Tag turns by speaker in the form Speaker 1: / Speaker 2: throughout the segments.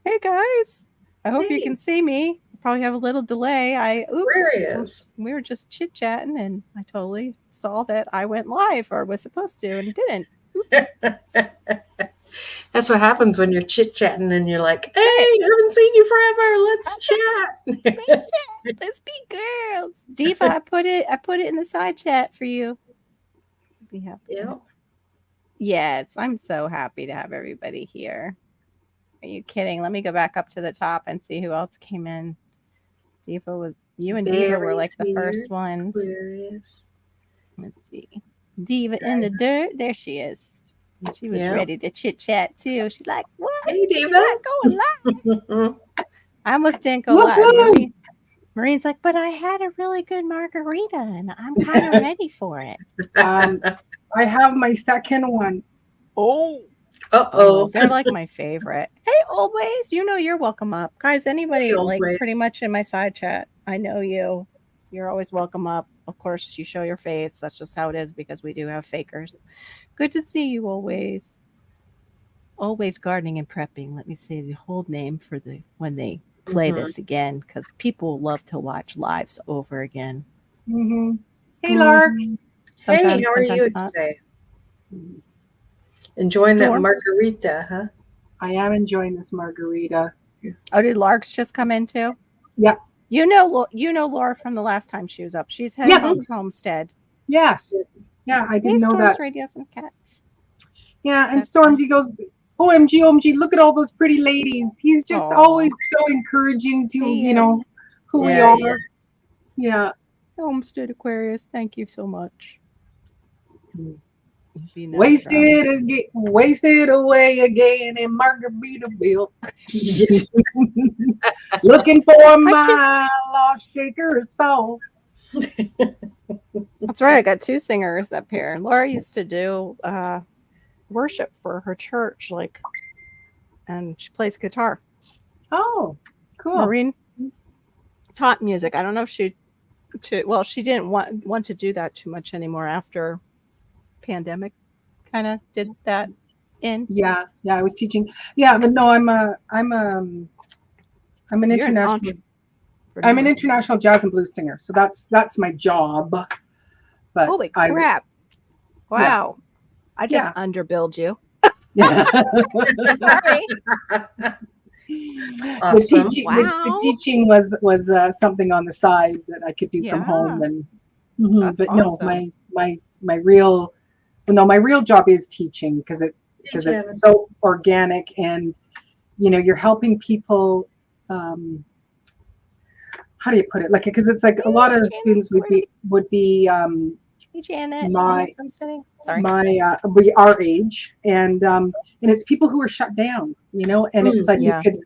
Speaker 1: Hey guys, I hope you
Speaker 2: Hey,
Speaker 1: can see me. Probably have a little delay.
Speaker 2: there he is.
Speaker 1: We were just chit chatting and I totally saw that I went live or was supposed to and didn't. Oops.
Speaker 2: That's what happens when you're chit chatting and you're like,
Speaker 1: That's
Speaker 2: "Hey,
Speaker 1: right.
Speaker 2: I haven't seen you forever. Let's
Speaker 1: Let's
Speaker 2: chat."
Speaker 1: chat. Let's be girls. Diva, I put it in the side chat for you. Be happy to
Speaker 2: Yeah.
Speaker 1: have. Yes, I'm so happy to have everybody here. Are you kidding? Let me go back up to the top and see who else came in. Diva was you and Diva were
Speaker 2: Berries
Speaker 1: like the
Speaker 2: here,
Speaker 1: first ones.
Speaker 2: Aquarius.
Speaker 1: Let's see. Diva in the dirt. There she is. She was
Speaker 2: Yeah.
Speaker 1: ready to chit chat too. She's like, "What?
Speaker 2: Hey,
Speaker 1: You're
Speaker 2: Diva.
Speaker 1: not going live?" I almost didn't go live.
Speaker 3: Woohoo!
Speaker 1: Marine's like, "But I had a really good margarita and I'm kind of ready for it."
Speaker 3: Um, I have my second one.
Speaker 1: Oh. Oh,
Speaker 2: Uh-oh.
Speaker 1: they're like my favorite. Hey, always. You know you're welcome up. Guys,
Speaker 2: Hey,
Speaker 1: anybody
Speaker 2: old
Speaker 1: like
Speaker 2: ways.
Speaker 1: pretty much in my side chat, I know you. You're always welcome up. Of course, you show your face. That's just how it is because we do have fakers. Good to see you always. Always gardening and prepping. Let me say the whole name for the when they play
Speaker 2: Hmm.
Speaker 1: this again because people love to watch lives over again.
Speaker 3: Hmm. Hey,
Speaker 1: Mhm.
Speaker 3: Larks.
Speaker 2: Hey,
Speaker 1: Sometimes,
Speaker 2: how are
Speaker 1: sometimes
Speaker 2: you
Speaker 1: not.
Speaker 2: today? Enjoying that
Speaker 1: Storms.
Speaker 2: margarita, huh?
Speaker 3: I am enjoying this margarita.
Speaker 1: Oh, did Larks just come in too?
Speaker 3: Yep.
Speaker 1: You know Laura from the last time she was up. She's head
Speaker 3: Yep.
Speaker 2: Hmm.
Speaker 1: host homestead.
Speaker 3: Yes. Yeah, I
Speaker 1: Hey,
Speaker 3: didn't know
Speaker 1: Storms,
Speaker 3: that.
Speaker 1: radios, and cats.
Speaker 3: Yeah, and
Speaker 1: That's fun.
Speaker 3: Stormzy goes, OMG, OMG, look at all those pretty ladies. He's just
Speaker 1: Oh,
Speaker 3: always so encouraging to,
Speaker 1: he is.
Speaker 3: who we
Speaker 2: Yeah, yeah.
Speaker 3: are. Yeah.
Speaker 1: Homestead Aquarius, thank you so much. Be nice, Robbie.
Speaker 3: Wasted away again in Margaritaville. Looking for
Speaker 1: I can.
Speaker 3: my lost shaker of soul.
Speaker 1: That's right. I got two singers up here. Laura used to do worship for her church, like, and she plays guitar.
Speaker 3: Oh, cool.
Speaker 1: Maureen taught music. I don't know if well, she didn't want to do that too much anymore after pandemic. Kind of did that in.
Speaker 3: Yeah, yeah, I was teaching. Yeah, but no, I'm an
Speaker 1: You're an
Speaker 3: international I'm an
Speaker 1: entrepreneur.
Speaker 3: international jazz and blues singer. So that's my job. But
Speaker 1: Holy
Speaker 3: I
Speaker 1: crap!
Speaker 3: yeah,
Speaker 1: Wow, I just
Speaker 3: yeah.
Speaker 1: underbilled you.
Speaker 3: Yeah.
Speaker 1: Sorry.
Speaker 2: Awesome.
Speaker 3: The
Speaker 1: Wow.
Speaker 3: teaching was something on the side that I could do from home
Speaker 1: Yeah,
Speaker 3: and mhm,
Speaker 1: that's
Speaker 3: but no,
Speaker 1: awesome.
Speaker 3: my real no, my real job is teaching
Speaker 2: Hey,
Speaker 3: because it's
Speaker 2: Shannon.
Speaker 3: so organic and you're helping people um how do you put it? Like because it's like a lot
Speaker 1: Hey,
Speaker 3: of
Speaker 1: Janet,
Speaker 3: students
Speaker 1: swear to be.
Speaker 3: would be
Speaker 1: Hey, Janet,
Speaker 3: my
Speaker 1: almost homesteading. Sorry.
Speaker 3: we our age and it's people who are shut down, and it's
Speaker 2: Mm,
Speaker 3: like you
Speaker 1: Yeah,
Speaker 3: could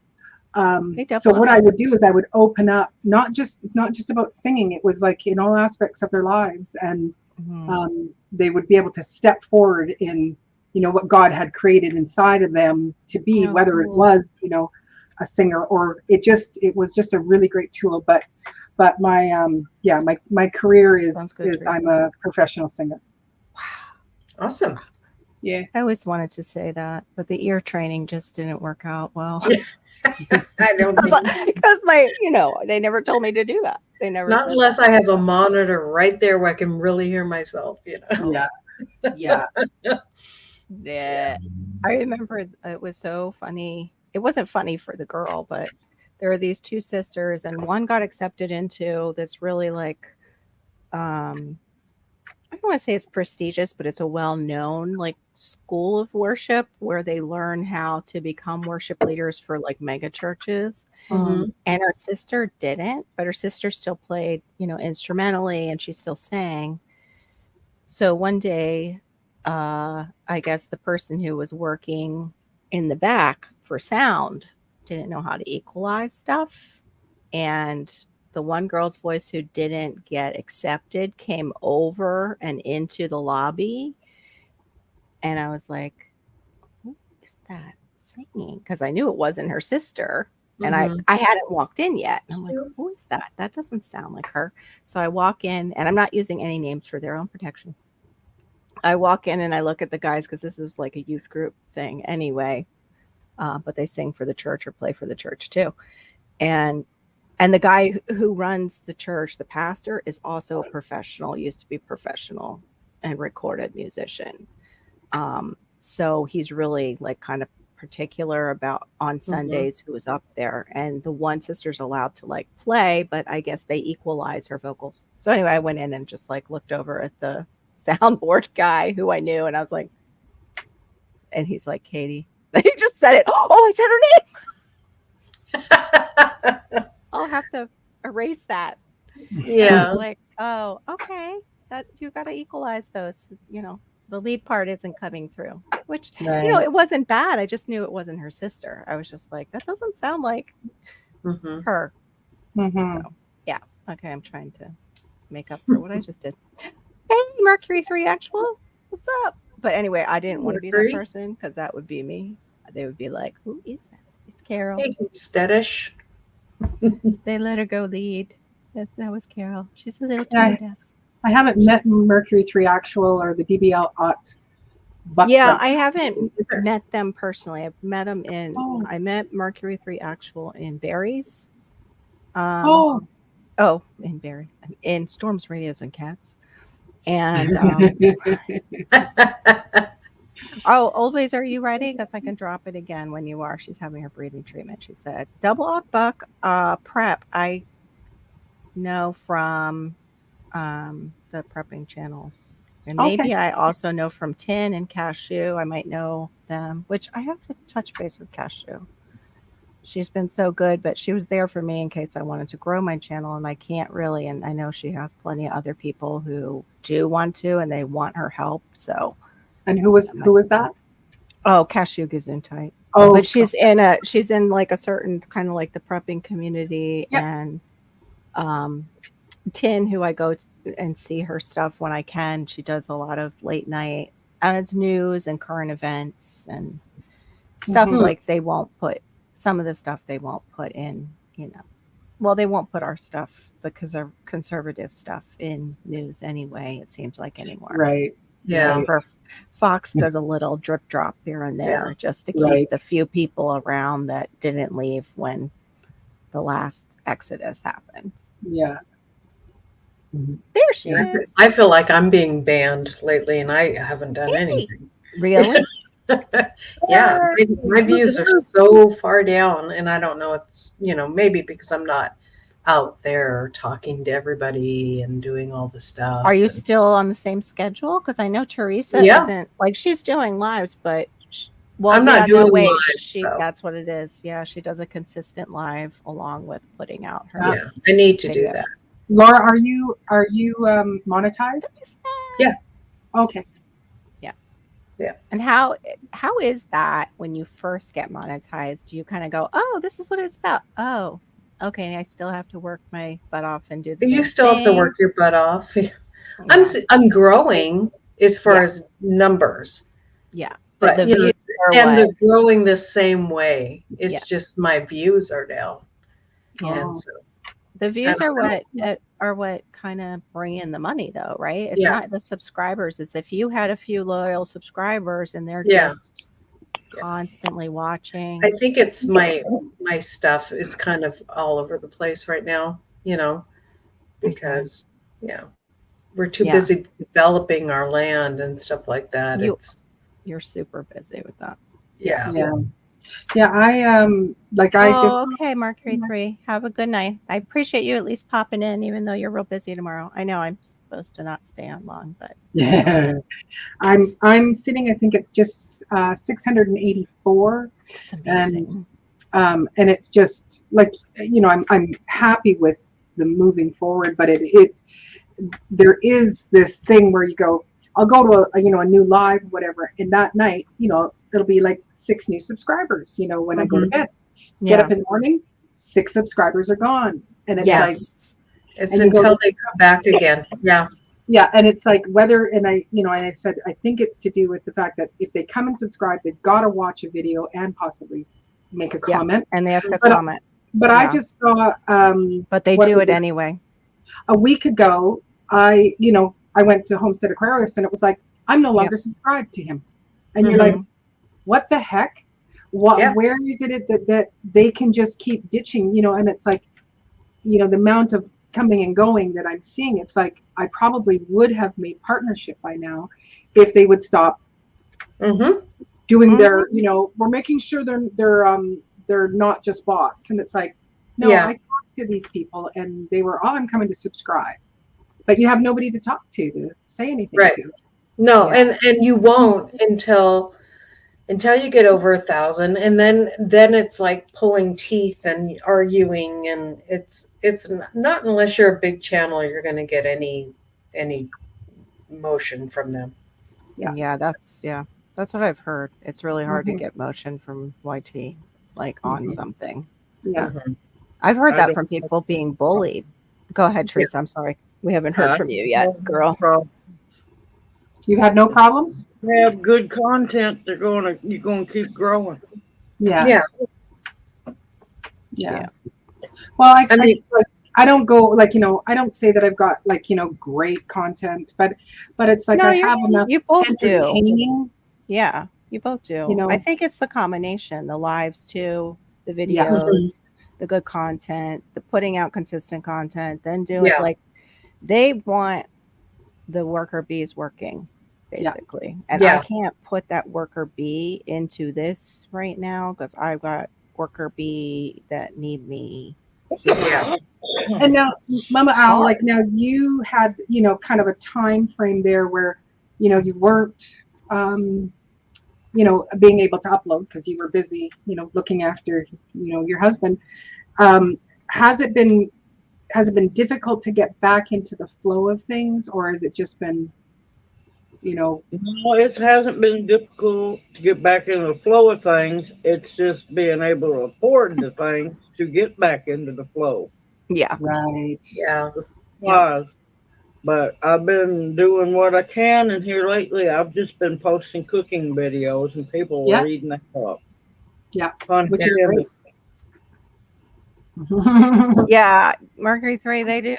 Speaker 1: they
Speaker 3: so
Speaker 1: double up.
Speaker 3: what I would do is I would open up it's not just about singing, it was like in all aspects of their lives, and
Speaker 1: Mhm.
Speaker 3: they would be able to step forward in what God had created inside of them to be,
Speaker 1: Oh,
Speaker 3: whether it
Speaker 1: cool.
Speaker 3: was a singer or it was just a really great tool. But my my career
Speaker 1: Sounds good,
Speaker 3: is
Speaker 1: Teresa.
Speaker 3: I'm a professional singer.
Speaker 1: Wow.
Speaker 2: awesome.
Speaker 3: Yeah.
Speaker 1: I always wanted to say that, but the ear training just didn't work out well.
Speaker 2: I don't think
Speaker 1: Because they never told me to do that. They never
Speaker 2: not
Speaker 1: said that.
Speaker 2: unless I have a monitor right there where I can really hear myself.
Speaker 1: Oh,
Speaker 3: Yeah.
Speaker 1: yeah.
Speaker 2: Yeah.
Speaker 1: Yeah. I remember it was so funny. It wasn't funny for the girl, but there were these two sisters, and one got accepted into this really like um I don't want to say it's prestigious, but it's a well-known like school of worship where they learn how to become worship leaders for like mega churches.
Speaker 3: Um,
Speaker 2: Hmm.
Speaker 1: And her sister didn't, but her sister still played, instrumentally and she still sang. So one day, I guess the person who was working in the back for sound didn't know how to equalize stuff. And the one girl's voice who didn't get accepted came over and into the lobby. And I was like, who is that singing? Because I knew it wasn't her sister. And I,
Speaker 2: Hmm.
Speaker 1: I hadn't walked in yet. And I'm like, who is that? That doesn't sound like her. So I walk in, and I'm not using any names for their own protection. I walk in and I look at the guys because this is like a youth group thing anyway. but they sing for the church or play for the church too. And the guy who runs the church, the pastor, is also a professional, used to be professional and recorded musician. So he's really like kind of particular about on Sundays who is up there. And the one sister's allowed to like play, but I guess they equalize her vocals. So anyway, I went in and just like looked over at the soundboard guy who I knew, and I was like, and he's like, Katie. He just said it. Oh, I said her name. I'll have to erase that.
Speaker 2: Yeah.
Speaker 1: I was like, oh, okay. That you got to equalize those. The lead part isn't coming through, which it wasn't bad. I just knew it wasn't her sister. I was just like, that doesn't sound like her. So yeah, okay. I'm trying to make up for what I just did. Hey, Mercury 3 actual, what's up? But anyway, I didn't want to be that person because that would be me. They would be like, who is that? It's Carol.
Speaker 2: Hey, homesteaders.
Speaker 1: They let her go lead. That was Carol. She's a little
Speaker 3: cute. I haven't met Mercury 3 actual or the DBL Ott.
Speaker 1: Yeah, I haven't met them personally. I've met them I met Mercury 3 actual in Barry's. In Barry. In Storms, Radios, and Cats. And Old Ways, are you ready? Because I can drop it again when you are. She's having her breathing treatment. She said, Double Up Buck prep. I know from the prepping channels. And maybe I also know from Tin and Cashew. I might know them, which I have to touch base with Cashew. She's been so good, but she was there for me in case I wanted to grow my channel, and I can't really. And I know she has plenty of other people who do want to, and they want her help. So,
Speaker 3: and who was that?
Speaker 1: Oh, Cashew Gesundheit.
Speaker 3: Oh,
Speaker 1: but she's in like a certain kind of like the prepping community, and Tin, who I go and see her stuff when I can. She does a lot of late night, and it's news and current events and stuff like they won't put. Some of the stuff they won't put in, well, they won't put our stuff, because our conservative stuff, in news anyway, it seems like anymore.
Speaker 3: Right.
Speaker 2: Yeah.
Speaker 1: So Fox does a little drip drop here and there just to keep the few people around that didn't leave when the last Exodus happened.
Speaker 3: Yeah.
Speaker 1: There she is.
Speaker 2: I feel like I'm being banned lately, and I haven't done anything.
Speaker 1: Really?
Speaker 2: Yeah, my views are so far down, and I don't know. It's maybe because I'm not out there talking to everybody and doing all the stuff.
Speaker 1: Are you still on the same schedule? Because I know Teresa isn't, like, she's doing lives, but
Speaker 2: I'm not doing lives.
Speaker 1: That's what it is. Yeah, she does a consistent live along with putting out her.
Speaker 2: Yeah, I need to do that.
Speaker 3: Laura, are you monetized?
Speaker 2: Yeah.
Speaker 3: Okay.
Speaker 2: Yeah.
Speaker 1: And how is that when you first get monetized? Do you kind of go, oh, this is what it's about? Oh, okay. And I still have to work my butt off and do this.
Speaker 2: You still have to work your butt off. Yeah. I'm growing as far as numbers.
Speaker 1: Yeah.
Speaker 2: But the views they're growing the same way. It's just my views are down. And so
Speaker 1: the views are what kind of bring in the money, though, right? It's not the subscribers. It's if you had a few loyal subscribers and they're just constantly watching.
Speaker 2: I think it's my stuff is kind of all over the place right now, because we're too busy developing our land and stuff like that.
Speaker 1: You're super busy with that.
Speaker 2: Yeah.
Speaker 1: Okay, Mercury 3. Have a good night. I appreciate you at least popping in, even though you're real busy tomorrow. I know I'm supposed to not stay on long, but
Speaker 3: I'm sitting, I think, at just 684.
Speaker 1: That's amazing.
Speaker 3: And it's just like I'm happy with the moving forward, but there is this thing where you go, I'll go to a new live, whatever, and that night, it'll be like 6 new subscribers, when I go to bed. Get up in the morning, 6 subscribers are gone. And it's like
Speaker 2: it's until they come back again. Yeah.
Speaker 3: Yeah. And it's like whether, and I said, I think it's to do with the fact that if they come and subscribe, they've got to watch a video and possibly make a comment.
Speaker 1: And they have to comment.
Speaker 3: But I just saw
Speaker 1: but they do it anyway.
Speaker 3: A week ago, I went to Homestead Aquarius and it was like, I'm no longer subscribed to him. And you're like, what the heck? what,
Speaker 2: Yeah.
Speaker 3: where is it that they can just keep ditching, and it's like, the amount of coming and going that I'm seeing, it's like I probably would have made partnership by now if they would stop
Speaker 2: Mm-hmm.
Speaker 3: doing their, we're making sure they're not just bots. And it's like, no,
Speaker 2: Yeah.
Speaker 3: I talked to these people and they were, I'm coming to subscribe. But you have nobody to talk to say anything
Speaker 2: Right.
Speaker 3: to.
Speaker 2: No,
Speaker 1: Yeah.
Speaker 2: and you won't until you get over 1,000, and then it's like pulling teeth and arguing, and it's not unless you're a big channel you're going to get any motion from them.
Speaker 3: Yeah.
Speaker 1: That's what I've heard. It's really hard to
Speaker 3: Mhm.
Speaker 1: get motion from YT, like on
Speaker 3: Mhm.
Speaker 1: something.
Speaker 3: Yeah.
Speaker 2: Mhm.
Speaker 1: I've heard
Speaker 4: I
Speaker 1: that
Speaker 4: don't
Speaker 1: from people being bullied. Go ahead, Teresa. I'm sorry. We haven't heard
Speaker 4: I
Speaker 1: from you
Speaker 4: don't
Speaker 1: yet, girl.
Speaker 4: problem.
Speaker 3: You had no problems?
Speaker 4: Have good content, you're gonna keep growing.
Speaker 3: Yeah.
Speaker 2: Yeah,
Speaker 3: Yeah.
Speaker 1: Yeah.
Speaker 3: Well,
Speaker 2: I mean,
Speaker 3: like, I don't go like, I don't say that I've got like, great content, but it's like
Speaker 1: No,
Speaker 3: I have enough
Speaker 1: you both do.
Speaker 3: entertaining,
Speaker 1: Yeah, you both do. I think it's the combination, the lives too, the
Speaker 3: Yeah.
Speaker 1: videos, the good content, the putting out consistent content, then doing
Speaker 2: Yeah.
Speaker 1: like they want the worker bees working basically. And I
Speaker 2: Yeah.
Speaker 1: can't put that worker bee into this right now because I've got worker bee that need me here.
Speaker 2: Yeah.
Speaker 3: And now, Mama
Speaker 1: It's
Speaker 3: Owl,
Speaker 1: hard.
Speaker 3: like now you had, kind of a time frame there where, you weren't, being able to upload because you were busy, looking after, your husband. Has it been difficult to get back into the flow of things, or has it just been,
Speaker 4: No, it hasn't been difficult to get back into the flow of things. It's just being able to afford the things to get back into the flow.
Speaker 1: Yeah.
Speaker 3: right?
Speaker 2: Yeah.
Speaker 4: Wise. But I've been doing what I can, and here lately I've just been posting cooking videos, and people
Speaker 3: Yeah.
Speaker 4: are eating that up.
Speaker 3: Yeah.
Speaker 4: Fun
Speaker 3: Which is
Speaker 4: having
Speaker 3: great.
Speaker 1: Yeah, Mercury 3,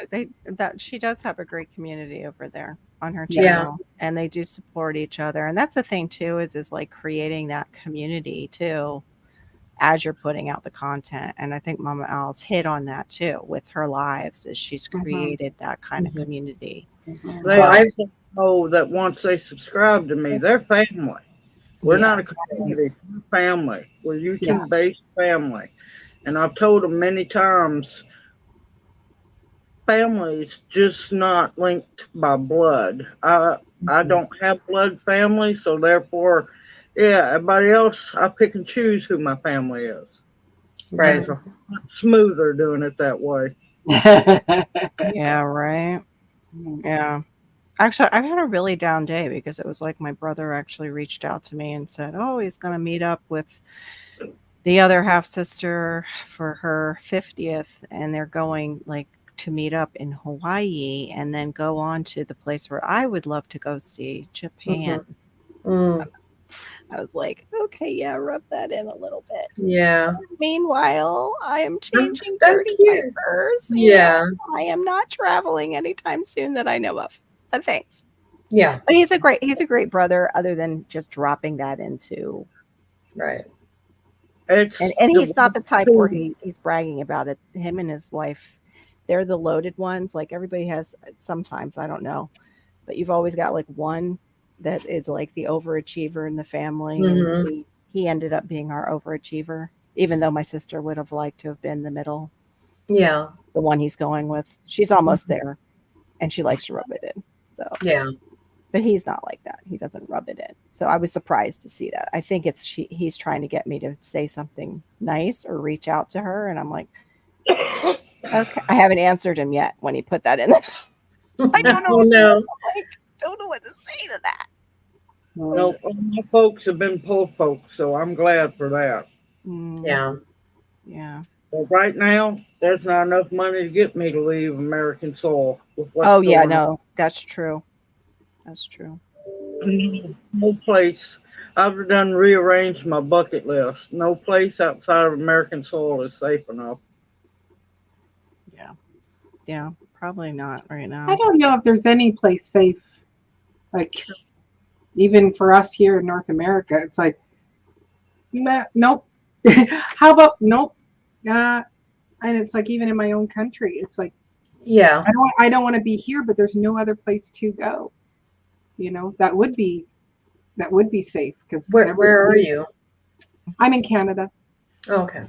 Speaker 1: she does have a great community over there on her
Speaker 2: Yeah.
Speaker 1: channel, and they do support each other. And that's the thing too, is like creating that community too as you're putting out the content. And I think Mama Owl's hit on that too with her lives, is she's created that kind of
Speaker 2: Mhm.
Speaker 1: community.
Speaker 4: They
Speaker 2: Well,
Speaker 4: also know that once they subscribe to me, they're family. We're
Speaker 1: Yeah.
Speaker 4: not a community, we're family. We're
Speaker 3: Yeah.
Speaker 4: YouTube-based family. And I've told them many times, family's just not linked by blood. I don't have blood family, so therefore, yeah, everybody else, I pick and choose who my family is.
Speaker 2: right.
Speaker 4: It's a lot smoother doing it that way.
Speaker 1: Yeah, right. Yeah. Actually, I've had a really down day because it was like my brother actually reached out to me and said, "Oh, he's going to meet up with the other half sister for her 50th, and they're going like to meet up in Hawaii and then go on to the place where I would love to go see, Japan."
Speaker 2: Mm.
Speaker 1: I was like, "Okay, yeah, rub that in a little bit."
Speaker 2: Yeah.
Speaker 1: Meanwhile, I am changing
Speaker 2: stuck
Speaker 1: dirty
Speaker 2: here.
Speaker 1: diapers.
Speaker 2: Yeah.
Speaker 1: And I am not traveling anytime soon that I know of. But thanks.
Speaker 2: Yeah.
Speaker 1: But he's a great brother, other than just dropping that into.
Speaker 2: Right.
Speaker 4: It's
Speaker 1: And he's not the type where
Speaker 4: the
Speaker 1: he's bragging about it. Him and his wife, they're the loaded ones. Like everybody has sometimes, I don't know. But you've always got like one that is like the overachiever in the family. And
Speaker 2: Mm-hmm.
Speaker 1: he ended up being our overachiever, even though my sister would have liked to have been the middle,
Speaker 2: Yeah.
Speaker 1: the one he's going with. She's almost there and she likes to rub it in. So,
Speaker 2: Yeah.
Speaker 1: but he's not like that. He doesn't rub it in. So I was surprised to see that. I think he's trying to get me to say something nice or reach out to her. And I'm like, okay. I haven't answered him yet when he put that in. I don't know.
Speaker 2: Oh, no.
Speaker 1: Like, don't know what to say to that.
Speaker 4: no, all my folks have been poor folks, so I'm glad for that.
Speaker 2: Yeah.
Speaker 1: Yeah.
Speaker 4: But right now, there's not enough money to get me to leave American soil. With what's
Speaker 1: Oh yeah,
Speaker 4: going
Speaker 1: no, that's true. That's true.
Speaker 4: on. No place. I've done rearranged my bucket list. No place outside of American soil is safe enough.
Speaker 1: Yeah. Yeah. Probably not right
Speaker 3: I
Speaker 1: now.
Speaker 3: don't know if there's any place safe, like even for us here in North America. It's like Nope. How about nope? And it's like even in my own country, it's like
Speaker 2: Yeah.
Speaker 3: I don't want to be here, but there's no other place to go. That would be safe because
Speaker 2: Where are you?
Speaker 3: I'm in Canada.
Speaker 2: Okay.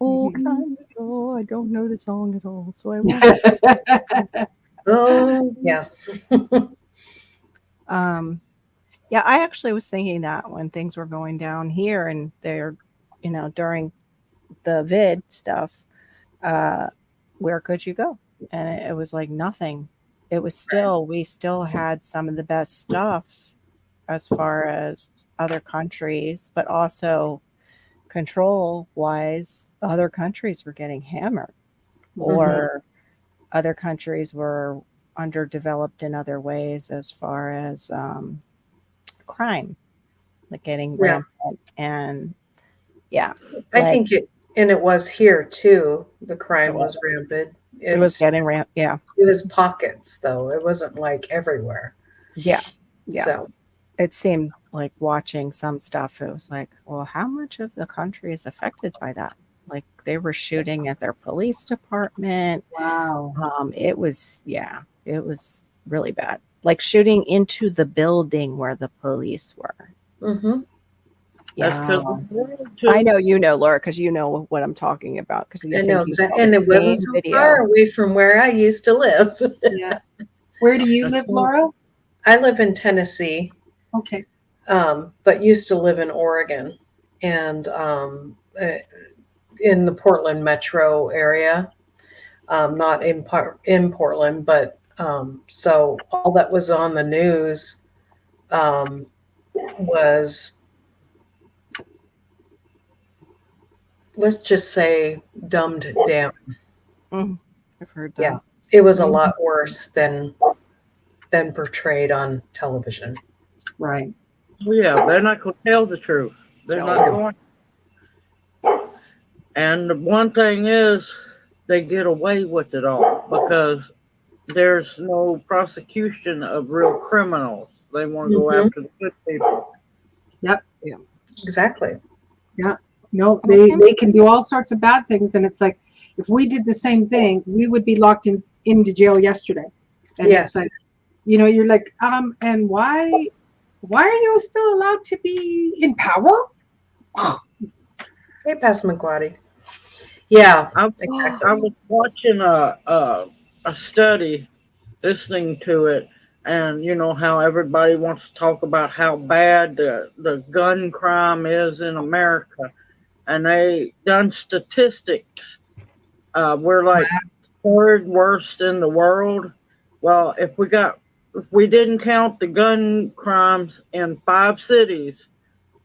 Speaker 1: Oh,
Speaker 3: Mhm.
Speaker 1: Canada, I don't know the song at all, so I won't.
Speaker 2: Oh, yeah.
Speaker 1: Yeah, I actually was thinking that when things were going down here and they're, during the vid stuff, uh, where could you go? And it was like nothing. It was we still had some of the best stuff as far as other countries, but also control wise, other countries were getting hammered, or other countries were underdeveloped in other ways as far as crime, like getting
Speaker 2: Yeah.
Speaker 1: rampant. And yeah,
Speaker 2: I
Speaker 1: like
Speaker 2: think it was here too. The crime
Speaker 1: it was,
Speaker 2: was rampant.
Speaker 1: it was getting ramp. Yeah,
Speaker 2: It was pockets though. It wasn't like everywhere.
Speaker 1: yeah, yeah.
Speaker 2: So
Speaker 1: It seemed like watching some stuff. It was like, well, how much of the country is affected by that? Like they were shooting at their police department.
Speaker 3: Wow.
Speaker 1: It was really bad. Like shooting into the building where the police were.
Speaker 2: hmm
Speaker 4: That's
Speaker 1: Yeah.
Speaker 4: because
Speaker 1: I know you know, Laura, because you know what I'm talking about. Because
Speaker 2: I
Speaker 1: I
Speaker 2: know
Speaker 1: think you saw
Speaker 2: exactly. And
Speaker 1: the
Speaker 2: it wasn't
Speaker 1: same
Speaker 2: so
Speaker 1: video.
Speaker 2: far away from where I used to live.
Speaker 3: Yeah. Where do you live, Laura?
Speaker 2: I live in Tennessee,
Speaker 3: Okay.
Speaker 2: but used to live in Oregon and in the Portland metro area. Not in Portland, but so all that was on the news was, let's just say, dumbed down.
Speaker 1: I've heard that.
Speaker 2: Yeah, it was a
Speaker 1: Mhm.
Speaker 2: lot worse than portrayed on television.
Speaker 3: Right.
Speaker 4: yeah, they're not going to tell the truth. They're
Speaker 2: No.
Speaker 4: not going. And the one thing is, they get away with it all because there's no prosecution of real criminals. They want to go
Speaker 2: Mhm.
Speaker 4: after the good people.
Speaker 2: Exactly.
Speaker 3: Yeah. No,
Speaker 1: Okay.
Speaker 3: they can do all sorts of bad things, and it's like if we did the same thing, we would be locked into jail yesterday. And
Speaker 2: Yes.
Speaker 3: it's like, you're like, and why are you still allowed to be in power?
Speaker 2: Hey, Passamaquoddy. Yeah,
Speaker 4: I,
Speaker 2: exactly.
Speaker 4: I was watching a study, listening to it, and you know how everybody wants to talk about how bad the gun crime is in America, and they done statistics. We're like third worst in the world. Well, if we didn't count the gun crimes in 5 cities,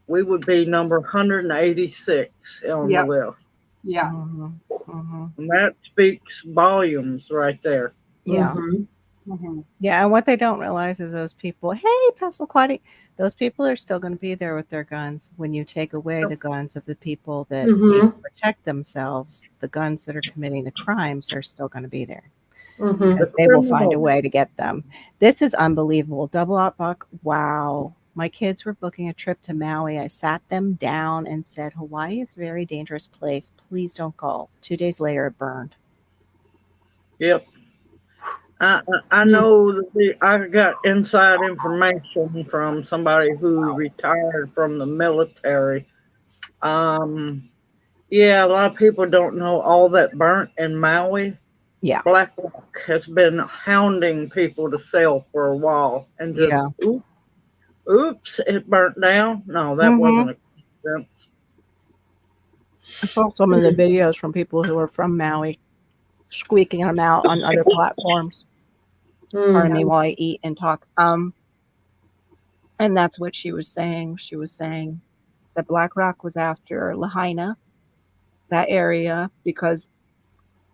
Speaker 4: we would be number 186 on the
Speaker 3: Yeah.
Speaker 4: list.
Speaker 3: Yeah.
Speaker 1: Mhm. Mhm.
Speaker 4: And that speaks volumes right there.
Speaker 1: Yeah.
Speaker 2: Mhm.
Speaker 3: Mhm.
Speaker 1: Yeah, and what they don't realize is those people, hey, Passamaquoddy, those people are still going to be there with their guns. When you take away the guns of the people that need
Speaker 2: Mhm.
Speaker 1: to protect themselves, the guns that are committing the crimes are still going to be there
Speaker 2: Mhm.
Speaker 1: because
Speaker 4: The
Speaker 1: they will find a
Speaker 4: criminals.
Speaker 1: way to get them. This is unbelievable. Double out buck. Wow. My kids were booking a trip to Maui. I sat them down and said, Hawaii is a very dangerous place. Please don't go. 2 days later, it burned.
Speaker 4: Yep. I
Speaker 2: Mm.
Speaker 4: know I got inside information from somebody who retired from the military. Um, yeah, a lot of people don't know all that burnt in Maui.
Speaker 1: Yeah.
Speaker 4: BlackRock has been hounding people to sell for a while, and just
Speaker 1: Yeah.
Speaker 4: oops, it burnt down. No, that
Speaker 1: Mm-hmm.
Speaker 4: wasn't a coincidence.
Speaker 1: I saw some of the videos from people who are from Maui squeaking them out on other platforms. Pardon
Speaker 2: Mm.
Speaker 1: me while I eat and talk. And that's what she was saying. She was saying that Black Rock was after Lahaina, that area, because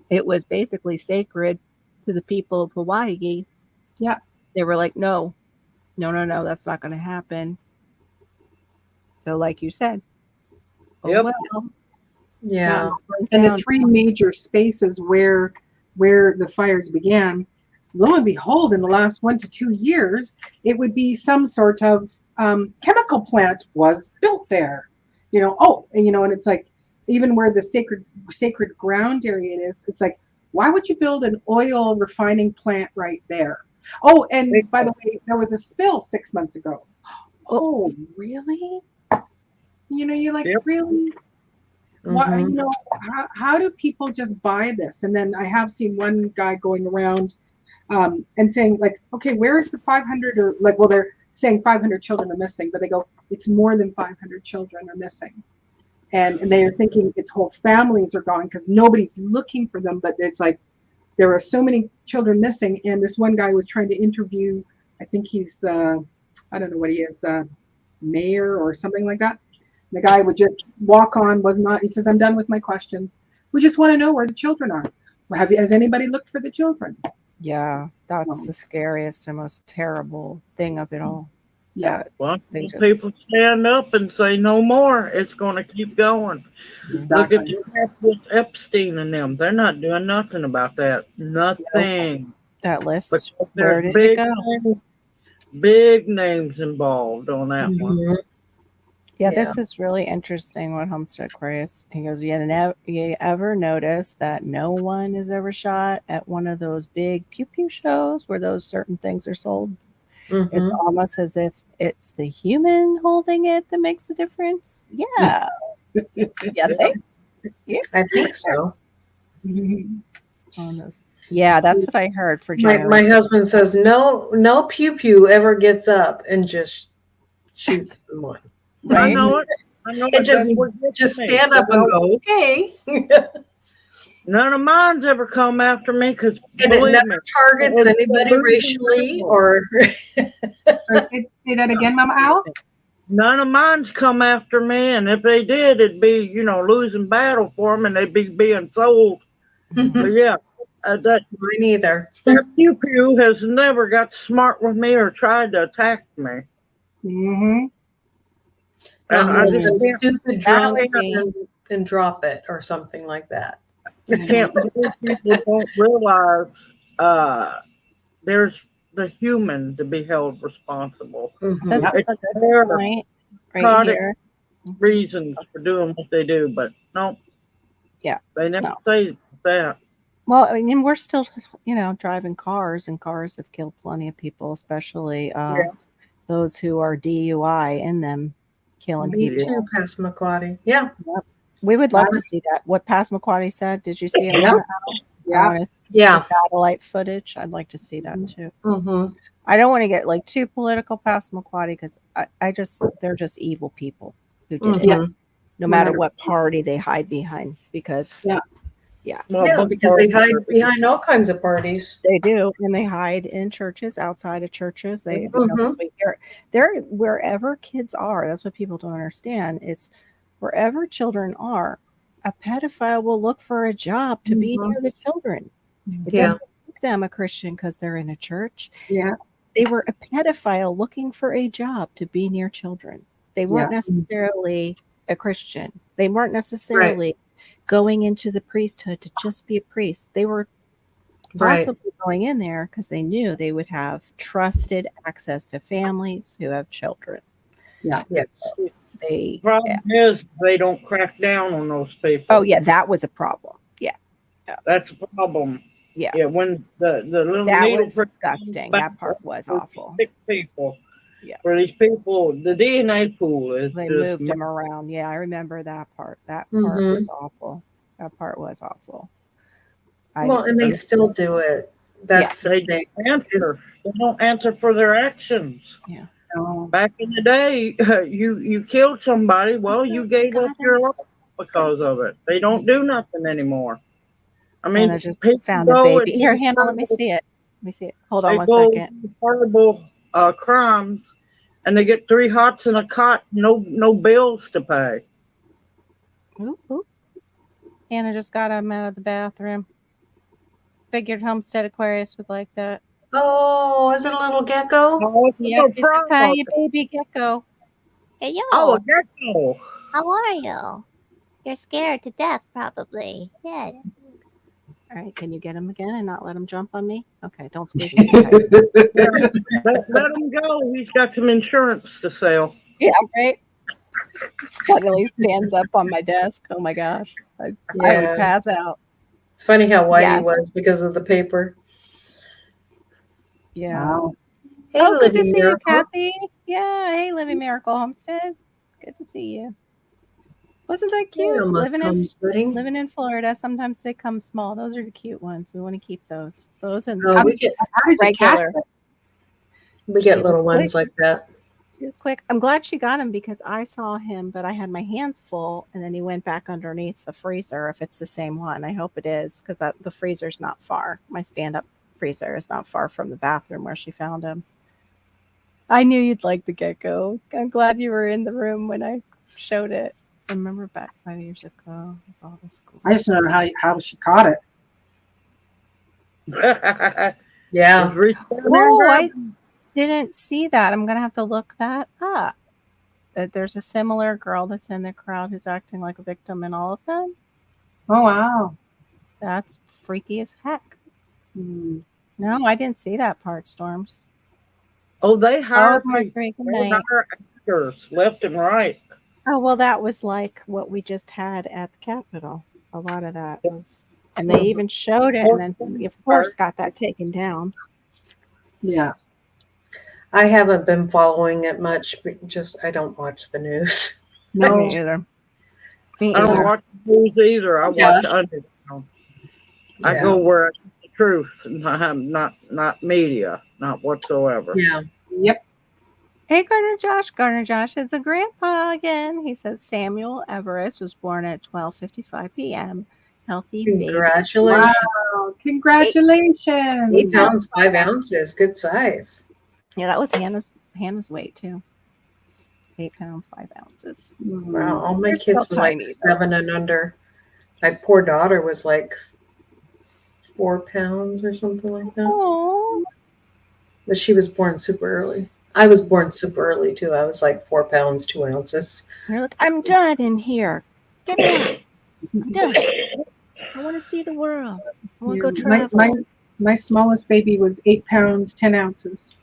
Speaker 1: it was basically sacred to the people of Hawaii.
Speaker 3: Yeah.
Speaker 1: They were like, no, no, no, no, that's not going to happen. So, like you said, oh
Speaker 4: Yep.
Speaker 1: well,
Speaker 2: Yeah.
Speaker 1: burnt
Speaker 3: And the
Speaker 1: down.
Speaker 3: three major spaces where the fires began, lo and behold, in the last 1 to 2 years, it would be some sort of chemical plant was built there. and it's like, even where the sacred ground area is, it's like, why would you build an oil refining plant right there? Oh, and by the way, there was a spill 6 months ago. Oh, really? You're like,
Speaker 4: Yep.
Speaker 3: really? Why,
Speaker 2: Mhm.
Speaker 3: how do people just buy this? And then I have seen one guy going around and saying, like, okay, where is the 500, or like, well, they're saying 500 children are missing, but they go, it's more than 500 children are missing. And they are thinking it's whole families are gone because nobody's looking for them. But it's like, there are so many children missing. And this one guy was trying to interview, I think he's, I don't know what he is, mayor or something like that. The guy would just walk on, he says, I'm done with my questions. We just want to know where the children are. Has anybody looked for the children?
Speaker 1: Yeah, that's the scariest and most terrible thing of it all.
Speaker 3: Yeah.
Speaker 4: Well,
Speaker 1: They just-
Speaker 4: people stand up and say no more. It's going to keep going.
Speaker 3: Exactly.
Speaker 4: Look at the crap with Epstein and them. They're not doing nothing about that. Nothing.
Speaker 1: That list,
Speaker 4: Because
Speaker 1: where
Speaker 4: there's
Speaker 1: did it go?
Speaker 4: big names involved on that one.
Speaker 2: Mhm.
Speaker 1: Yeah,
Speaker 2: Yeah.
Speaker 1: this is really interesting what Homestead Aquarius. He goes, you ever notice that no one is ever shot at one of those big pew pew shows where those certain things are sold? It's
Speaker 2: Mhm.
Speaker 1: almost as if it's the human holding it that makes a difference. Yeah. Yeah,
Speaker 2: I think so.
Speaker 1: on this. Yeah, that's what I heard for
Speaker 2: My
Speaker 1: January.
Speaker 2: husband says no pew pew ever gets up and just shoots someone.
Speaker 4: I
Speaker 1: Right?
Speaker 4: know it. I know
Speaker 2: It
Speaker 4: it.
Speaker 2: just-
Speaker 4: That's what gets
Speaker 2: Just
Speaker 4: me.
Speaker 2: stand up and go, okay.
Speaker 4: None of mine's ever come after me because
Speaker 2: And it
Speaker 4: believe
Speaker 2: never
Speaker 4: me,
Speaker 2: targets
Speaker 4: it's
Speaker 2: anybody
Speaker 4: losing
Speaker 2: racially
Speaker 4: people.
Speaker 2: or
Speaker 3: So say that again, Mama Al.
Speaker 4: None of mine's come after me, and if they did, it'd be losing battle for them, and they'd be being sold. But yeah, that
Speaker 2: mine either.
Speaker 4: pew pew has never got smart with me or tried to attack me.
Speaker 3: Mm-hmm.
Speaker 4: And I
Speaker 2: Unless
Speaker 4: just
Speaker 2: I'm
Speaker 4: can't,
Speaker 2: stupid drunk
Speaker 1: Valerie.
Speaker 2: and drop it or something like that.
Speaker 4: can't believe people don't realize there's the human to be held responsible.
Speaker 2: Mhm.
Speaker 1: This is
Speaker 4: It's
Speaker 1: a good
Speaker 4: their
Speaker 1: point right
Speaker 4: product
Speaker 1: here.
Speaker 4: reasons for doing what they do, but no.
Speaker 1: Yeah,
Speaker 4: They never
Speaker 1: no.
Speaker 4: say that.
Speaker 1: Well, I mean, we're still, driving cars, and cars have killed plenty of people, especially those who are DUI in them, killing
Speaker 2: Me
Speaker 1: people.
Speaker 2: too, Passamaquoddy. Yeah.
Speaker 1: We would love to see that. What Passamaquoddy said. Did you see it?
Speaker 2: Yeah.
Speaker 3: Yeah.
Speaker 2: Yeah.
Speaker 1: The satellite footage. I'd like to see that too.
Speaker 2: Mm-hmm.
Speaker 1: I don't want to get like too political, Passamaquoddy, because they're just evil people who did it.
Speaker 2: Mhm.
Speaker 1: No matter what party they hide behind, because
Speaker 4: Well,
Speaker 2: Yeah,
Speaker 4: both
Speaker 2: because they
Speaker 4: parties
Speaker 2: hide
Speaker 4: are-
Speaker 2: behind all kinds of parties.
Speaker 1: they do, and they hide in churches, outside of churches. They,
Speaker 2: Mhm.
Speaker 1: 'cause they're wherever kids are. That's what people don't understand. It's wherever children are, a pedophile will look for a job to be
Speaker 2: Mhm.
Speaker 1: near the children. It
Speaker 2: Yeah.
Speaker 1: doesn't make them a Christian because they're in a church.
Speaker 3: Yeah.
Speaker 1: They were a pedophile looking for a job to be near children. They weren't necessarily a Christian. They weren't necessarily going into the priesthood to just be a priest. They were possibly going in there because they knew they would have trusted access to families who have children.
Speaker 3: Yeah.
Speaker 2: Yes.
Speaker 1: They
Speaker 4: problem is they don't crack down on those people.
Speaker 1: Oh yeah, that was a problem. Yeah.
Speaker 4: That's a problem.
Speaker 1: Yeah.
Speaker 4: Yeah, when the little
Speaker 1: That
Speaker 4: needle
Speaker 1: was
Speaker 4: prick
Speaker 1: disgusting.
Speaker 4: back
Speaker 1: That part was
Speaker 4: for these
Speaker 1: awful.
Speaker 4: sick people.
Speaker 1: Yeah.
Speaker 4: For these people, the DNA pool is
Speaker 1: They
Speaker 4: just
Speaker 1: moved him around. Yeah, I remember that part. That part
Speaker 2: Mhm.
Speaker 1: was awful. That part was awful.
Speaker 2: Well, and they still do it. That's
Speaker 4: they
Speaker 2: the thing.
Speaker 4: don't answer. They don't answer for their actions.
Speaker 1: Yeah.
Speaker 3: Oh,
Speaker 4: Back in the day, you killed somebody. Well, you gave up your life because of it. They don't do nothing anymore. I mean,
Speaker 1: Hannah just
Speaker 4: people
Speaker 1: found a
Speaker 4: go
Speaker 1: baby.
Speaker 4: and
Speaker 1: Here,
Speaker 4: do
Speaker 1: Hannah, let me
Speaker 4: horrible-
Speaker 1: see it. Let me see it. Hold on
Speaker 4: They
Speaker 1: one
Speaker 4: go
Speaker 1: second.
Speaker 4: do horrible crimes, and they get 3 hots and a cot. No bills to pay.
Speaker 1: Oop, oop. Hannah just got him out of the bathroom. Figured Homestead Aquarius would like that.
Speaker 2: Oh, is it a little gecko?
Speaker 4: Oh, it's
Speaker 1: Yeah,
Speaker 4: a
Speaker 1: it's a
Speaker 4: frog.
Speaker 1: tiny baby gecko.
Speaker 5: Hey, yo.
Speaker 4: Oh, a gecko.
Speaker 5: How are you? You're scared to death, probably. Yeah.
Speaker 1: All right, can you get him again and not let him jump on me? Okay, don't squeeze me too tight.
Speaker 4: Let him go. He's got some insurance to sell.
Speaker 1: Yeah, right. Suddenly stands up on my desk. Oh my gosh. I would
Speaker 2: Yeah.
Speaker 1: pass out.
Speaker 2: It's funny how white
Speaker 1: Yeah.
Speaker 2: he was because of the paper.
Speaker 1: Yeah.
Speaker 3: Wow.
Speaker 2: Hey,
Speaker 1: Oh, good to
Speaker 2: Living
Speaker 1: see you,
Speaker 2: Miracle.
Speaker 1: Kathy. Yeah. Hey, Living Miracle Homestead. Good to see you. Wasn't that
Speaker 2: Hey,
Speaker 1: cute?
Speaker 2: almost homesteading.
Speaker 1: Living in Florida, sometimes they come small. Those are the cute ones. We want to keep those. Those and
Speaker 2: Oh,
Speaker 3: How
Speaker 1: the
Speaker 3: did you catch
Speaker 1: regular.
Speaker 3: it?
Speaker 2: we
Speaker 1: She
Speaker 2: get
Speaker 1: was
Speaker 2: little
Speaker 1: quick.
Speaker 2: ones like that.
Speaker 1: She was quick. I'm glad she got him because I saw him, but I had my hands full, and then he went back underneath the freezer. If it's the same one, I hope it is because the freezer's not far. My stand-up freezer is not far from the bathroom where she found him. I knew you'd like the gecko. I'm glad you were in the room when I showed it. I remember back 5 years ago. With all the school.
Speaker 3: I just don't know how she caught it.
Speaker 2: Yeah.
Speaker 4: Just reach down there and
Speaker 1: Whoa,
Speaker 4: grab
Speaker 1: I didn't see that. I'm gonna have to look that up. There's a similar girl that's in the crowd who's acting like a victim in all of them.
Speaker 3: Oh wow.
Speaker 1: That's freaky as heck.
Speaker 3: Hmm.
Speaker 1: No, I didn't see that part, Storms.
Speaker 4: Oh, they hire
Speaker 1: Oh,
Speaker 4: people.
Speaker 1: Great good
Speaker 4: They
Speaker 1: night.
Speaker 4: hire actors left and right.
Speaker 1: Oh, well, that was like what we just had at the Capitol. A lot of that was, and they even showed it, and then of course got that taken down.
Speaker 3: Yeah.
Speaker 2: I haven't been following it much, but just I don't watch the news.
Speaker 3: No.
Speaker 1: Me either. Me
Speaker 4: I don't
Speaker 1: either.
Speaker 4: watch the news either. I
Speaker 2: Yeah.
Speaker 4: watch Underground. I
Speaker 2: Yeah.
Speaker 4: go where I get the truth, not media, not whatsoever.
Speaker 2: Yeah.
Speaker 3: Yep.
Speaker 1: Hey, Gardner Josh, it's a grandpa again. He says Samuel Everest was born at 12:55 p.m. Healthy baby.
Speaker 2: Congratulations.
Speaker 3: Wow. Congratulations.
Speaker 2: 8 pounds, 5 ounces. Good size.
Speaker 1: Yeah, that was Hannah's weight too. 8 pounds, 5 ounces.
Speaker 2: Wow. All my
Speaker 1: They're still
Speaker 2: kids were like
Speaker 1: tiny, though.
Speaker 2: 7 and under. My poor daughter was like 4 pounds or something like that.
Speaker 1: Oh,
Speaker 2: But she was born super early. I was born super early too. I was like 4 pounds, 2 ounces.
Speaker 1: you're like, I'm done in here. Get me out. I'm done. I want to see the world. I want to go travel.
Speaker 3: My smallest baby was 8 pounds, 10 ounces.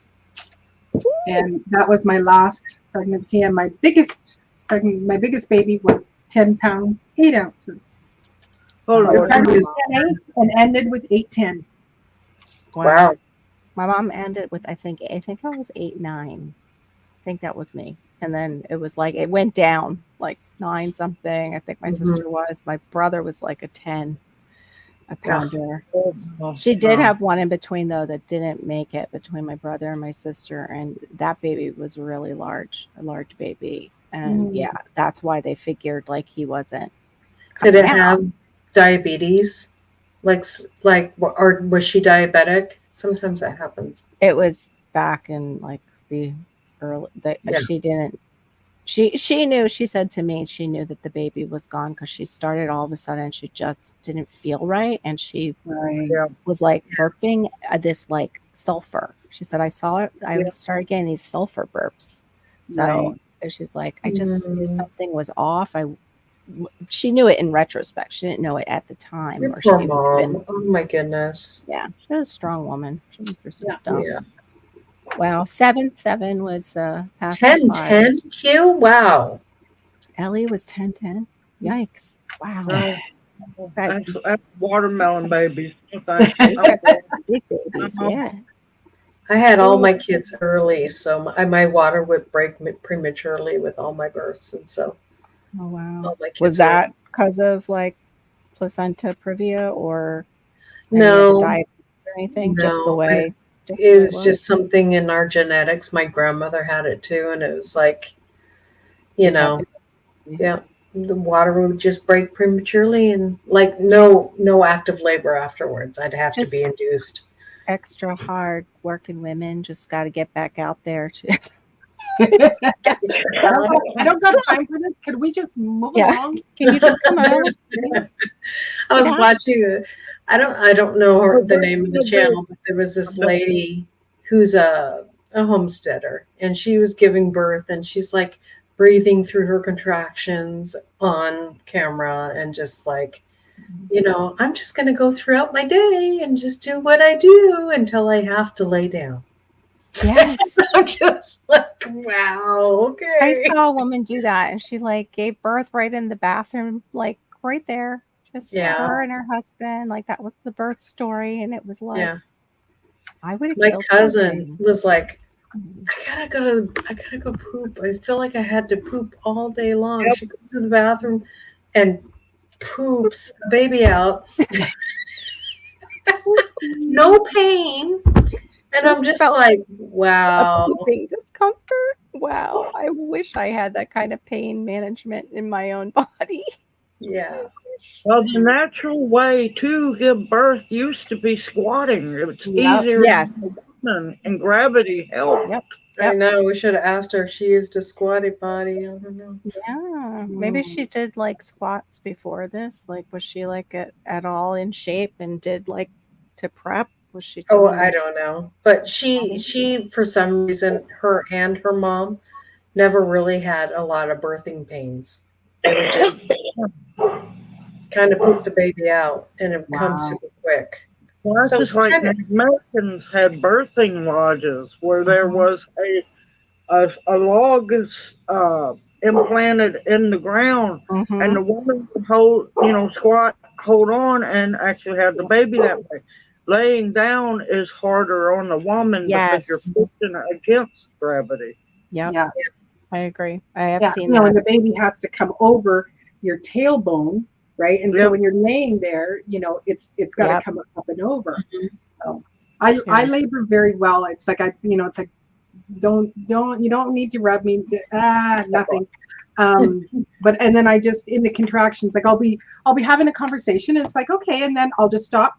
Speaker 3: And that was my last pregnancy. And my biggest baby was 10 pounds, 8 ounces.
Speaker 4: Oh,
Speaker 3: So
Speaker 4: Lord.
Speaker 3: I started with 10.8 and ended with 8.10.
Speaker 2: Wow.
Speaker 1: My mom ended with I think I was 8-9. I think that was me. And then it was like it went down like 9 something. I think my sister was. My brother was like a 10 a pounder. She did have one in between though that didn't make it between my brother and my sister, and that baby was really large, a large baby. And yeah, that's why they figured like he wasn't.
Speaker 2: Did it
Speaker 1: coming out.
Speaker 2: have diabetes? Or was she diabetic? Sometimes that happens.
Speaker 1: It was back in like the early.
Speaker 2: Yeah.
Speaker 1: She didn't. She knew. She said to me, she knew that the baby was gone because she started all of a sudden. She just didn't feel right, and she was like burping this like sulfur. She said, "I saw it. I started getting these sulfur burps." So she's like, "I just knew something was off." She knew it in retrospect. She didn't know it at the time.
Speaker 2: Your
Speaker 1: Or
Speaker 2: poor
Speaker 1: she
Speaker 2: mom. Oh my goodness.
Speaker 1: Yeah, she was a strong woman. She went through some stuff.
Speaker 2: Yeah.
Speaker 1: Wow, 7-7 was past
Speaker 2: 10-10 Q? Wow.
Speaker 1: Ellie was 10-10. Yikes! Wow,
Speaker 4: That's watermelon babies.
Speaker 1: big babies. Yeah.
Speaker 2: I had all my kids early, so my water would break prematurely with all my births, and so
Speaker 1: Oh wow.
Speaker 2: all my kids
Speaker 1: Was that because of like placenta previa or any of
Speaker 2: no
Speaker 1: the diabetes or anything? Just the
Speaker 2: no.
Speaker 1: way.
Speaker 2: It was just something in our genetics. My grandmother had it too, and it was like, the water would just break prematurely, and like no active labor afterwards. I'd have to be induced.
Speaker 1: Extra hard working women just got to get back out there.
Speaker 3: I don't got time for this. Could we just move along?
Speaker 1: Can you just come out?
Speaker 2: I was watching. I don't know the name of the channel, but there was this lady who's a homesteader, and she was giving birth, and she's like breathing through her contractions on camera, and just like, I'm just going to go throughout my day and just do what I do until I have to lay down.
Speaker 1: Yes.
Speaker 2: I'm just like, wow, okay.
Speaker 1: I saw a woman do that, and she like gave birth right in the bathroom, like right there. Just
Speaker 2: Yeah.
Speaker 1: her and her husband. Like that was the birth story, and it was like
Speaker 2: Yeah.
Speaker 1: I would have
Speaker 2: My
Speaker 1: killed
Speaker 2: cousin
Speaker 1: something.
Speaker 2: was like, I gotta go poop. I feel like I had to poop all day long.
Speaker 4: Yep.
Speaker 2: She goes to the bathroom and poops a baby out. No pain. And I'm just
Speaker 1: felt
Speaker 2: like,
Speaker 1: a
Speaker 2: wow.
Speaker 1: pooping discomfort. Wow, I wish I had that kind of pain management in my own body.
Speaker 2: Yeah.
Speaker 4: Well, the natural way to give birth used to be squatting. It's
Speaker 3: Yep.
Speaker 4: easier
Speaker 1: Yes.
Speaker 4: and gravity helped.
Speaker 1: Yep.
Speaker 2: I know. We should have asked her if she used a squatty potty. I don't know.
Speaker 1: Yeah. Maybe she did like squats before this. Like, was she like at all in shape and did like to prep? Was she
Speaker 2: Oh,
Speaker 1: doing
Speaker 2: I don't know. But she for some reason, her and her mom never really had a lot of birthing pains. They would just kind of poop the baby out, and it would come
Speaker 3: Wow.
Speaker 2: super quick.
Speaker 4: Well, that's
Speaker 2: So
Speaker 4: just like
Speaker 2: kinda-
Speaker 4: the Americans had birthing lodges where there was a log implanted in the ground, and the woman would squat, hold on, and actually have the baby that way. Laying down is harder on the woman because you're
Speaker 1: Yes.
Speaker 4: pushing against gravity.
Speaker 1: Yep.
Speaker 3: Yeah.
Speaker 1: I agree. I have
Speaker 3: Yeah.
Speaker 1: seen
Speaker 3: You know,
Speaker 1: that.
Speaker 3: and the baby has to come over your tailbone, right? And so
Speaker 4: Yep.
Speaker 3: when you're laying there, you know, it's got to
Speaker 1: Yep.
Speaker 3: come up and over.
Speaker 2: Mhm.
Speaker 3: So I
Speaker 1: Yeah.
Speaker 3: labor very well. It's like it's like you don't need to rub me nothing. But and then I just in the contractions, like I'll be having a conversation, and it's like okay, and then I'll just stop,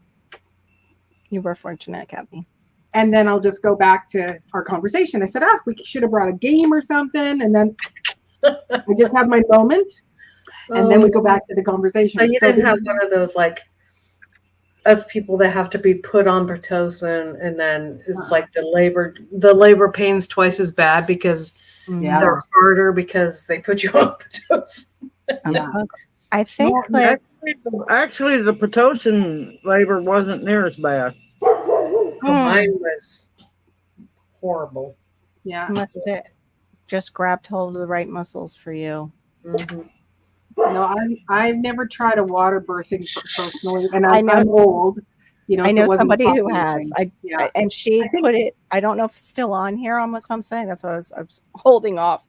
Speaker 1: You were fortunate, Kathy.
Speaker 3: and then I'll just go back to our conversation. I said, we should have brought a game or something, and then I just have my moment, and then we go back to the conversation.
Speaker 2: So you didn't have one of those like us people that have to be put on Pitocin, and then it's like the labor pains twice as bad because
Speaker 3: Yeah.
Speaker 2: they're harder because they put you on Pitocin.
Speaker 3: Yeah.
Speaker 1: I think
Speaker 3: Well,
Speaker 1: like
Speaker 4: Actually, the Pitocin labor wasn't near as bad.
Speaker 2: Mine was horrible.
Speaker 3: Yeah.
Speaker 1: must have just grabbed hold of the right muscles for you.
Speaker 2: Mhm.
Speaker 3: No, I've never tried a water birthing personally, and
Speaker 1: I know-
Speaker 3: I'm old. You know,
Speaker 1: I
Speaker 3: so
Speaker 1: know
Speaker 3: it wasn't a
Speaker 1: somebody who
Speaker 3: popular
Speaker 1: has.
Speaker 3: thing. Yeah.
Speaker 1: And she
Speaker 3: I think-
Speaker 1: put it. I don't know if it's still on here. Almost homesteading. That's what I was holding off.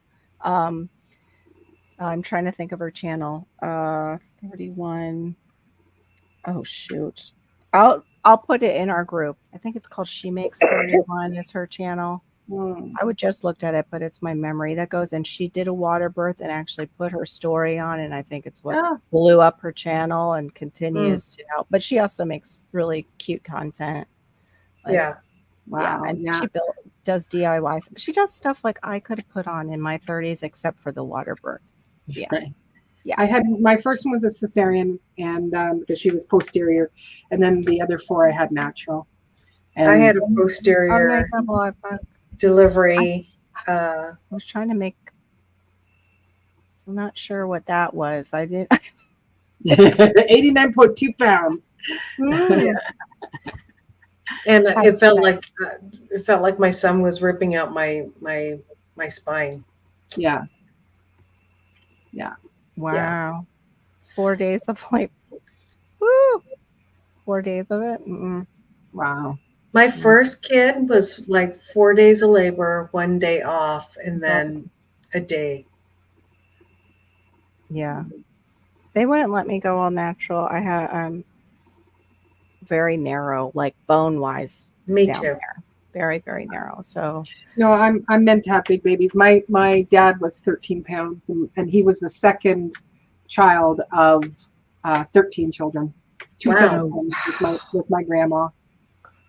Speaker 1: I'm trying to think of her channel. 31. Oh shoot. I'll put it in our group. I think it's called She Makes 31 is her channel. I would just looked at it, but it's my memory that goes. And she did a water birth and actually put her story on, and I think it's what
Speaker 3: Oh,
Speaker 1: blew up her channel and continues to help. But she also makes really cute content. Like,
Speaker 2: Yeah.
Speaker 3: wow.
Speaker 1: and
Speaker 3: Yeah.
Speaker 1: she does DIYs. She does stuff like I could have put on in my 30s, except for the water birth. Yeah.
Speaker 3: Right.
Speaker 1: Yeah.
Speaker 3: I had my first one was a cesarean, and because she was posterior, and then the other 4 I had natural. And
Speaker 2: I had a
Speaker 1: Oh, no,
Speaker 2: posterior
Speaker 1: double. I
Speaker 2: delivery.
Speaker 1: was trying to make. So I'm not sure what that was. I did.
Speaker 3: 89.2 pounds.
Speaker 2: Yeah. And it felt like my son was ripping out my spine.
Speaker 3: Yeah.
Speaker 1: Wow. 4 days of like, woo, 4 days of it.
Speaker 3: Wow.
Speaker 2: My first kid was like 4 days of labor, 1 day off, and
Speaker 1: That's
Speaker 2: then a day.
Speaker 1: Yeah. They wouldn't let me go all natural. I had very narrow, like bone wise,
Speaker 2: Me
Speaker 1: down
Speaker 2: too.
Speaker 1: there. Very, very narrow. So
Speaker 3: No, I'm meant to have big babies. My dad was 13 pounds, and he was the second child of 13 children. 2
Speaker 2: Wow.
Speaker 3: sets of twins with my grandma.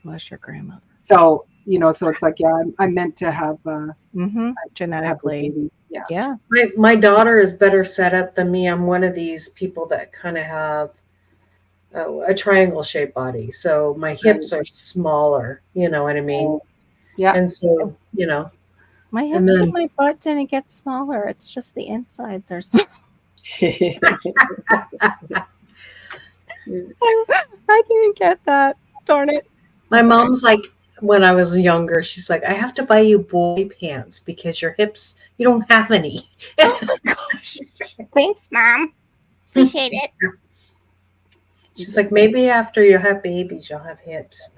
Speaker 1: bless your grandmother.
Speaker 3: So so it's like I'm meant to have have big
Speaker 1: Genetically.
Speaker 3: babies. Yeah.
Speaker 1: Yeah.
Speaker 2: My daughter is better set up than me. I'm one of these people that kind of have a triangle shaped body. So my hips are smaller, you know what I mean?
Speaker 3: Yeah.
Speaker 2: And so,
Speaker 1: My hips
Speaker 2: And
Speaker 1: and,
Speaker 2: then-
Speaker 1: my butt didn't get smaller. It's just the insides are small. I didn't get that. Darn it.
Speaker 2: my mom's like when I was younger. She's like, I have to buy you boy pants because your hips, you don't have any.
Speaker 1: Gosh.
Speaker 5: Thanks, Mom. Appreciate it.
Speaker 2: She's like, maybe after you have babies, you'll have hips.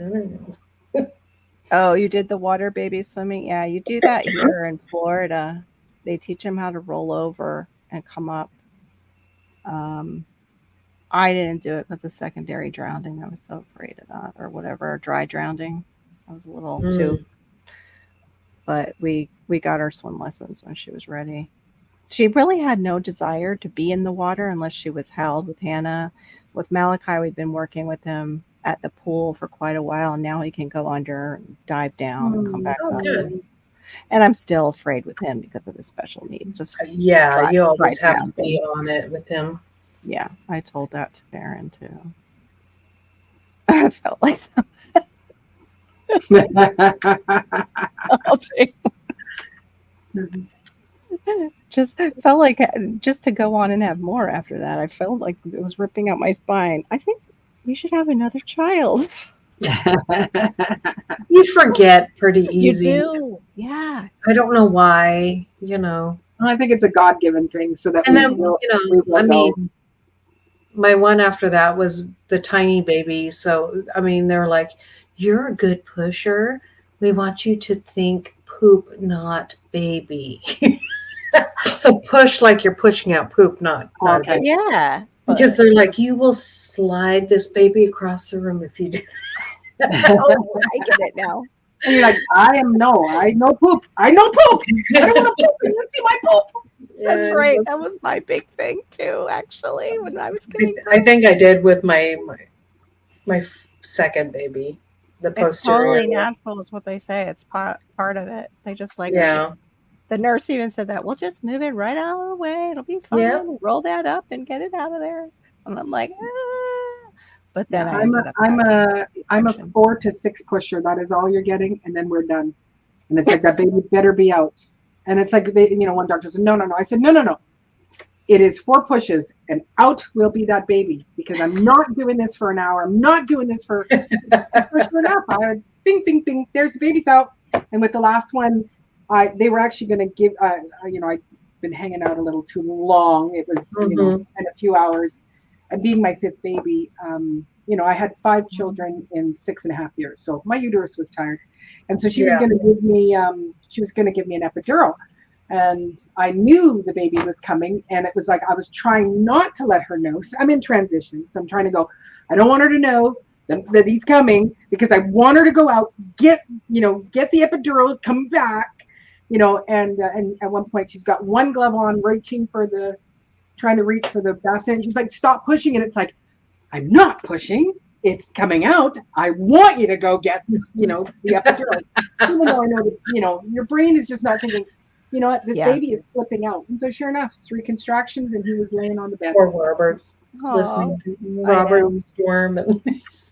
Speaker 1: Oh, you did the water baby swimming? Yeah, you do that here in Florida. They teach them how to roll over and come up. I didn't do it because of secondary drowning. I was so afraid of that, or whatever, dry drowning. I was a little too. But we got her swim lessons when she was ready. She really had no desire to be in the water unless she was held with Hannah. With Malachi, we've been working with him at the pool for quite a while, and now he can go under and dive down and come back
Speaker 2: Oh,
Speaker 1: up.
Speaker 2: good.
Speaker 1: And I'm still afraid with him because of his special needs. Of
Speaker 2: Yeah, you always
Speaker 1: dry
Speaker 2: have to be
Speaker 1: drowning.
Speaker 2: on it with him.
Speaker 1: Yeah, I told that to Baron too. I felt like just felt like just to go on and have more after that. I felt like it was ripping out my spine. I think we should have another child.
Speaker 2: You forget pretty
Speaker 1: You
Speaker 2: easy.
Speaker 1: do, yeah.
Speaker 2: I don't know why, you know.
Speaker 3: I think it's a God-given thing, so that
Speaker 2: And
Speaker 3: we
Speaker 2: then,
Speaker 3: will,
Speaker 2: you know,
Speaker 3: we will
Speaker 2: I
Speaker 3: go.
Speaker 2: mean, my one after that was the tiny baby. So, I mean, they're like, you're a good pusher. We want you to think poop, not baby. So push like you're pushing out poop, not
Speaker 3: Okay.
Speaker 2: baby.
Speaker 1: Yeah.
Speaker 2: Because they're like, you will slide this baby across the room if you do.
Speaker 1: Oh, I get it now.
Speaker 3: And you're like, I know poop. I know poop. I don't want to poop. You see my poop.
Speaker 1: That's
Speaker 2: Yeah,
Speaker 1: right. That was my big thing too, actually, when I was getting
Speaker 2: I think I did with my second baby, the
Speaker 1: it's
Speaker 2: posterior.
Speaker 1: totally natural is what they say. It's part of it. They just like
Speaker 2: Yeah.
Speaker 1: the nurse even said that we'll just move it right out of the way. It'll be fine.
Speaker 2: Yeah.
Speaker 1: Roll that up and get it out of there. And I'm like, ah. But then I
Speaker 3: I'm
Speaker 1: ended up
Speaker 3: I'm a
Speaker 1: C-section.
Speaker 3: 4 to 6 pusher. That is all you're getting, and then we're done. And it's like that baby better be out. And it's like one doctor said, no. I said, no. It is 4 pushes, and out will be that baby because I'm not doing this for an hour. I'm not doing this for sure enough. Bing, bing, bing. There's the baby's out. And with the last one, they were actually going to give. I'd been hanging out a little too long. It was and a few hours. And being my 5th baby, I had 5 children in 6.5 years, so my uterus was tired, and so she was going to give me. She was going to give me an epidural. And I knew the baby was coming, and it was like I was trying not to let her know. So I'm in transition, so I'm trying to go. I don't want her to know that he's coming because I want her to go out, get the epidural, come back, And at one point, she's got one glove on, trying to reach for the basket, and she's like, "Stop pushing!" And it's like, I'm not pushing. It's coming out. I want you to go get, the epidural, even though I know that your brain is just not thinking. You know what? This baby is slipping out. And so sure enough, 3 contractions and he was laying on the bed.
Speaker 2: Poor Robert.
Speaker 1: Aww.
Speaker 2: Listening to Robert and Storm and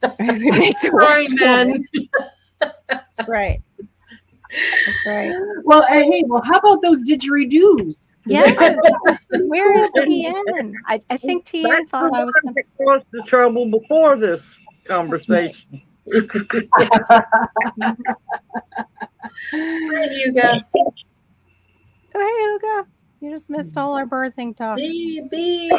Speaker 1: We make the
Speaker 2: sorry,
Speaker 1: worst
Speaker 2: men.
Speaker 1: That's right. That's right.
Speaker 3: Well, hey, how about those didgeridoos?
Speaker 1: Yes. Where is TN? I think TN thought I was going
Speaker 4: to cause the trouble before this conversation.
Speaker 2: Hi, Hugo.
Speaker 1: Oh, hey, Hugo. You just missed all our birthing talk.
Speaker 2: Baby.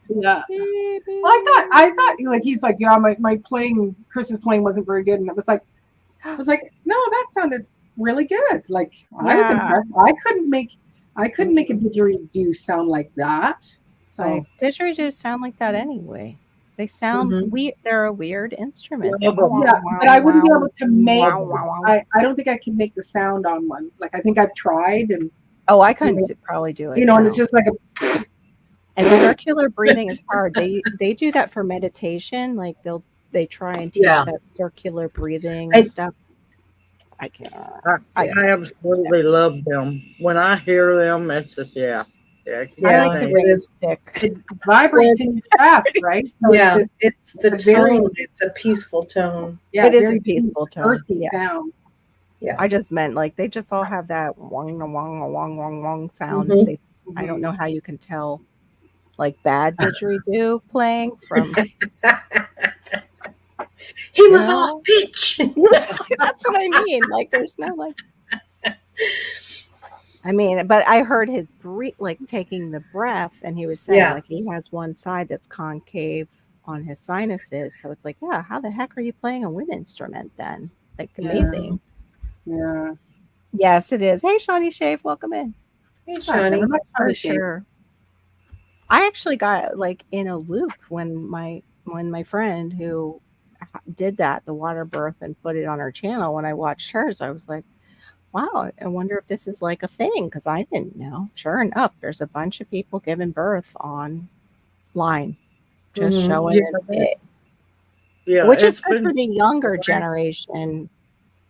Speaker 3: Yeah. Well, I thought like he's like, yeah, my playing, Chris's playing wasn't very good, and it was like, no, that sounded really good. Like I was impressed. I couldn't make a didgeridoo sound like that. So
Speaker 1: didgeridoos sound like that anyway. They sound they're a weird instrument.
Speaker 3: Yeah, but I wouldn't be able to make. I don't think I can make the sound on one. Like I think I've tried and.
Speaker 1: Oh, I couldn't probably do it.
Speaker 3: And it's just like a.
Speaker 1: And circular breathing is hard. They do that for meditation. Like they try and teach that circular breathing and stuff. I can't.
Speaker 4: I absolutely love them. When I hear them, it's just I
Speaker 1: like the ring stick.
Speaker 3: It vibrates in your chest, right? So
Speaker 2: it's the tone. It's a peaceful tone.
Speaker 1: Yeah, it is a peaceful tone.
Speaker 3: Earthy sound.
Speaker 1: Yeah, I just meant like they just all have that wong wong wong wong wong sound. I don't know how you can tell like bad didgeridoo playing from.
Speaker 2: He was
Speaker 1: Yeah.
Speaker 2: off pitch.
Speaker 1: That's what I mean. Like, there's no like. I mean, but I heard his like taking the breath, and he was saying
Speaker 2: Yeah.
Speaker 1: like he has one side that's concave on his sinuses. So it's like, yeah, how the heck are you playing a wind instrument then? Like,
Speaker 2: Yeah.
Speaker 1: amazing.
Speaker 3: Yeah.
Speaker 1: Yes, it is. Hey, Shawnee Shave, welcome in.
Speaker 2: Hey,
Speaker 3: I've
Speaker 2: Shawnee.
Speaker 3: never met
Speaker 1: For
Speaker 3: Shawnee Shave.
Speaker 1: sure. I actually got like in a loop when my friend who did that, the water birth, and put it on her channel. When I watched hers, I was like, wow, I wonder if this is like a thing, because I didn't know. Sure enough, there's a bunch of people giving birth online, just
Speaker 2: Mhm.
Speaker 1: showing
Speaker 4: Yeah.
Speaker 1: it,
Speaker 4: Yeah,
Speaker 1: which is
Speaker 4: it's
Speaker 1: good for
Speaker 4: been
Speaker 1: the younger generation,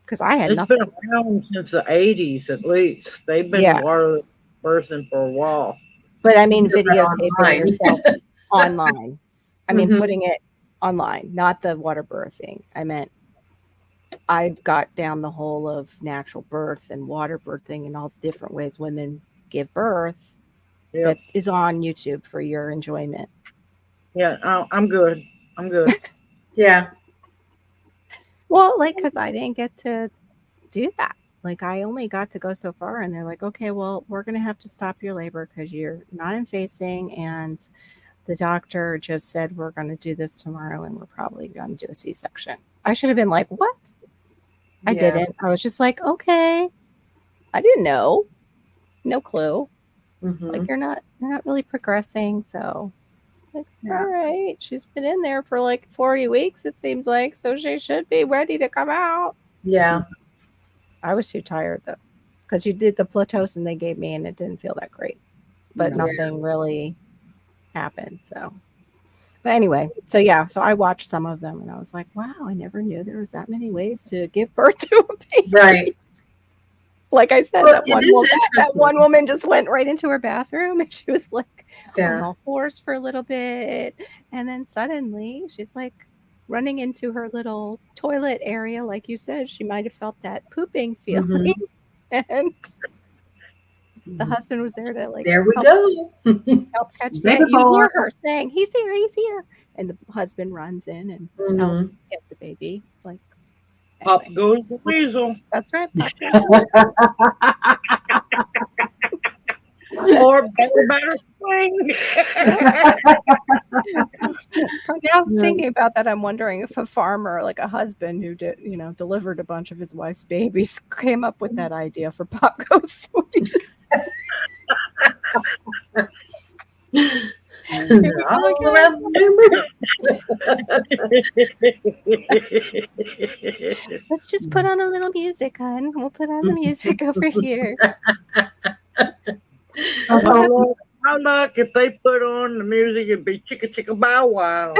Speaker 1: because I had
Speaker 4: it's
Speaker 1: nothing.
Speaker 4: been around since the 80s at least. They've been
Speaker 1: Yeah.
Speaker 4: water birthing for a while.
Speaker 1: But I mean,
Speaker 2: Yeah, but
Speaker 1: videotaping
Speaker 2: online.
Speaker 1: yourself online. I mean,
Speaker 2: Mhm.
Speaker 1: putting it online, not the water birthing. I meant I got down the whole of natural birth and water birthing and all the different ways women give birth.
Speaker 4: Yep.
Speaker 1: That is on YouTube for your enjoyment.
Speaker 4: Yeah, I'm good. I'm good.
Speaker 2: Yeah.
Speaker 1: Well, like, because I didn't get to do that. Like, I only got to go so far, and they're like, okay, well, we're going to have to stop your labor because you're not infacing, and the doctor just said we're going to do this tomorrow, and we're probably going to do a C-section. I should have been like, what? I
Speaker 2: Yeah.
Speaker 1: didn't. I was just like, okay. I didn't know. No clue.
Speaker 2: Mhm.
Speaker 1: Like, you're not really progressing, so like,
Speaker 3: Yeah.
Speaker 1: all right, she's been in there for like 40 weeks, it seems like, so she should be ready to come out.
Speaker 2: Yeah.
Speaker 1: I was too tired though, because you did the Pitocin they gave me and it didn't feel that great, but
Speaker 3: No.
Speaker 1: nothing really happened. So, but anyway, so yeah, so I watched some of them and I was like, wow, I never knew there was that many ways to give birth to a baby.
Speaker 2: Right.
Speaker 1: Like I said,
Speaker 2: Well,
Speaker 1: that
Speaker 2: it
Speaker 1: one
Speaker 2: is
Speaker 1: woman, that
Speaker 2: interesting.
Speaker 1: one woman just went right into her bathroom and she was like on
Speaker 2: Yeah.
Speaker 1: all fours for a little bit, and then suddenly she's like running into her little toilet area, like you said. She might have felt that pooping feeling, and the husband was there to like
Speaker 2: There we
Speaker 1: help,
Speaker 2: go.
Speaker 1: help catch
Speaker 3: Baby
Speaker 1: the. You
Speaker 3: boy.
Speaker 1: hear her saying, "He's here," and the husband runs in and
Speaker 2: Mhm.
Speaker 1: helps get the baby. Like,
Speaker 4: Pop
Speaker 1: anyway,
Speaker 4: goes the weasel.
Speaker 1: that's right. Pop goes the
Speaker 4: Or better swing.
Speaker 1: Now thinking about that, I'm wondering if a farmer, like a husband who did, delivered a bunch of his wife's babies, came up with that idea for Pop Goes the Weasel.
Speaker 2: All around the
Speaker 1: Let's just put on a little music, hon. We'll put on the music over here.
Speaker 4: How luck if they put on the music, it'd be chicka chicka bow wow.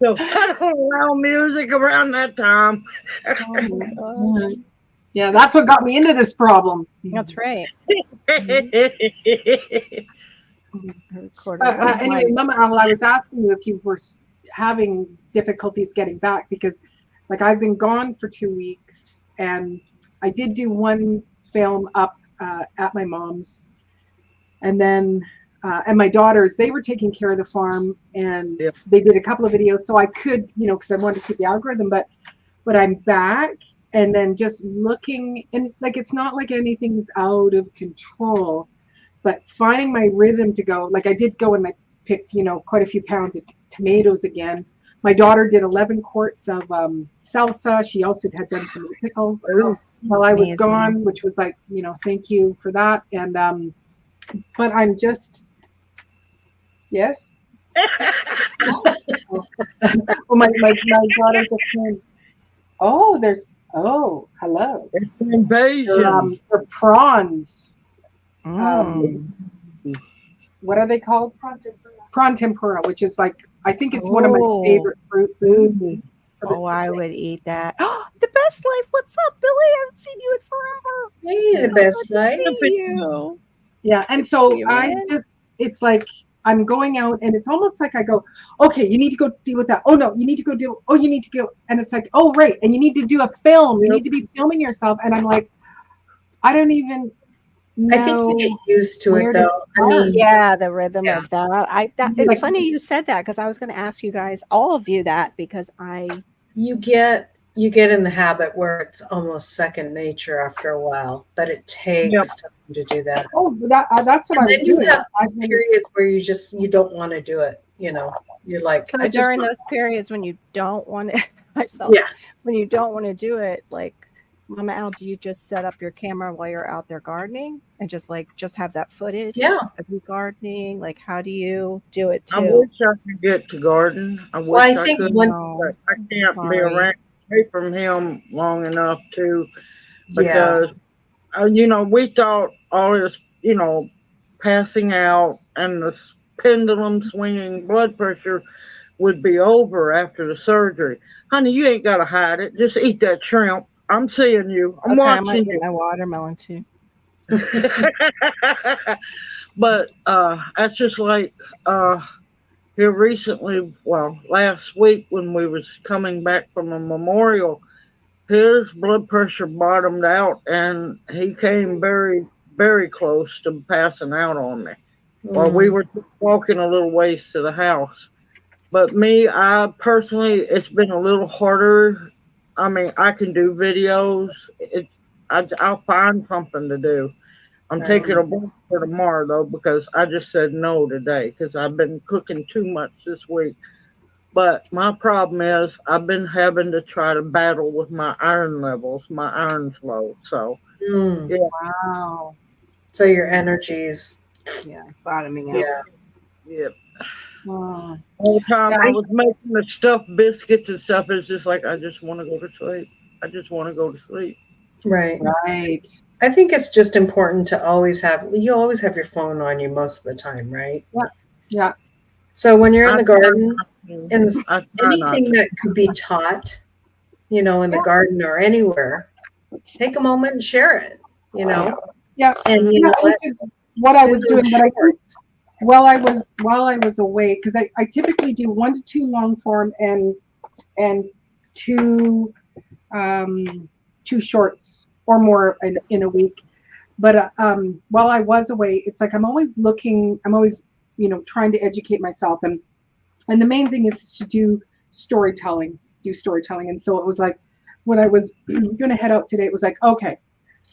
Speaker 4: So I don't allow music around that time.
Speaker 1: Oh my God.
Speaker 3: Yeah, that's what got me into this problem.
Speaker 1: That's right.
Speaker 3: Anyway, Mama Owl, I was asking you if you were having difficulties getting back, because like I've been gone for 2 weeks and I did do one film up at my mom's, and then and my daughters, they were taking care of the farm, and
Speaker 4: Yep.
Speaker 3: they did a couple of videos, so I could, because I wanted to keep the algorithm, but I'm back, and then just looking, and like it's not like anything's out of control, but finding my rhythm to go, like I did go and I picked, quite a few pounds of tomatoes again. My daughter did 11 quarts of salsa. She also had done some pickles while I was
Speaker 1: Amazing.
Speaker 3: gone, which was like, thank you for that. And but I'm just, yes. Oh, my daughter just came. Oh, hello.
Speaker 4: Invasion.
Speaker 3: They're prawns.
Speaker 1: Mm.
Speaker 3: What are they called? Prawn tempura, which is like, I think it's one of my
Speaker 1: Oh.
Speaker 3: favorite fruit foods.
Speaker 1: Oh, I would eat that. The best life. What's up, Billy? I haven't seen you in forever.
Speaker 2: Hey, the best life.
Speaker 1: See you.
Speaker 3: Yeah, and so
Speaker 1: You,
Speaker 3: I
Speaker 1: man.
Speaker 3: just, it's like I'm going out, and it's almost like I go, okay, you need to go deal with that. Oh no, you need to go do. Oh, you need to go, and it's like, oh right, and you need to do a film. You need to be filming yourself, and I'm like, I don't even.
Speaker 2: I think you get used to it
Speaker 3: Where does
Speaker 2: though.
Speaker 3: it
Speaker 2: I mean,
Speaker 3: start?
Speaker 1: Yeah, the rhythm
Speaker 2: Yeah.
Speaker 1: of that. It's
Speaker 3: Like,
Speaker 1: funny you said that because I was going to ask you guys, all of you, that because
Speaker 2: you get in the habit where it's almost second nature after a while, but it
Speaker 4: Yep.
Speaker 2: takes time to do that.
Speaker 3: oh, that's what
Speaker 2: And
Speaker 3: I was
Speaker 2: then you
Speaker 3: doing.
Speaker 2: have
Speaker 3: I've
Speaker 2: these
Speaker 3: been,
Speaker 2: periods where you don't want to do it. You're like,
Speaker 1: so
Speaker 2: I just
Speaker 1: during
Speaker 2: want,
Speaker 1: those periods when you don't want to myself
Speaker 2: yeah,
Speaker 1: when you don't want to do it, like Mama Al, do you just set up your camera while you're out there gardening and just have that footage
Speaker 2: yeah.
Speaker 1: of you gardening? Like, how do you do it
Speaker 4: I
Speaker 1: too?
Speaker 4: wish I could get to garden. I
Speaker 2: Well,
Speaker 4: wish
Speaker 2: I
Speaker 4: I
Speaker 2: think
Speaker 4: could,
Speaker 2: one,
Speaker 1: No,
Speaker 4: but I
Speaker 1: I'm
Speaker 4: can't be
Speaker 1: sorry.
Speaker 4: away from him long enough to,
Speaker 2: yeah,
Speaker 4: because we thought all this, passing out and the pendulum swinging blood pressure would be over after the surgery. Honey, you ain't got to hide it. Just eat that shrimp. I'm seeing you. I'm
Speaker 1: Okay, I might
Speaker 4: watching
Speaker 1: get my watermelon too.
Speaker 4: you. But that's just like here recently, well, last week when we was coming back from a memorial, his blood pressure bottomed out and he came very, very close to passing out on me while we
Speaker 2: mm,
Speaker 4: were walking a little ways to the house. But me, I personally, it's been a little harder. I mean, I can do videos. I'll find something to do. I'm
Speaker 2: right.
Speaker 4: taking a break for tomorrow though because I just said no today because I've been cooking too much this week. But my problem is I've been having to try to battle with my iron levels. My iron's low. So
Speaker 2: Mm.
Speaker 4: yeah,
Speaker 3: wow.
Speaker 2: So your energies,
Speaker 3: Yeah, bottoming out.
Speaker 2: yeah.
Speaker 4: yeah.
Speaker 3: Oh,
Speaker 4: All the time
Speaker 3: yeah,
Speaker 4: I was making the stuffed biscuits and stuff, it's just like I just want to go to sleep. I just want to go to sleep.
Speaker 2: Right.
Speaker 3: right.
Speaker 2: I think it's just important to you always have your phone on you most of the time, right?
Speaker 3: Yeah, yeah.
Speaker 2: So when you're in
Speaker 4: I
Speaker 2: the
Speaker 4: try
Speaker 2: garden,
Speaker 4: not to.
Speaker 2: and
Speaker 4: I try not
Speaker 2: anything
Speaker 4: to.
Speaker 2: that could be taught, in the
Speaker 3: Yeah,
Speaker 2: garden or anywhere, take a moment and share it,
Speaker 3: yeah,
Speaker 2: and
Speaker 3: yeah.
Speaker 2: what,
Speaker 3: Which is what I
Speaker 2: do
Speaker 3: was
Speaker 2: those
Speaker 3: doing, but I think
Speaker 2: shorts.
Speaker 3: while I was away, because I typically do 1 to 2 long form and two um, 2 shorts or more in a week. But while I was away, it's like I'm always trying to educate myself, and the main thing is to do storytelling. And so it was like when I was going to head out today, it was like, okay.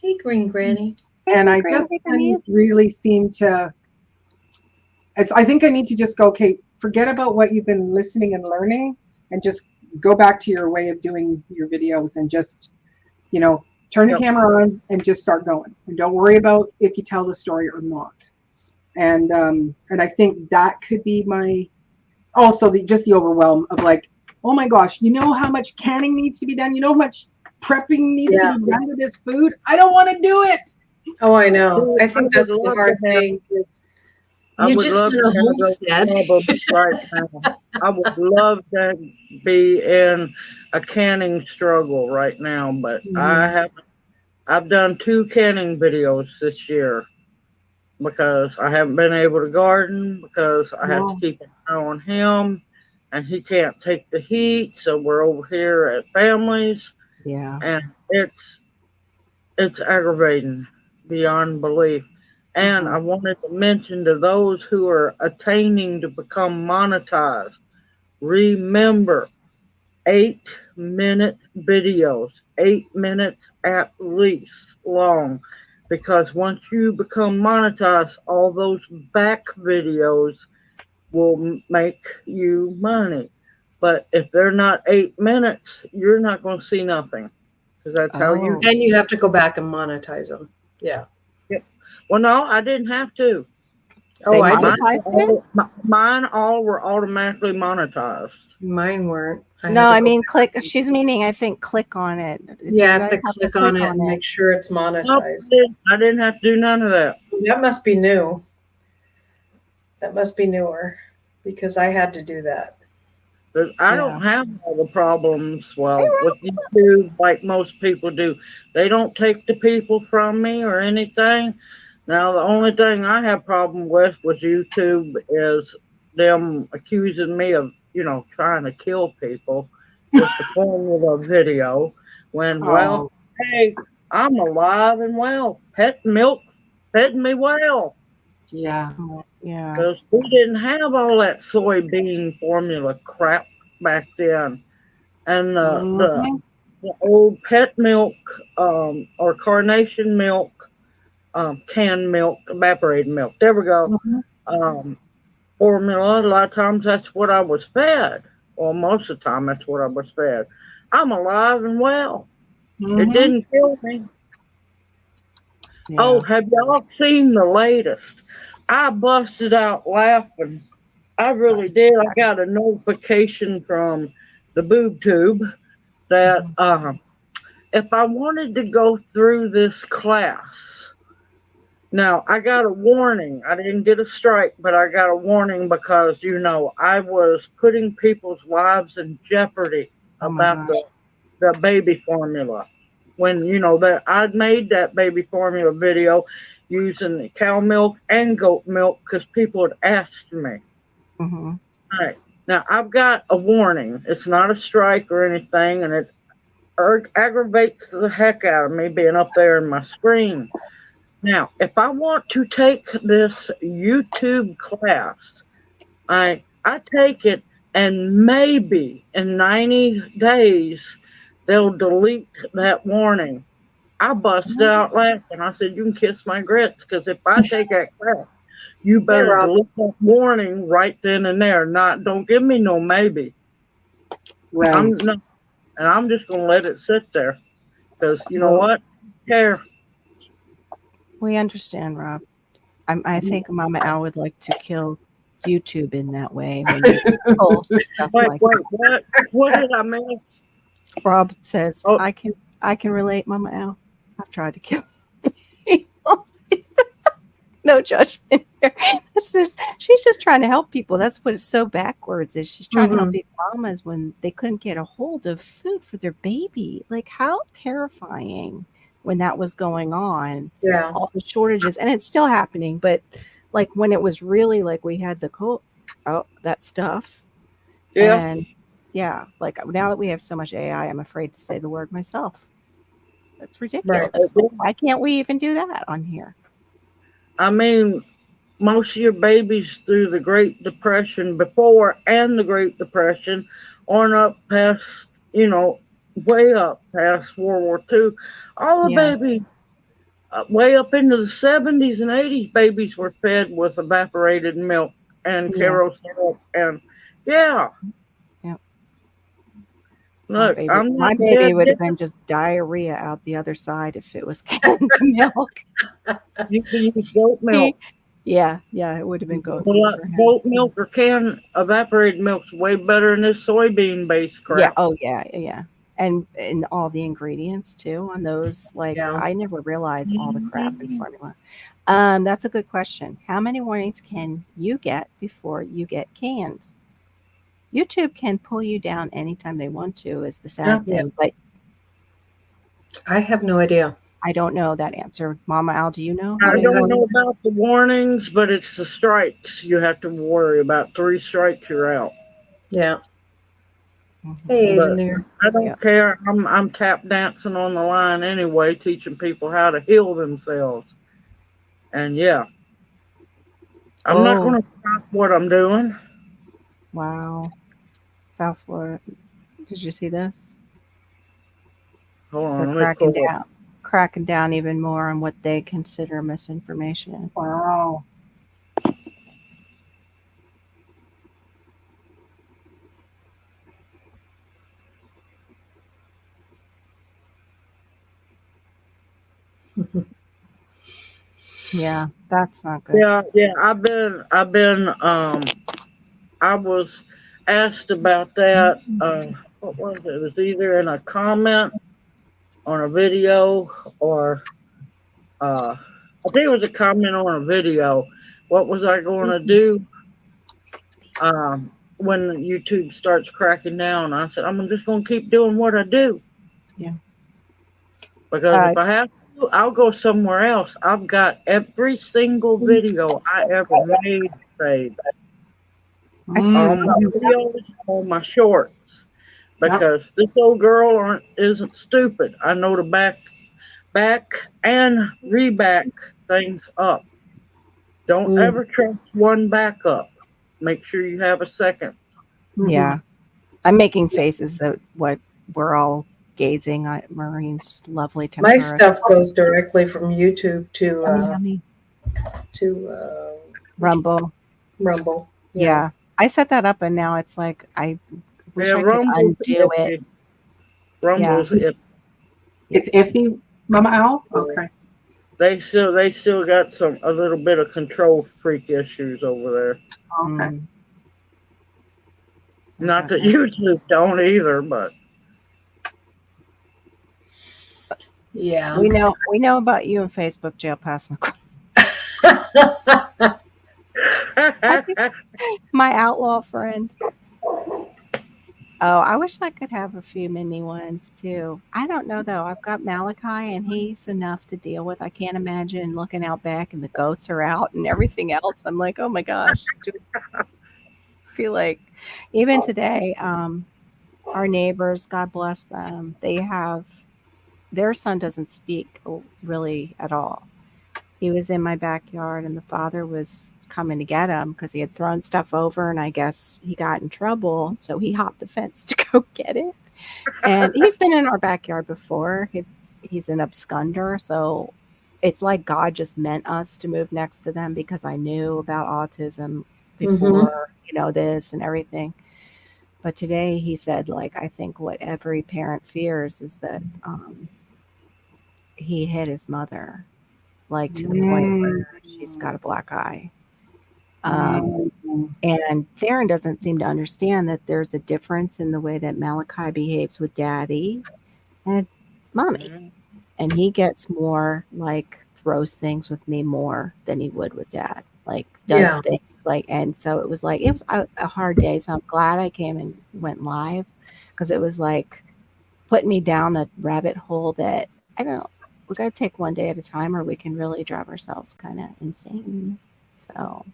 Speaker 2: Hey, Green Granny.
Speaker 3: And
Speaker 1: Hey,
Speaker 3: I just
Speaker 1: Granny,
Speaker 3: didn't really seem to, I think I need to just go, okay, forget about what you've been listening and learning and just go back to your way of doing your videos and just, turn the
Speaker 4: Yep.
Speaker 3: camera on and just start going. And don't worry about if you tell the story or not. And I think that could be my, also just the overwhelm of like, oh my gosh, you know how much canning needs to be done? You know how much prepping needs to
Speaker 2: Yeah.
Speaker 3: be done to this food? I don't want to do it.
Speaker 2: Oh, I know.
Speaker 4: See,
Speaker 2: I
Speaker 4: I
Speaker 2: think
Speaker 4: would
Speaker 2: that's the
Speaker 4: love
Speaker 2: hard
Speaker 4: to have.
Speaker 2: thing is
Speaker 4: I
Speaker 2: you
Speaker 4: would
Speaker 2: just
Speaker 4: love to
Speaker 2: want a
Speaker 4: have those
Speaker 2: homestead.
Speaker 4: problems right now. I would love to be in a canning struggle right now, but I
Speaker 2: Mhm.
Speaker 4: have. I've done 2 canning videos this year because I haven't been able to garden because I have to
Speaker 3: No.
Speaker 4: keep an eye on him and he can't take the heat. So we're over here at families
Speaker 1: Yeah.
Speaker 4: and it's aggravating beyond belief. And
Speaker 3: Uh-huh.
Speaker 4: I wanted to mention to those who are attaining to become monetized, remember 8-minute videos, 8 minutes at least long. Because once you become monetized, all those back videos will make you money. But if they're not 8 minutes, you're not going to see nothing. Because that's how
Speaker 1: Oh,
Speaker 4: you.
Speaker 2: And you have to go back and monetize them. Yeah.
Speaker 4: Yep. Well, no, I didn't have to.
Speaker 2: Oh,
Speaker 1: they
Speaker 2: I did.
Speaker 1: monetized it?
Speaker 4: Mine all were automatically monetized.
Speaker 2: Mine weren't. I
Speaker 1: No,
Speaker 2: had to
Speaker 1: I
Speaker 2: go
Speaker 1: mean,
Speaker 2: back.
Speaker 1: click. She's meaning, I think, click on it. Do
Speaker 2: Yeah, I
Speaker 1: you
Speaker 2: have
Speaker 1: guys
Speaker 2: to
Speaker 1: have to
Speaker 2: click
Speaker 1: click
Speaker 2: on it
Speaker 1: on
Speaker 2: and
Speaker 1: it?
Speaker 2: make sure it's
Speaker 4: Nope,
Speaker 2: monetized.
Speaker 4: I didn't have to do none of that.
Speaker 2: That must be new. That must be newer because I had to do that.
Speaker 4: I
Speaker 1: Yeah.
Speaker 4: don't have all the problems,
Speaker 1: Hey,
Speaker 4: well, with
Speaker 1: Rosa.
Speaker 4: YouTube like most people do. They don't take the people from me or anything. Now, the only thing I have problem with YouTube is them accusing me of, trying to kill people with the formula video when, well,
Speaker 3: Oh,
Speaker 4: hey, I'm alive and well. Pet milk fed me well.
Speaker 3: Yeah.
Speaker 1: Yeah.
Speaker 4: Because we didn't have all that soybean formula crap back then. And
Speaker 3: Mhm.
Speaker 4: the old pet milk or carnation milk, canned milk, evaporated milk, there we go,
Speaker 3: Mhm.
Speaker 4: um, formula, a lot of times that's what I was fed. Well, most of the time that's what I was fed. I'm alive and well. It
Speaker 3: Mhm.
Speaker 4: didn't kill me. Oh,
Speaker 1: Yeah.
Speaker 4: have y'all seen the latest? I busted out laughing. I really did. I got a notification from the boob tube that
Speaker 1: Mhm.
Speaker 4: if I wanted to go through this class, now I got a warning. I didn't get a strike, but I got a warning because I was putting people's lives in jeopardy
Speaker 1: Oh my
Speaker 4: about
Speaker 1: gosh.
Speaker 4: the baby formula. When that I'd made that baby formula video using cow milk and goat milk because people had asked me.
Speaker 1: Hmm.
Speaker 4: All right. Now I've got a warning. It's not a strike or anything, and it aggravates the heck out of me being up there in my screen. Now, if I want to take this YouTube class, I take it, and maybe in 90 days they'll delete that warning. I busted out laughing. I said, "You can kiss my grits, because if I take that class, you
Speaker 2: Hey,
Speaker 4: better
Speaker 2: Rob.
Speaker 4: delete that warning right then and there. Not don't give me no maybe.
Speaker 3: Right.
Speaker 4: I'm no, and I'm just gonna let it sit there because you know
Speaker 3: Well,
Speaker 4: what? Care.
Speaker 1: We understand, Rob. I think Mama Al would like to kill YouTube in that way when they pull stuff
Speaker 4: Wait,
Speaker 1: like
Speaker 4: wait, what? What did I miss?
Speaker 1: Rob says.
Speaker 4: Oh,
Speaker 1: I can relate, Mama Al. I've tried to kill people. No judgment here. She's just trying to help people. That's what it's so backwards is. She's trying to help
Speaker 2: Mhm.
Speaker 1: these mamas when they couldn't get a hold of food for their baby. Like how terrifying when that was going on,
Speaker 2: Yeah.
Speaker 1: all the shortages, and it's still happening. But like when it was really like we had the that stuff,
Speaker 4: yeah.
Speaker 1: and yeah, like now that we have so much AI, I'm afraid to say the word myself. That's
Speaker 2: Right.
Speaker 1: ridiculous. Like, why can't we even do that on here?
Speaker 4: I mean, most of your babies through the Great Depression, before and the Great Depression, on up past, you know, way up past World War II, all the
Speaker 1: Yeah,
Speaker 4: babies, way up into the 70s and 80s, babies were fed with evaporated milk and
Speaker 1: yeah.
Speaker 4: Karo syrup. And yeah,
Speaker 1: Yeah.
Speaker 4: look, I'm
Speaker 1: My
Speaker 4: not
Speaker 1: baby
Speaker 4: dead
Speaker 1: would
Speaker 4: yet.
Speaker 1: have been just diarrhea out the other side if it was canned milk.
Speaker 4: You can use goat milk.
Speaker 1: Yeah, it would have been goat milk for him.
Speaker 4: Goat milk or canned evaporated milk's way better than this soybean based
Speaker 1: Yeah,
Speaker 4: crap.
Speaker 1: oh yeah. And all the ingredients too on those. Like
Speaker 2: Yeah.
Speaker 1: I never realized all the crap in
Speaker 4: Mhm.
Speaker 1: formula. That's a good question. How many warnings can you get before you get canned? YouTube can pull you down anytime they want to, is the
Speaker 4: Yeah.
Speaker 1: sad
Speaker 2: Yeah.
Speaker 1: thing, but
Speaker 2: I have no idea.
Speaker 1: I don't know that answer. Mama Al, do you know how
Speaker 4: I
Speaker 1: many
Speaker 4: don't know
Speaker 1: warnings?
Speaker 4: about the warnings, but it's the strikes you have to worry about. 3 strikes, you're out.
Speaker 2: Yeah.
Speaker 1: Mhm.
Speaker 2: Hey,
Speaker 4: But
Speaker 2: there.
Speaker 4: I
Speaker 1: Yeah.
Speaker 4: don't care. I'm tap dancing on the line anyway, teaching people how to heal themselves. And yeah, I'm not
Speaker 1: Oh,
Speaker 4: going to stop what I'm doing.
Speaker 1: wow. South Florida. Did you see this?
Speaker 4: Hold
Speaker 1: They're
Speaker 4: on, let me pull up.
Speaker 1: cracking down even more on what they consider misinformation.
Speaker 3: wow.
Speaker 1: Yeah, that's not good.
Speaker 4: Yeah, yeah. I was asked about that. What was it? It was either in a comment on a video or I think it was a comment on a video. What was I going to do when YouTube starts cracking down? I said, I'm just going to keep doing what I do
Speaker 1: Yeah.
Speaker 4: because
Speaker 1: Uh,
Speaker 4: if I have to, I'll go somewhere else. I've got every single video I ever made saved.
Speaker 1: I think
Speaker 4: All
Speaker 3: Mm.
Speaker 4: my videos, all my shorts.
Speaker 3: Yep.
Speaker 4: Because this old girl isn't stupid. I know to back and reback things up. Don't
Speaker 2: Mm.
Speaker 4: ever trust one backup. Make sure you have a second.
Speaker 1: Yeah. I'm making faces at what we're all gazing at Maureen's lovely
Speaker 2: My
Speaker 1: tempura.
Speaker 2: stuff goes directly from YouTube
Speaker 1: Oh, yummy.
Speaker 2: to
Speaker 1: Rumble.
Speaker 2: Rumble.
Speaker 1: Yeah. I set that up and now it's like I wish
Speaker 4: Yeah,
Speaker 1: I could
Speaker 4: Rumble's
Speaker 1: undo it.
Speaker 4: iffy. Rumble's iffy.
Speaker 3: It's iffy, Mama Owl. Okay.
Speaker 4: They still got a little bit of control freak issues over there.
Speaker 3: Okay.
Speaker 1: Mm.
Speaker 4: Not that
Speaker 1: Okay.
Speaker 4: YouTube don't either, but
Speaker 2: Yeah.
Speaker 1: We know about you and Facebook jail pass McCoy. My outlaw friend. Oh, I wish I could have a few mini ones too. I don't know though. I've got Malachi and he's enough to deal with. I can't imagine looking out back and the goats are out and everything else. I'm like, oh my gosh. I feel like even today, our neighbors, God bless them, they have their son doesn't speak really at all. He was in my backyard and the father was coming to get him because he had thrown stuff over and I guess he got in trouble. So he hopped the fence to go get it. And he's been in our backyard before. He's an absconder. So it's like God just meant us to move next to them because I knew about autism before, this and everything. But today he said, like, I think what every parent fears is that he hit his mother, like to the point where she's got a black eye. And Theron doesn't seem to understand that there's a difference in the way that Malachi behaves with daddy and mommy. And he gets more like throws things with me more than he would with dad. Like does things like, and so it was a hard day. So I'm glad I came and went live because it was like putting me down a rabbit hole that we got to take one day at a time or we can really drive ourselves kind of insane. So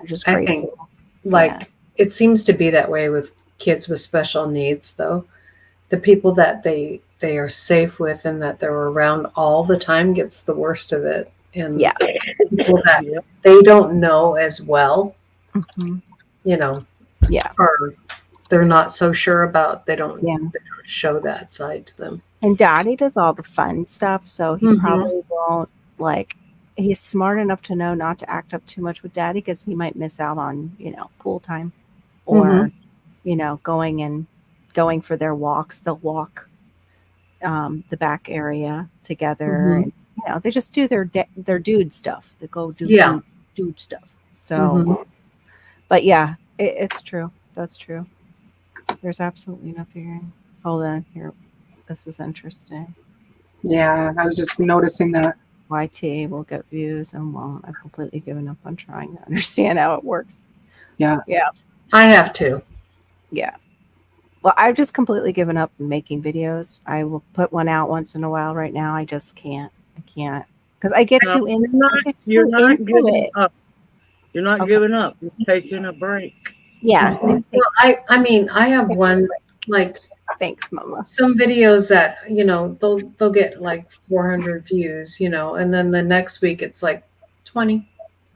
Speaker 1: I'm just grateful.
Speaker 2: I think it seems to be that way with kids with special needs though. The people that they are safe with and that they're around all the time gets the worst of it. And people that they don't know as well, or they're not so sure about, they don't show that side to them.
Speaker 1: And daddy does all the fun stuff, so he probably won't he's smart enough to know not to act up too much with daddy because he might miss out on, pool time or, going for their walks. They'll walk the back area together and, they just do their dude stuff. They go do dude stuff. So, but yeah, it's true. That's true. There's absolutely no figuring. Hold on here. This is interesting.
Speaker 3: Yeah, I was just noticing that.
Speaker 1: YT will get views and won't. I've completely given up on trying to understand how it works.
Speaker 3: Yeah.
Speaker 1: Yeah.
Speaker 2: I have to.
Speaker 1: Yeah. Well, I've just completely given up making videos. I will put one out once in a while. Right now, I just can't. I can't. Because I get too into it.
Speaker 4: You're not giving up. Giving up. You're taking a break.
Speaker 1: Yeah.
Speaker 2: Well, I mean, I have one like.
Speaker 1: Thanks, Mama.
Speaker 2: Some videos that they'll get like 400 views, and then the next week it's like 20,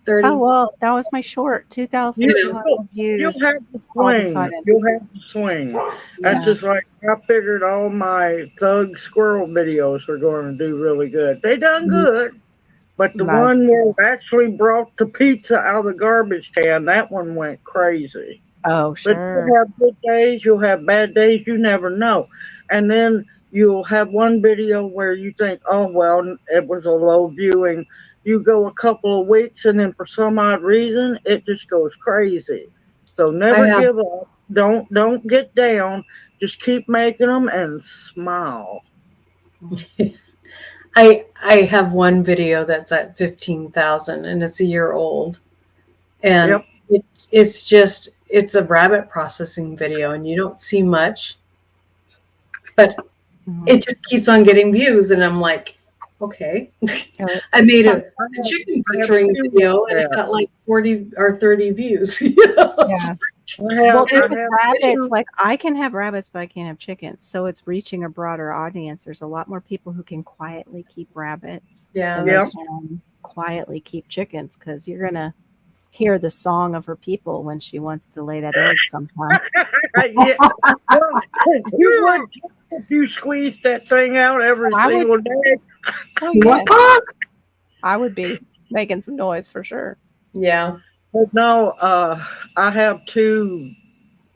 Speaker 2: 30.
Speaker 1: Oh well, that was my short 2,200 views.
Speaker 4: You'll have to swing. You'll have to swing. That's just like I figured all my thug squirrel videos were going to do really good. They done good, but the one where I actually brought the pizza out of the garbage can, that one went crazy.
Speaker 1: Oh, sure.
Speaker 4: But you'll have good days, you'll have bad days, you never know. And then you'll have one video where you think, oh, well, it was a low viewing. You go a couple of weeks, and then for some odd reason, it just goes crazy. So never give up. Don't get down. Just keep making them and smile.
Speaker 2: I have one video that's at 15,000, and it's a year old. And it's a rabbit processing video and you don't see much, but it just keeps on getting views. And I'm like, okay. I made a chicken butchering video and it got like 40 or 30 views.
Speaker 1: Yeah. Well, with rabbits, like I can have rabbits, but I can't have chickens. So it's reaching a broader audience. There's a lot more people who can quietly keep rabbits.
Speaker 2: Yeah.
Speaker 1: quietly keep chickens because you're gonna hear the song of her people when she wants to lay that egg sometimes.
Speaker 4: Yeah. Well, you would if you squeeze that thing out every
Speaker 1: I would,
Speaker 4: single day.
Speaker 1: oh
Speaker 3: What?
Speaker 1: yeah, I would be making some noise for sure.
Speaker 2: Yeah.
Speaker 4: But no, I have two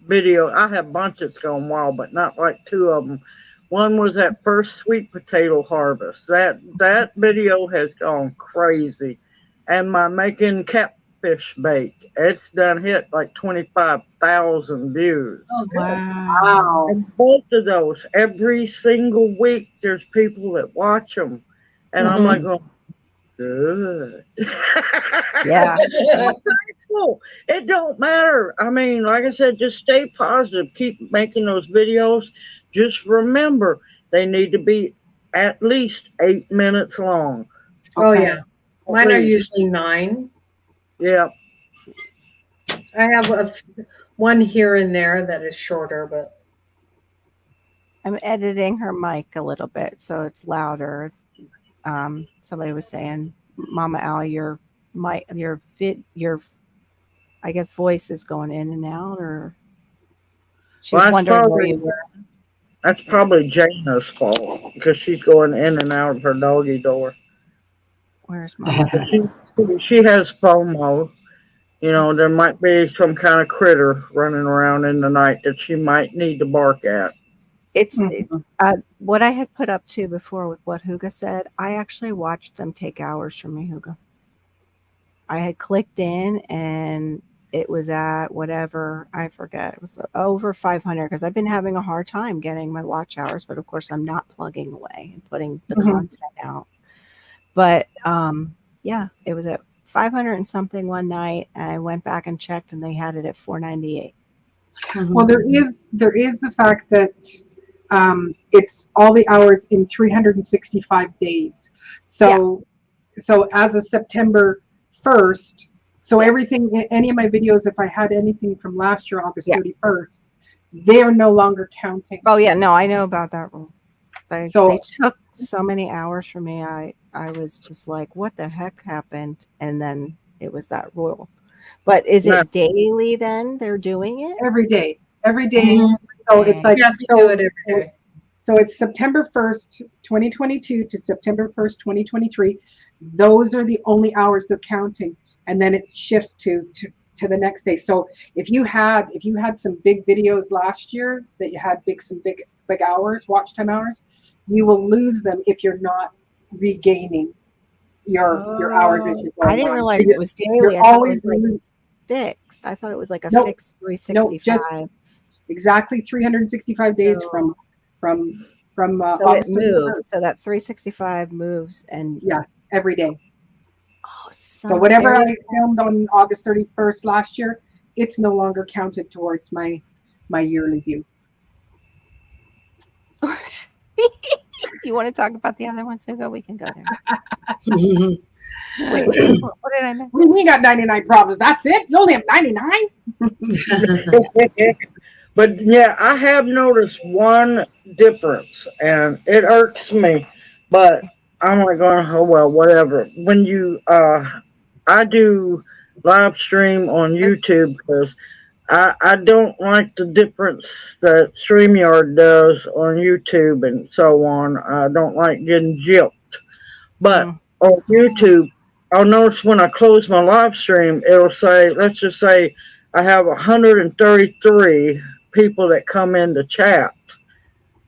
Speaker 4: video. I have bunches going wild, but not like two of them. One was that first sweet potato harvest. That video has gone crazy, and my making catfish bait. It's done hit like 25,000 views.
Speaker 2: Oh, good.
Speaker 1: Wow.
Speaker 3: Wow.
Speaker 4: And both of those, every single week, there's people that watch them, and I'm like,
Speaker 2: Mhm.
Speaker 4: going, good.
Speaker 1: Yeah.
Speaker 4: No, it don't matter. I mean, like I said, just stay positive. Keep making those videos. Just remember, they need to be at least 8 minutes long.
Speaker 2: Oh,
Speaker 3: Okay.
Speaker 2: yeah.
Speaker 4: At
Speaker 2: Mine are
Speaker 4: least.
Speaker 2: usually 9.
Speaker 4: Yeah.
Speaker 2: I have one here and there that is shorter, but
Speaker 1: I'm editing her mic a little bit so it's louder. It's, somebody was saying, Mama Al, your mic, your I guess voice is going in and out, or she
Speaker 4: Well,
Speaker 1: was wondering where you were.
Speaker 4: that's probably Jana's fault because she's going in and out of her doggy door.
Speaker 1: Where's Mama's?
Speaker 4: She has FOMO. You know, there might be some kind of critter running around in the night that she might need to bark at.
Speaker 1: It's
Speaker 3: Mhm.
Speaker 1: what I had put up to before with what Huga said. I actually watched them take hours from me, Huga. I had clicked in and it was at whatever, I forget. It was over 500 because I've been having a hard time getting my watch hours, but of course I'm not plugging away and putting the
Speaker 3: Mhm.
Speaker 1: content out. But yeah, it was at 500 and something one night, and I went back and checked, and they had it at 498.
Speaker 3: Well, there is the fact that it's all the hours in 365 days. So as of September 1st, so
Speaker 1: Yeah.
Speaker 3: everything, any of my videos, if I had anything from last year, August
Speaker 1: Yeah.
Speaker 3: 31st, they are no longer counting.
Speaker 1: Oh yeah, no, I know about that rule. They
Speaker 3: So
Speaker 1: took so many hours from me. I was just like, what the heck happened? And then it was that rule. But is
Speaker 4: Now,
Speaker 1: it daily then they're doing it?
Speaker 3: every day.
Speaker 2: Mhm.
Speaker 3: So it's like,
Speaker 2: you have to do it every day.
Speaker 3: so it's September 1st, 2022 to September 1st, 2023. Those are the only hours they're counting. And then it shifts to the next day. So if you had some big videos last year that you had some big hours, watch time hours, you will lose them if you're not regaining your hours as
Speaker 1: Oh,
Speaker 3: you're
Speaker 1: I
Speaker 3: going
Speaker 1: didn't
Speaker 3: on. So
Speaker 1: realize it was daily.
Speaker 3: you're
Speaker 1: I thought it
Speaker 3: always
Speaker 1: was like fixed. I thought it was like a
Speaker 3: no,
Speaker 1: fixed
Speaker 3: no, just
Speaker 1: 365.
Speaker 3: exactly 365 days
Speaker 1: So
Speaker 3: from
Speaker 1: so it
Speaker 3: August
Speaker 1: moved.
Speaker 3: 31st.
Speaker 1: So that 365 moves and
Speaker 3: Yes, every day.
Speaker 1: oh son
Speaker 3: So
Speaker 1: of
Speaker 3: whatever
Speaker 1: every
Speaker 3: I filmed on August 31st last year, it's no longer counted towards my yearly view.
Speaker 1: You want to talk about the other one, Sugo? We can go there.
Speaker 2: Mhm.
Speaker 1: Wait, what did I miss?
Speaker 3: We got 99 problems. That's it? You only have 99?
Speaker 4: but yeah, I have noticed one difference, and it irks me. But I'm like going, oh well, whatever. When I do live stream on YouTube because I don't like the difference that StreamYard does on YouTube and so on. I don't like getting gypped. But
Speaker 1: Mm.
Speaker 4: on YouTube, I'll notice when I close my live stream, it'll say, let's just say I have 133 people that come in to chat.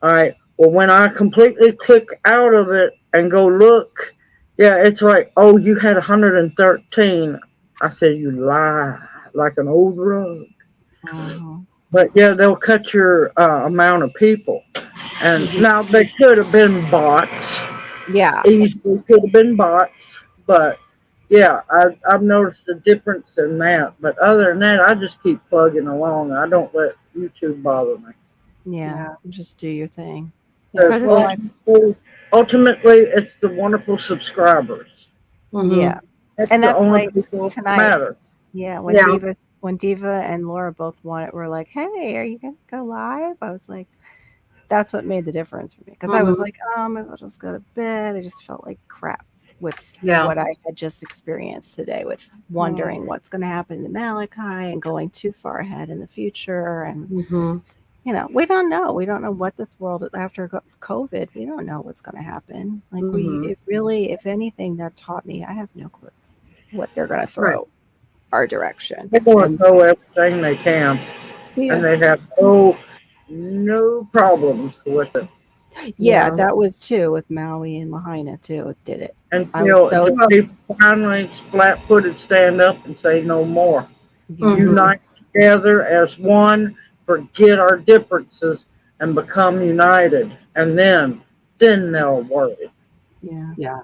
Speaker 4: All right. Well, when I completely click out of it and go look, yeah, it's like, oh, you had 113. I said, you lie like an old rug.
Speaker 1: Mhm.
Speaker 4: But yeah, they'll cut your amount of people. And now they could have been bots.
Speaker 1: Yeah.
Speaker 4: Easily could have been bots. But yeah, I've noticed the difference in that. But other than that, I just keep plugging along. I don't let YouTube bother me.
Speaker 1: Yeah.
Speaker 3: Yeah.
Speaker 1: Just do your thing.
Speaker 3: Yeah.
Speaker 1: Because it's
Speaker 3: Well,
Speaker 1: like,
Speaker 4: Ultimately, it's the wonderful subscribers.
Speaker 1: yeah.
Speaker 2: Mhm.
Speaker 4: That's
Speaker 1: And
Speaker 4: the
Speaker 1: that's
Speaker 4: only
Speaker 1: like
Speaker 4: people that
Speaker 1: tonight.
Speaker 4: matter.
Speaker 1: Yeah.
Speaker 2: Yeah.
Speaker 1: When Diva and Laura both were like, hey, are you going to go live? I was like, that's what made the difference for me. Because I was
Speaker 2: Mhm.
Speaker 1: like, maybe I'll just go to bed. I just felt like crap. with
Speaker 2: Yeah.
Speaker 1: what I had just experienced today, with wondering what's going to happen to Malachi and going too far ahead in the future. And,
Speaker 2: Mm-hmm.
Speaker 1: we don't know. We don't know what this world after COVID, we don't know what's going to happen. Like it really, if anything, that taught me, I have no clue what they're going to throw
Speaker 2: Right.
Speaker 1: our direction.
Speaker 4: They want
Speaker 1: And
Speaker 4: to throw everything they can, and they have no problems with it
Speaker 1: yeah, that was too with Maui and Lahaina too. It did it. I was
Speaker 4: until
Speaker 1: so
Speaker 4: people finally flat-footed stand up and say no more.
Speaker 2: Mhm.
Speaker 4: Unite together as one, forget our differences, and become united, and then they'll worry.
Speaker 1: yeah.
Speaker 3: Yeah.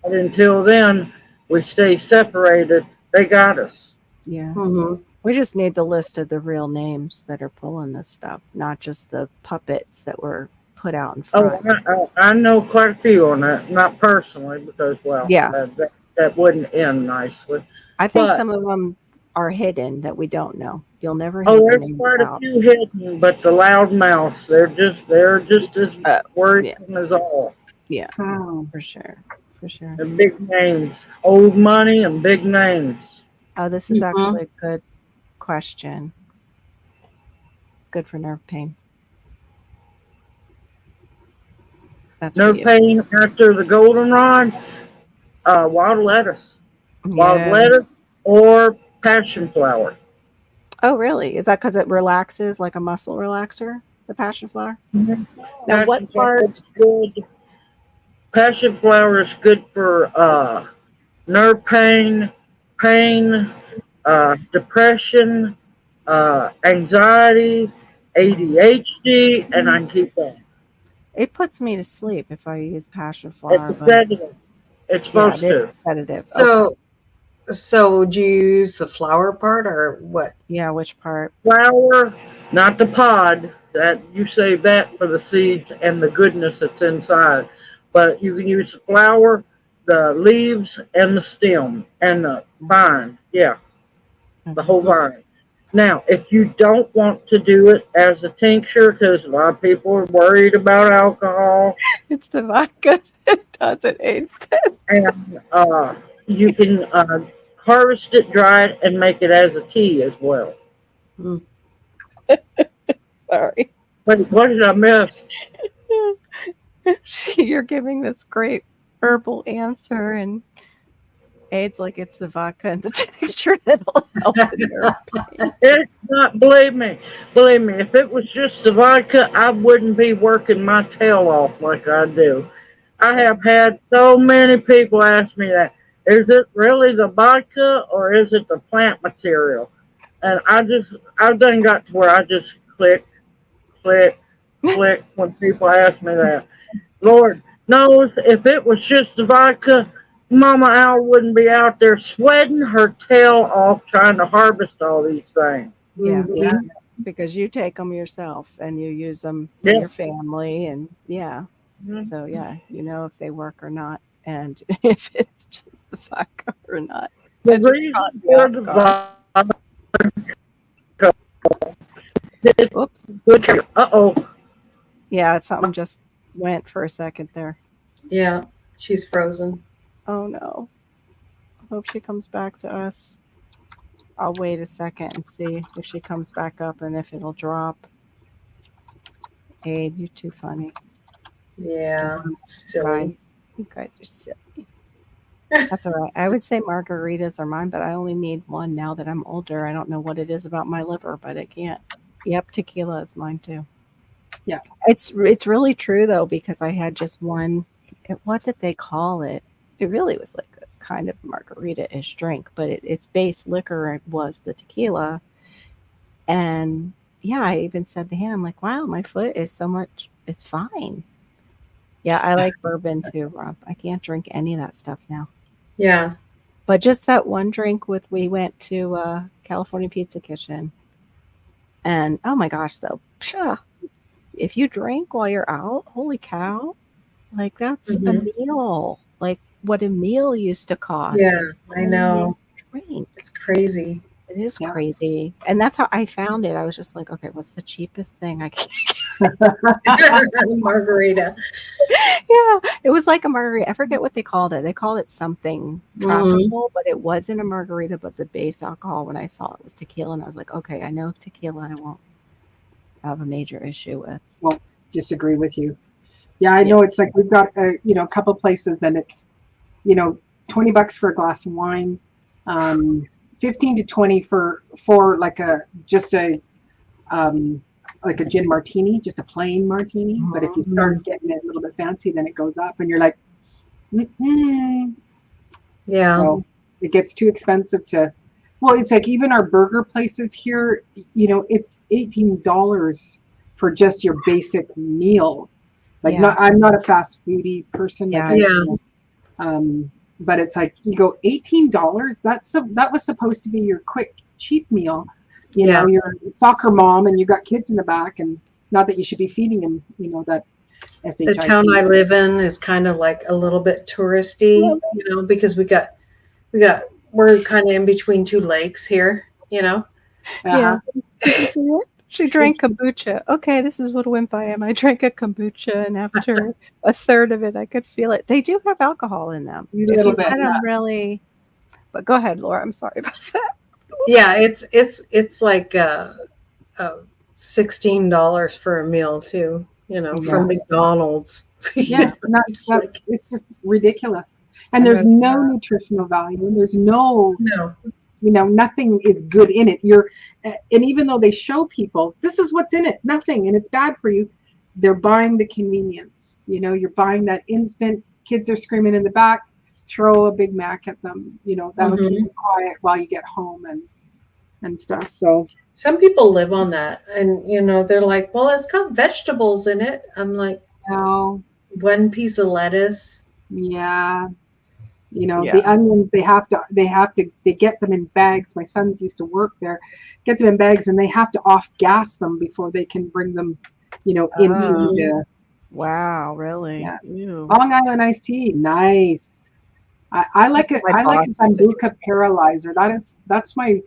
Speaker 4: But until then, we stay separated. They got us.
Speaker 1: Yeah.
Speaker 2: Mm-hmm.
Speaker 1: We just need the list of the real names that are pulling this stuff, not just the puppets that were put out in
Speaker 4: Oh,
Speaker 1: front.
Speaker 4: I know quite a few on that, not personally, because, well,
Speaker 1: Yeah.
Speaker 4: that wouldn't end nicely.
Speaker 1: I think
Speaker 4: But,
Speaker 1: some of them are hidden that we don't know. You'll never hear their
Speaker 4: there's
Speaker 1: names
Speaker 4: quite a
Speaker 1: out.
Speaker 4: few hidden, but the loudmouths, they're just as
Speaker 1: Yeah.
Speaker 4: worrisome as all.
Speaker 1: Yeah,
Speaker 3: Oh.
Speaker 1: for sure. For sure.
Speaker 4: The big names, old money and big names.
Speaker 1: Oh, this is
Speaker 2: Mm-hmm.
Speaker 1: actually a good question. It's good for nerve pain. That's for
Speaker 4: No
Speaker 1: you.
Speaker 4: pain after the goldenrod, wild lettuce. Wild
Speaker 1: Yeah.
Speaker 4: lettuce or passion flower.
Speaker 1: Oh, really? Is that because it relaxes like a muscle relaxer, the passion flower? Now,
Speaker 4: Passion
Speaker 1: what
Speaker 4: flower
Speaker 1: part?
Speaker 4: is good. Passion flower is good for nerve pain, depression, anxiety, ADHD, and I can keep going.
Speaker 1: It puts me to sleep if I use passion
Speaker 4: It's
Speaker 1: flower,
Speaker 4: a
Speaker 1: but
Speaker 4: sedative. It's
Speaker 1: yeah,
Speaker 4: supposed
Speaker 1: it's
Speaker 4: to.
Speaker 1: sedative. Okay.
Speaker 2: So do you use the flower part or what?
Speaker 1: Yeah, which part?
Speaker 4: Flower, not the pod. That you save that for the seeds and the goodness that's inside. But you can use the flower, the leaves, and the stem and the vine. Yeah, the
Speaker 1: Okay.
Speaker 4: whole vine. Now, if you don't want to do it as a tincture, because a lot of people are worried about alcohol,
Speaker 1: It's the vodka that does it, AIDS.
Speaker 4: and you can harvest it, dry it, and make it as a tea as well.
Speaker 1: Sorry.
Speaker 4: Wait, what did I miss?
Speaker 1: You're giving this great herbal answer, and AIDS like it's the vodka and the texture that'll help the nerve pain.
Speaker 4: It's not, believe me, if it was just the vodka, I wouldn't be working my tail off like I do. I have had so many people ask me that. Is it really the vodka or is it the plant material? And I've done got to where I just click, click, click when people ask me that. Lord knows if it was just the vodka, Mama Owl wouldn't be out there sweating her tail off trying to harvest all these things.
Speaker 1: Yeah,
Speaker 3: Yeah.
Speaker 1: because you take them yourself and you use them in
Speaker 4: Yeah.
Speaker 1: your family, and yeah.
Speaker 4: Mhm.
Speaker 1: So yeah, you know if they work or not, and if it's just the vodka or not.
Speaker 4: The
Speaker 1: It just
Speaker 4: reason
Speaker 1: caught me
Speaker 4: for
Speaker 1: off
Speaker 4: the
Speaker 1: guard.
Speaker 4: vodka is
Speaker 1: Oops.
Speaker 4: good. Uh-oh.
Speaker 1: Yeah, something just went for a second there.
Speaker 2: Yeah, she's frozen.
Speaker 1: Oh no. Hope she comes back to us. I'll wait a second and see if she comes back up and if it'll drop. Aid, you're too funny.
Speaker 2: Yeah,
Speaker 1: Storms,
Speaker 2: silly.
Speaker 1: guys. You guys are silly. That's all right. I would say margaritas are mine, but I only need one now that I'm older. I don't know what it is about my liver, but I can't. Yep, tequila is mine too.
Speaker 3: Yeah.
Speaker 1: It's really true though, because I had just one. What did they call it? It really was like a kind of margarita-ish drink, but its base liquor was the tequila. And yeah, I even said to him, I'm like, wow, my foot is so much, it's fine. Yeah, I like bourbon too, Rob. I can't drink any of that stuff now.
Speaker 2: Yeah.
Speaker 1: But just that one drink we went to California Pizza Kitchen. And oh my gosh, though, psha, if you drink while you're out, holy cow, like that's a
Speaker 2: Mhm.
Speaker 1: meal. Like what a meal used to cost
Speaker 2: Yeah,
Speaker 1: is
Speaker 2: I
Speaker 1: one
Speaker 2: know.
Speaker 1: drink.
Speaker 2: It's crazy.
Speaker 1: It is
Speaker 3: Yeah.
Speaker 1: crazy. And that's how I found it. I was just like, okay, what's the cheapest thing I can
Speaker 2: Margarita.
Speaker 1: Yeah, it was like a margarita. I forget what they called it. They called it something
Speaker 2: Mhm.
Speaker 1: tropical, but it wasn't a margarita. But the base alcohol, when I saw it, was tequila, and I was like, okay, I know tequila. I won't have a major issue with.
Speaker 3: Won't disagree with you. Yeah, I
Speaker 1: Yeah.
Speaker 3: know. It's like we've got a couple places, and it's $20 for a glass of wine, 15 to 20 for like a just a like a gin martini, just a plain martini. But if you start getting it a little bit fancy, then it goes up, and you're like, mm-mm.
Speaker 2: Yeah.
Speaker 3: So it gets too expensive to. Well, it's like even our burger places here, it's $18 for just your basic meal. Like,
Speaker 1: Yeah.
Speaker 3: I'm not a fast foodie person.
Speaker 1: Yeah.
Speaker 3: Like
Speaker 2: Yeah.
Speaker 3: but it's like you go $18. That was supposed to be your quick cheap meal.
Speaker 2: Yeah.
Speaker 3: You're a soccer mom and you got kids in the back, and not that you should be feeding them. That
Speaker 2: The town I live in is kind of like a little bit touristy, because we're kind of in between two lakes here,
Speaker 3: Uh-huh.
Speaker 1: Yeah. Did you see it? She drank kombucha. Okay, this is what went by him. I drank a kombucha, and after a third of it, I could feel it. They do have alcohol in them.
Speaker 3: A
Speaker 1: If
Speaker 3: little
Speaker 1: you
Speaker 3: bit,
Speaker 1: let them
Speaker 3: yeah.
Speaker 1: really. But go ahead, Laura. I'm sorry about that.
Speaker 2: Yeah, it's like $16 for a meal too, from McDonald's.
Speaker 3: Yeah, and
Speaker 2: It's like,
Speaker 3: it's just ridiculous. And
Speaker 1: I
Speaker 3: there's
Speaker 1: know.
Speaker 3: no nutritional value. There's no,
Speaker 2: no.
Speaker 3: nothing is good in it. And even though they show people this is what's in it, nothing, and it's bad for you, they're buying the convenience. You're buying that instant. Kids are screaming in the back. Throw a Big Mac at them. That'll keep you quiet while you get home and stuff. So
Speaker 2: Some people live on that, and they're like, well, it's got vegetables in it. I'm like,
Speaker 3: no,
Speaker 2: one piece of lettuce.
Speaker 3: yeah.
Speaker 1: Yeah.
Speaker 3: The onions, they get them in bags. My sons used to work there, get them in bags, and they have to off gas them before they can bring them, into the
Speaker 1: Wow, really?
Speaker 3: Yeah.
Speaker 1: Ew.
Speaker 3: Long Island iced tea. Nice. I like it.
Speaker 1: My
Speaker 3: I like a
Speaker 1: boss used to
Speaker 3: Sambuca paralyzer. That's my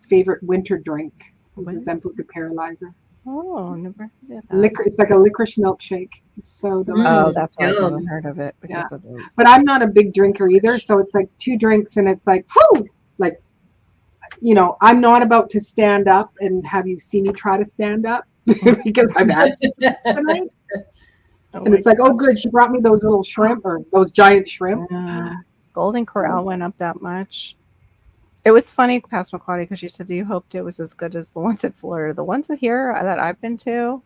Speaker 3: favorite winter drink. Is
Speaker 1: What
Speaker 3: a
Speaker 1: is
Speaker 3: Sambuca paralyzer.
Speaker 1: Oh, never heard of that.
Speaker 3: It's like a licorice milkshake. It's so delicious.
Speaker 1: Oh, that's why I
Speaker 2: Yum.
Speaker 1: never heard of it because of the.
Speaker 3: But I'm not a big drinker either, so it's like 2 drinks and it's like, whoo! Like, I'm not about to stand up and have you see me try to stand up because I'm at tonight. And it's like, oh, good, she brought me those little shrimp or those giant shrimp.
Speaker 1: Golden Corral went up that much. It was funny, Passamaquoddy, because you said you hoped it was as good as the ones in Florida. The ones here that I've been to,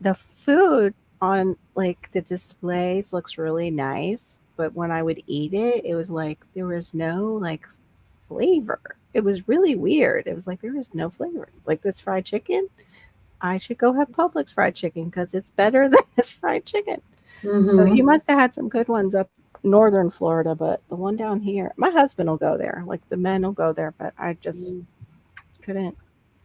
Speaker 1: the food on like the displays looks really nice, but when I would eat it, it was like there was no like flavor. It was really weird. It was like there was no flavor. Like this fried chicken, I should go have Publix fried chicken because it's better than this fried chicken. So
Speaker 2: Mhm.
Speaker 1: you must have had some good ones up northern Florida, but the one down here, my husband will go there. Like the men will go there, but I just couldn't.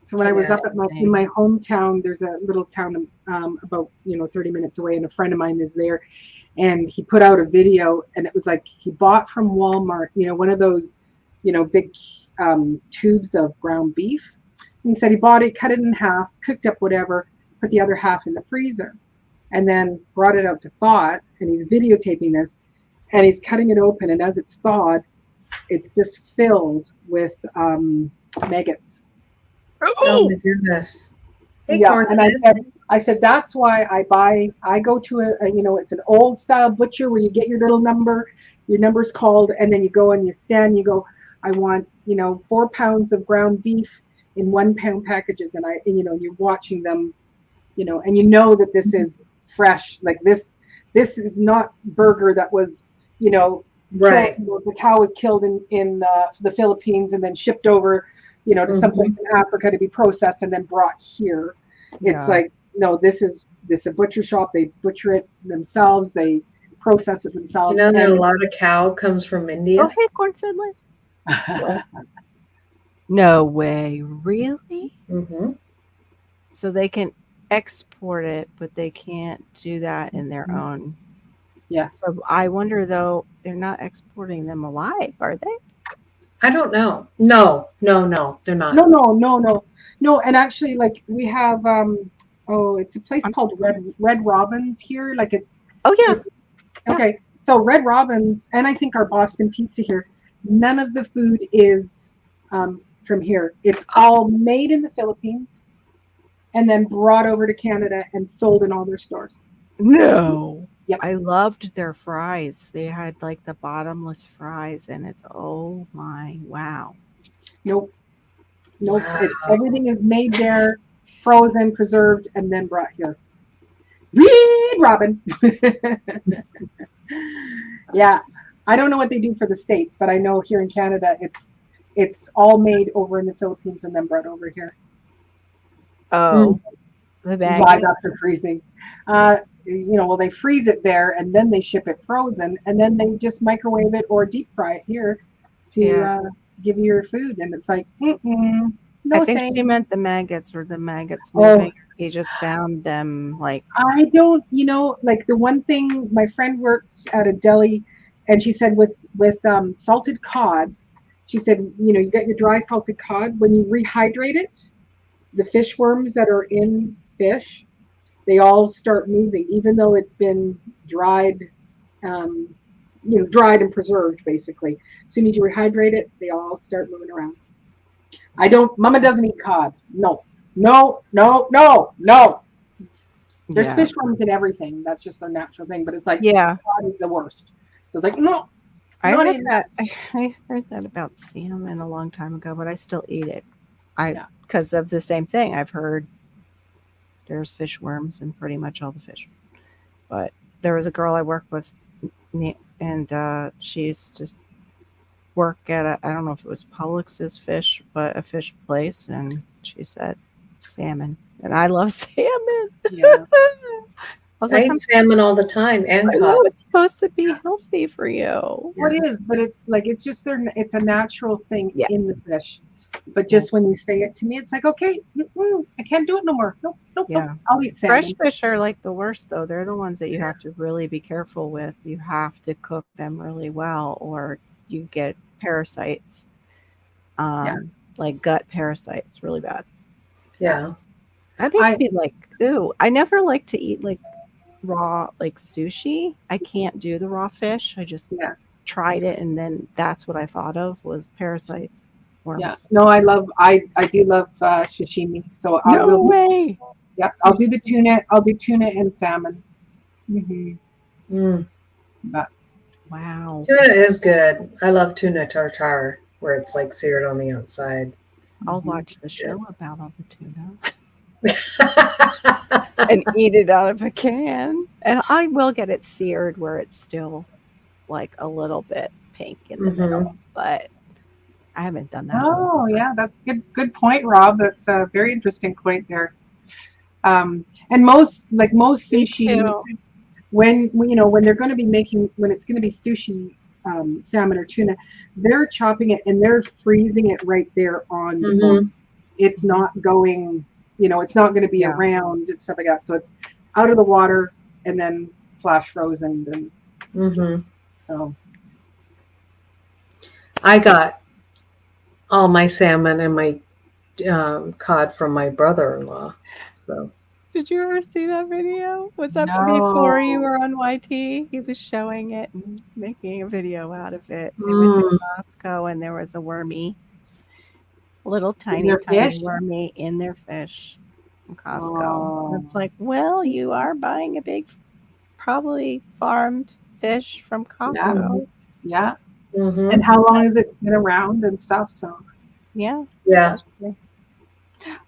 Speaker 3: So when I was
Speaker 2: Yeah.
Speaker 3: up in my hometown, there's a little town about 30 minutes away, and a friend of mine is there, and he put out a video, and it was like he bought from Walmart, one of those, big tubes of ground beef. And he said he bought it, cut it in half, cooked up whatever, put the other half in the freezer, and then brought it out to thaw it. And he's videotaping this, and he's cutting it open, and as it's thawed, it's just filled with maggots.
Speaker 2: Oh my goodness. Hey,
Speaker 3: Yeah, and
Speaker 2: Cornhead.
Speaker 3: I said that's why I go to it's an old style butcher where you get your little number, your number's called, and then you go and you stand, you go, I want 4 pounds of ground beef in 1 pound packages, and you're watching them, and that this is fresh, like this is not burger that was
Speaker 2: Right.
Speaker 3: the cow was killed in the Philippines and then shipped over to someplace in Africa to be processed and then brought here. It's like, no, this is a butcher shop. They butcher it themselves. They process it themselves.
Speaker 2: That a lot of cow comes from India.
Speaker 1: Oh, hey, corn fiddler. No way. Really?
Speaker 2: Mm-hmm.
Speaker 1: So they can export it, but they can't do that in their own.
Speaker 3: Yeah.
Speaker 1: So I wonder, though, they're not exporting them alive, are they?
Speaker 2: I don't know. No, they're not.
Speaker 3: No. And actually, like we have Oh, it's a place
Speaker 1: I'm
Speaker 3: called Red Robin's here. Like it's
Speaker 1: Oh yeah. Yeah.
Speaker 3: okay. So Red Robin's, and I think our Boston Pizza here. None of the food is from here. It's all made in the Philippines, and then brought over to Canada and sold in all their stores.
Speaker 1: No.
Speaker 3: Yep.
Speaker 1: I loved their fries. They had like the bottomless fries and it's oh my wow.
Speaker 3: Nope. Nope.
Speaker 2: Wow.
Speaker 3: Everything is made there, frozen, preserved, and then brought here. Read Robin. Yeah. I don't know what they do for the States, but I know here in Canada it's all made over in the Philippines and then brought over here.
Speaker 1: Oh. The bag.
Speaker 3: Live after freezing. Well, they freeze it there and then they ship it frozen and then they just microwave it or deep fry it here to give you your food. And it's like, no
Speaker 1: I think
Speaker 3: thanks.
Speaker 1: she meant the maggots or the maggots
Speaker 3: Oh.
Speaker 1: moving. He just found them like
Speaker 3: I don't, like the one thing my friend worked at a deli and she said with salted cod, she said, you get your dry salted cod, when you rehydrate it, the fish worms that are in fish, they all start moving, even though it's been dried, dried and preserved basically. As soon as you rehydrate it, they all start moving around. Mama doesn't eat cod. No. There's
Speaker 1: yeah.
Speaker 3: fish worms in everything. That's just their natural thing. But it's like,
Speaker 1: Yeah.
Speaker 3: cod is the worst. So it's like, no.
Speaker 1: I
Speaker 3: not
Speaker 1: heard
Speaker 3: eating
Speaker 1: that. I heard that about salmon a long time ago, but I still eat it. Because of the same thing. I've heard there's fish worms in pretty much all the fish. But there was a girl I worked with, and she used to work at I don't know if it was Publix's fish, but a fish place, and she said salmon, and I love salmon.
Speaker 3: Yeah.
Speaker 1: I was
Speaker 2: I
Speaker 1: like,
Speaker 2: eat salmon all the time and
Speaker 1: I know
Speaker 2: cod.
Speaker 1: it's supposed to be healthy for you.
Speaker 3: Well, it is, but it's like it's just it's a natural thing
Speaker 1: Yeah.
Speaker 3: in the fish. But just when you say it to me, it's like, okay, I can't do it no more. Nope.
Speaker 1: Yeah.
Speaker 3: I'll eat salmon.
Speaker 1: Fresh fish are like the worst, though. They're the ones that you have to really be careful with. You have to cook them really well, or you get parasites, like gut parasites, really bad.
Speaker 2: Yeah.
Speaker 1: That makes me like, ooh. I never like to eat like raw, like sushi. I can't do the raw fish. I just tried it, and then that's what I thought of was parasites. Worms.
Speaker 3: Yeah. No, I do love sashimi. So
Speaker 1: No way.
Speaker 3: Yeah, I'll do the tuna. I'll do tuna and salmon. Mm-hmm.
Speaker 2: Mm.
Speaker 3: But,
Speaker 1: wow.
Speaker 2: Tuna is good. I love tuna tartare, where it's like seared on the outside.
Speaker 1: I'll watch the show about all the tuna and eat it out of a can. And I will get it seared where it's still like a little bit pink in the middle, but I haven't done that.
Speaker 3: Oh yeah, that's good point, Rob. That's a very interesting point there. And most sushi, when they're going to be when it's going to be sushi, salmon or tuna, they're chopping it and they're freezing it right there on the bone. It's not going, it's not going to be around and stuff like that. So it's out of the water and then flash frozen. And so
Speaker 2: I got all my salmon and my cod from my brother-in-law. So
Speaker 1: did you ever see that video? Was that before you were on YT? He was showing it and making a video out of it. They went to Costco and there was a wormy, little tiny wormy in their fish from Costco. It's like, well, you are buying a big, probably farmed fish from Costco.
Speaker 3: Yeah. And how long has it been around and stuff? So
Speaker 2: yeah.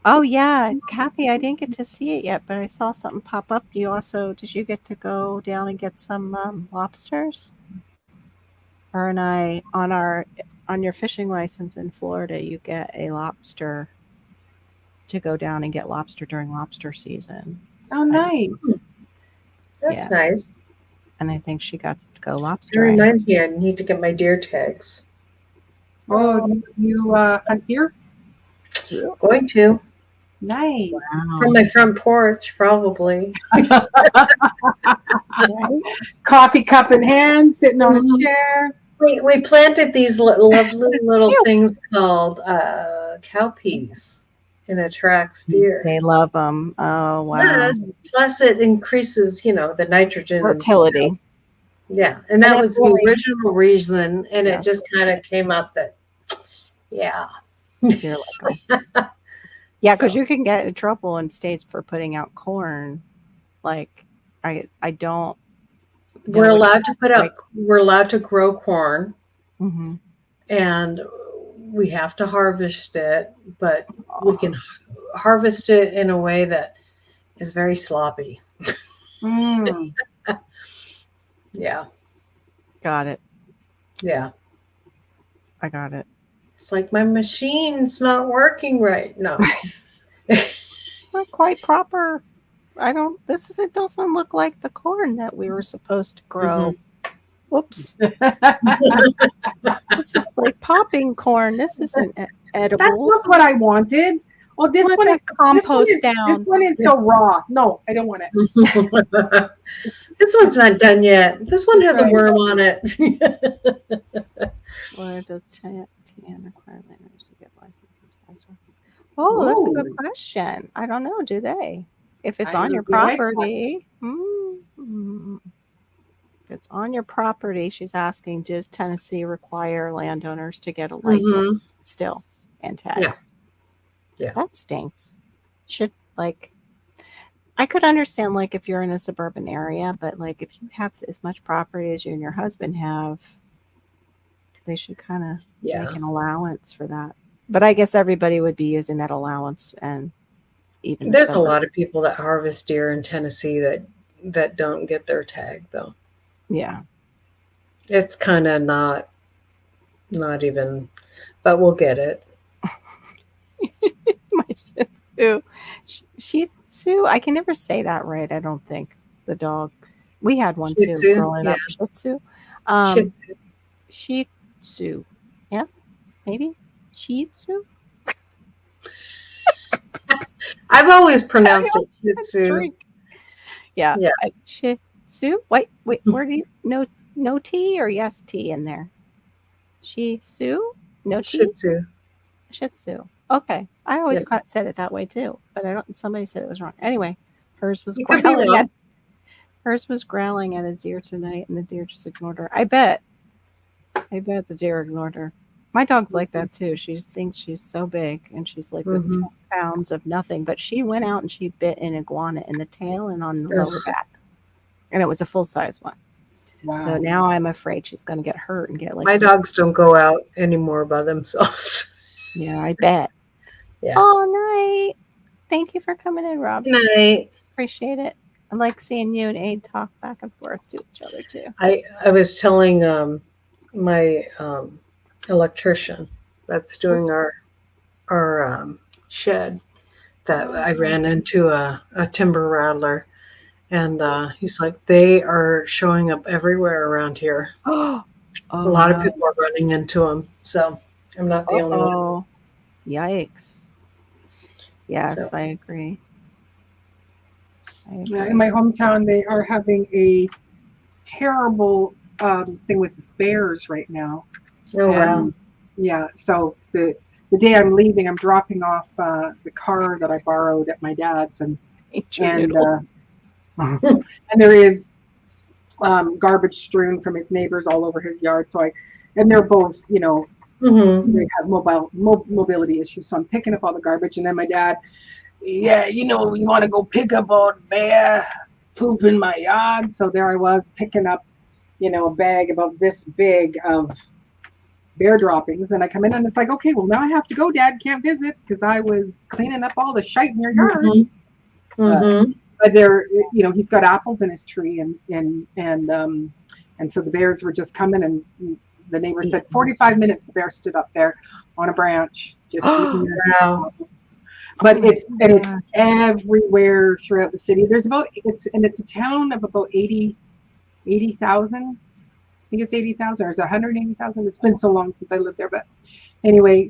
Speaker 1: Oh yeah, Kathy, I didn't get to see it yet, but I saw something pop up. Did you get to go down and get some lobsters? Her and I on your fishing license in Florida, you get a lobster to go down and get lobster during lobster season.
Speaker 3: Oh, nice.
Speaker 2: That's nice.
Speaker 1: And I think she got to go lobster.
Speaker 2: It reminds me, I need to get my deer tags.
Speaker 3: Oh, do you hunt deer?
Speaker 2: Going to.
Speaker 3: Nice.
Speaker 1: Wow.
Speaker 2: From my front porch, probably.
Speaker 3: Coffee cup in hand, sitting on a chair.
Speaker 2: We planted these lovely little things called cowpeas. and attracts deer.
Speaker 1: They love them. Oh, wow.
Speaker 2: Plus it increases, the nitrogen and
Speaker 1: Fertility.
Speaker 2: stuff. Yeah, and that
Speaker 1: And
Speaker 2: was
Speaker 1: it's
Speaker 2: the
Speaker 1: really-
Speaker 2: original reason, and
Speaker 1: Yeah.
Speaker 2: it just kind of came up that, yeah.
Speaker 1: Deer like 'em. Yeah, because
Speaker 2: So.
Speaker 1: you can get in trouble in states for putting out corn. Like, I don't. know
Speaker 2: We're
Speaker 1: what
Speaker 2: allowed to put
Speaker 1: like-
Speaker 2: up. We're allowed to grow corn,
Speaker 1: Mhm.
Speaker 2: and we have to harvest it, but we can harvest it in a way that is very sloppy.
Speaker 3: Mm.
Speaker 2: Yeah,
Speaker 1: Got it.
Speaker 2: yeah.
Speaker 1: I got it.
Speaker 2: It's like my machine's not working right. No.
Speaker 1: Not quite proper. It doesn't look like the corn that we were supposed to grow. Whoops. This is like popping corn. This isn't
Speaker 3: That's
Speaker 1: edible.
Speaker 3: not what I wanted. Oh, this
Speaker 1: Let
Speaker 3: one
Speaker 1: that
Speaker 3: is
Speaker 1: compost
Speaker 3: This
Speaker 1: down.
Speaker 3: one is so raw. No, I don't want it.
Speaker 2: This one's not done yet. This one has a
Speaker 3: Right.
Speaker 2: worm on it.
Speaker 1: Why does TN require landowners to get licensed? Oh, that's a good
Speaker 3: Ooh.
Speaker 1: question. I don't know. Do they? If it's
Speaker 3: I
Speaker 1: on your
Speaker 3: would like that.
Speaker 1: property. If it's on your property, she's asking, does Tennessee require landowners to get a license still and tags?
Speaker 2: Yeah.
Speaker 1: That stinks. I could understand like if you're in a suburban area, but like if you have as much property as you and your husband have, they should kind of
Speaker 2: Yeah.
Speaker 1: make an allowance for that. But I guess everybody would be using that allowance, and even
Speaker 2: There's a lot of people that harvest deer in Tennessee that don't get their tag though.
Speaker 1: Yeah.
Speaker 2: It's kind of not even, but we'll get it.
Speaker 1: My Shih Tzu. I can never say that right. I don't think the dog. We had one
Speaker 2: Shih
Speaker 1: too
Speaker 2: Tzu,
Speaker 1: growing up. Shih Tzu.
Speaker 2: Shih Tzu.
Speaker 1: Shih Tzu. Yeah, maybe Shih Tzu.
Speaker 2: I've always pronounced it Shih Tzu.
Speaker 1: Drink. Yeah.
Speaker 2: Yeah.
Speaker 1: Shih Tzu. Wait. Where do you no T or yes T in there? Shih Tzu. No T.
Speaker 2: Shih Tzu.
Speaker 1: Shih Tzu. Okay. I always
Speaker 2: Yeah.
Speaker 1: said it that way too, but somebody said it was wrong. Anyway, hers was
Speaker 2: You could be
Speaker 1: growling
Speaker 2: wrong.
Speaker 1: at a deer tonight, and the deer just ignored her. I bet the deer ignored her. My dog's like that too. She thinks she's so big, and she's like this 10 pounds of nothing. But she went out and she bit an iguana in the tail and on the lower back, and it was a full size one.
Speaker 3: Wow.
Speaker 1: So now I'm afraid she's going to get hurt and get like.
Speaker 2: My dogs don't go out anymore by themselves.
Speaker 1: Yeah, I bet.
Speaker 2: Yeah.
Speaker 1: All night. Thank you for coming in, Rob.
Speaker 2: Good night.
Speaker 1: Appreciate it. I like seeing you and Aid talk back and forth to each other too.
Speaker 2: I was telling my electrician that's doing our shed that I ran into a timber rattler, and he's like, they are showing up everywhere around here.
Speaker 1: Oh,
Speaker 2: A lot of people are running into them, so I'm not the only one.
Speaker 1: Oh, yikes! Yes,
Speaker 2: So.
Speaker 1: I agree.
Speaker 3: Yeah, in my hometown, they are having a terrible thing with bears right now.
Speaker 2: Oh wow!
Speaker 3: Yeah, so the day I'm leaving, I'm dropping off the car that I borrowed at my dad's, and there is garbage strewn from his neighbors all over his yard. So and they're both, they have mobility issues. So I'm picking up all the garbage, and then my dad, you want to go pick up all the bear poop in my yard. So there I was picking up, a bag about this big of bear droppings, and I come in and it's like, okay, well now I have to go. Dad can't visit because I was cleaning up all the shite in your yard. But there, he's got apples in his tree, and so the bears were just coming, and the neighbor said 45 minutes the bear stood up there on a branch just eating their apples. But it's everywhere throughout the city. It's a town of about 80,000. I think it's 80,000, or is it 180,000? It's been so long since I lived there, but anyway,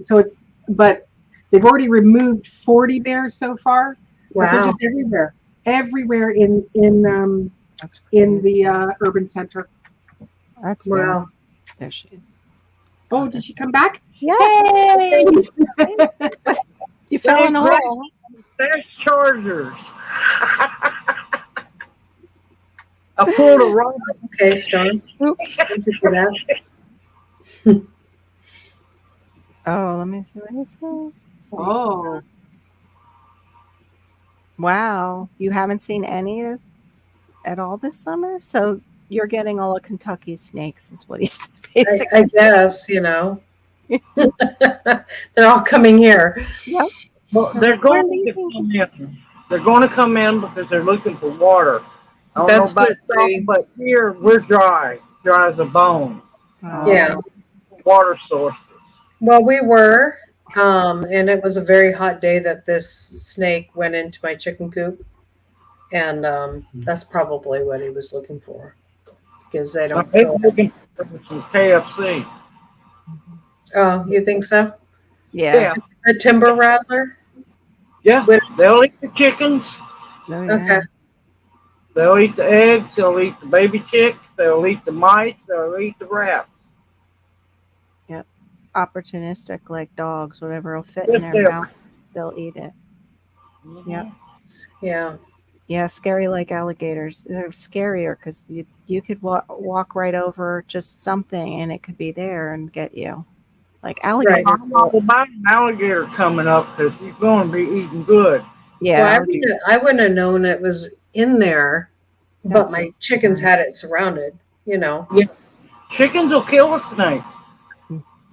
Speaker 3: but they've already removed 40 bears so far.
Speaker 2: Wow.
Speaker 3: But they're just everywhere in the urban center.
Speaker 1: That's
Speaker 2: Wow.
Speaker 1: nice. There she is.
Speaker 3: Oh, did she come back?
Speaker 1: Yes.
Speaker 3: Hey!
Speaker 1: You fell in a
Speaker 4: Great.
Speaker 1: hole.
Speaker 4: There's chargers. I pulled a rod.
Speaker 2: Okay, Storm.
Speaker 1: Oops.
Speaker 2: Thank you for that.
Speaker 1: Oh, let me see what he said.
Speaker 3: Oh,
Speaker 1: Wow. You haven't seen any at all this summer? So you're getting all of Kentucky snakes, is what he said, basically.
Speaker 2: I guess, you know. They're all coming here.
Speaker 1: Yep.
Speaker 4: Well,
Speaker 1: They're
Speaker 4: they're
Speaker 1: like, we're
Speaker 4: going to
Speaker 1: leaving.
Speaker 4: come in. They're going to come in because they're looking for water. I don't
Speaker 2: That's
Speaker 4: know about
Speaker 2: what they-
Speaker 4: y'all, but here we're dry as a bone.
Speaker 1: Oh,
Speaker 2: Yeah.
Speaker 4: Water sources.
Speaker 2: Well, we were, and it was a very hot day that this snake went into my chicken coop, and that's probably what he was looking for, because they
Speaker 4: I'm
Speaker 2: don't kill.
Speaker 4: looking for some KFC.
Speaker 2: Oh, you think so?
Speaker 1: Yeah.
Speaker 4: Yeah,
Speaker 2: A timber rattler?
Speaker 4: yeah. They'll eat the chickens.
Speaker 1: Oh, yeah.
Speaker 2: Okay.
Speaker 4: They'll eat the eggs. They'll eat the baby chicks. They'll eat the mice. They'll eat the rats.
Speaker 1: Opportunistic, like dogs, whatever will fit
Speaker 4: Yes,
Speaker 1: in their
Speaker 4: they are.
Speaker 1: mouth, they'll eat it. Yep.
Speaker 2: Yeah.
Speaker 1: Yeah, scary like alligators. They're scarier because you could walk right over just something and it could be there and get you. Like alligators.
Speaker 4: I'm all about an alligator coming up because he's going to be eating good.
Speaker 1: Yeah,
Speaker 2: Well,
Speaker 1: alligator.
Speaker 2: I wouldn't have known it was in there, but
Speaker 1: That's
Speaker 2: my
Speaker 1: so
Speaker 2: chickens
Speaker 1: scary.
Speaker 2: had it surrounded, you know.
Speaker 4: Chickens will kill a snake.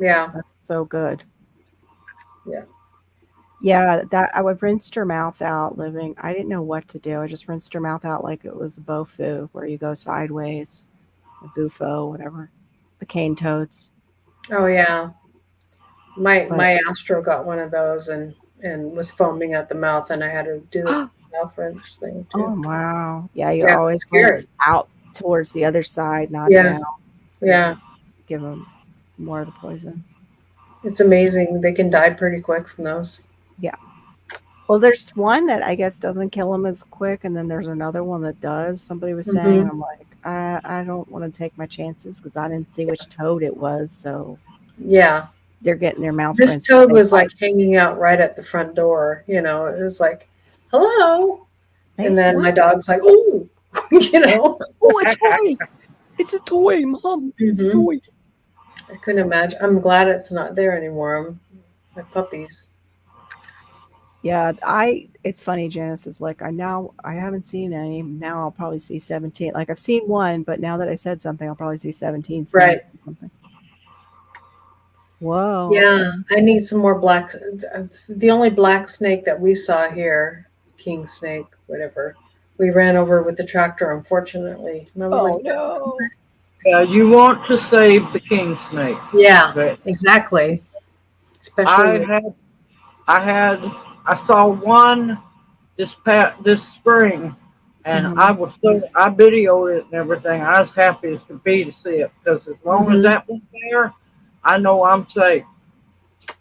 Speaker 2: Yeah.
Speaker 1: That's so good.
Speaker 2: Yeah.
Speaker 1: Yeah, that I would rinsed her mouth out living. I didn't know what to do. I just rinsed her mouth out like it was a bofu where you go sideways, a bufo, whatever. The cane toads.
Speaker 2: Oh, yeah. My
Speaker 1: But
Speaker 2: Astro got one of those and was foaming at the mouth, and I had to do a mouth rinse thing too.
Speaker 1: oh wow. Yeah, you
Speaker 2: Yeah,
Speaker 1: always
Speaker 2: scary.
Speaker 1: rinse out towards the other side, not
Speaker 2: Yeah.
Speaker 1: down.
Speaker 2: Yeah,
Speaker 1: Give them more of the poison.
Speaker 2: it's amazing. They can die pretty quick from those.
Speaker 1: Well, there's one that I guess doesn't kill them as quick, and then there's another one that does. Somebody was saying,
Speaker 2: Mhm.
Speaker 1: I'm like, I don't want to take my chances because I didn't see which toad it was, so
Speaker 2: Yeah,
Speaker 1: they're getting their mouth
Speaker 2: this
Speaker 1: rinsed.
Speaker 2: toad
Speaker 1: They
Speaker 2: was
Speaker 1: bite.
Speaker 2: like hanging out right at the front door. You know, it was like, "Hello," and then my dog's like, "Oh," you know.
Speaker 1: Oh, a toy! It's a toy, Mom. It's a
Speaker 2: Mhm.
Speaker 1: toy.
Speaker 2: I couldn't imagine. I'm glad it's not there anymore. My puppies.
Speaker 1: Yeah, it's funny, Janice is like, I haven't seen any. Now I'll probably see 17. Like I've seen one, but now that I said something, I'll probably see 17 snakes
Speaker 2: Right.
Speaker 1: or something. Whoa.
Speaker 2: Yeah, I need some more black. The only black snake that we saw here, king snake, whatever, we ran over with the tractor, unfortunately. And I was
Speaker 1: Oh
Speaker 2: like,
Speaker 1: no.
Speaker 4: You want to save the king snake.
Speaker 2: yeah,
Speaker 4: But
Speaker 2: exactly.
Speaker 4: I
Speaker 2: Especially with,
Speaker 4: had, I saw one this spring, and
Speaker 1: Mhm.
Speaker 4: I videoed it and everything. I was happy as could be to see it because as long as
Speaker 2: Mhm.
Speaker 4: that one's there, I know I'm safe.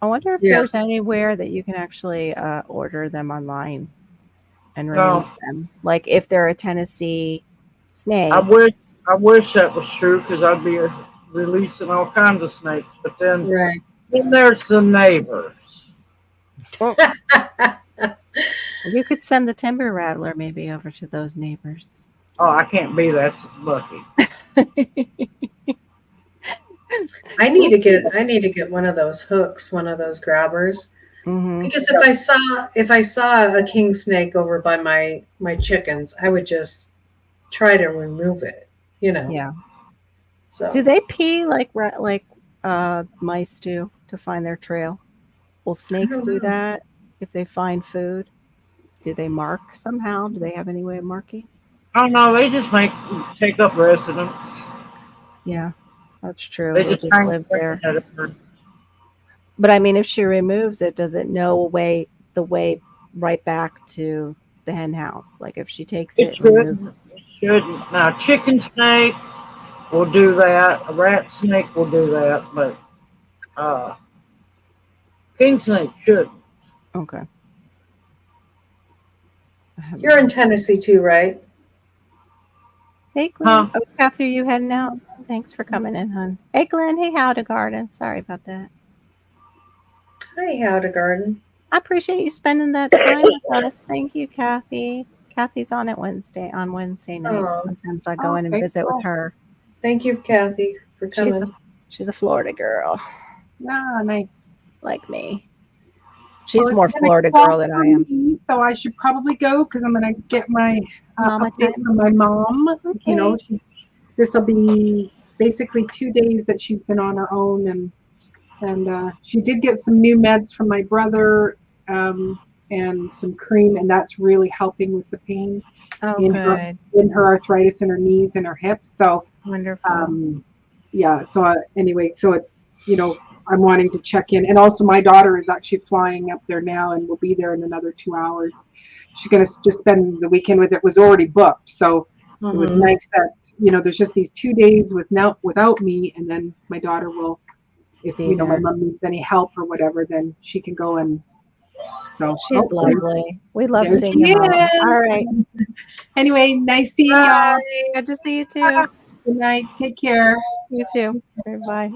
Speaker 1: I wonder if
Speaker 2: Yeah.
Speaker 1: there's anywhere that you can actually order them online and
Speaker 4: No.
Speaker 1: release them. Like if they're a Tennessee snake.
Speaker 4: I wish that was true because I'd be releasing all kinds of snakes. But then
Speaker 2: right.
Speaker 4: there's the neighbors.
Speaker 1: You could send the timber rattler maybe over to those neighbors.
Speaker 4: Oh, I can't be that lucky.
Speaker 2: I need to get one of those hooks, one of those grabbers.
Speaker 1: Mhm.
Speaker 2: Because if I saw a king snake over by my chickens, I would just try to remove it, you know.
Speaker 1: Yeah.
Speaker 2: So
Speaker 1: Do they pee like mice do to find their trail? Will snakes
Speaker 2: don't
Speaker 1: do
Speaker 2: know.
Speaker 1: that if they find food? Do they mark somehow? Do they have any way of marking?
Speaker 4: Oh no, they just take up residence.
Speaker 1: Yeah, that's true.
Speaker 4: They
Speaker 1: They'll
Speaker 4: just
Speaker 1: just
Speaker 4: hang
Speaker 1: live there.
Speaker 4: at it.
Speaker 1: But I mean, if she removes it, does it know the way right back to the hen house? Like if she takes
Speaker 4: It
Speaker 1: it and removes
Speaker 4: shouldn't. It shouldn't. Now, a chicken snake will do that. A rat snake will do that, but king snake shouldn't.
Speaker 1: okay.
Speaker 2: You're in Tennessee too, right?
Speaker 1: Hey
Speaker 4: Huh?
Speaker 1: Glenn. Oh, Kathy, are you heading out? Thanks for coming in, hon. Hey Glenn. Hey, Howdy Garden. Sorry about that.
Speaker 2: Hi, Howdy Garden.
Speaker 1: I appreciate you spending that time with us. Thank you, Kathy. Kathy's on Wednesday nights.
Speaker 2: Oh,
Speaker 1: Sometimes I go in and
Speaker 3: Okay,
Speaker 1: visit with
Speaker 3: cool.
Speaker 1: her.
Speaker 2: thank you, Kathy, for
Speaker 1: She's
Speaker 2: coming.
Speaker 1: a Florida girl
Speaker 3: Ah, nice.
Speaker 1: like me. She's
Speaker 3: Well,
Speaker 1: more
Speaker 3: it's been a
Speaker 1: Florida
Speaker 3: call
Speaker 1: girl than
Speaker 3: for
Speaker 1: I am.
Speaker 3: me, so I should probably go because I'm going to get my
Speaker 1: Mama
Speaker 3: update
Speaker 1: time.
Speaker 3: from my mom. You know,
Speaker 1: Okay.
Speaker 3: this will be basically 2 days that she's been on her own, and she did get some new meds from my brother, and some cream, and that's really helping with the pain
Speaker 1: Oh,
Speaker 3: in her
Speaker 1: good.
Speaker 3: arthritis in her knees and her hips. So
Speaker 1: Wonderful.
Speaker 3: yeah, so anyway, so it's, I'm wanting to check in, and also my daughter is actually flying up there now and will be there in another 2 hours. She's going to just spend the weekend with it. Was already booked, so it was
Speaker 2: Mhm.
Speaker 3: nice that there's just these 2 days without me, and then my daughter will, if
Speaker 1: Be
Speaker 3: my
Speaker 1: there.
Speaker 3: mom needs any help or whatever, then she can go. And so
Speaker 1: She's
Speaker 3: hopefully
Speaker 1: lovely. We love
Speaker 3: there
Speaker 1: seeing
Speaker 3: she
Speaker 1: your mom.
Speaker 3: is.
Speaker 1: All right.
Speaker 3: Anyway, nice seeing y'all.
Speaker 2: Bye.
Speaker 1: Good to see you too.
Speaker 3: Good night. Take care.
Speaker 1: You too. Bye.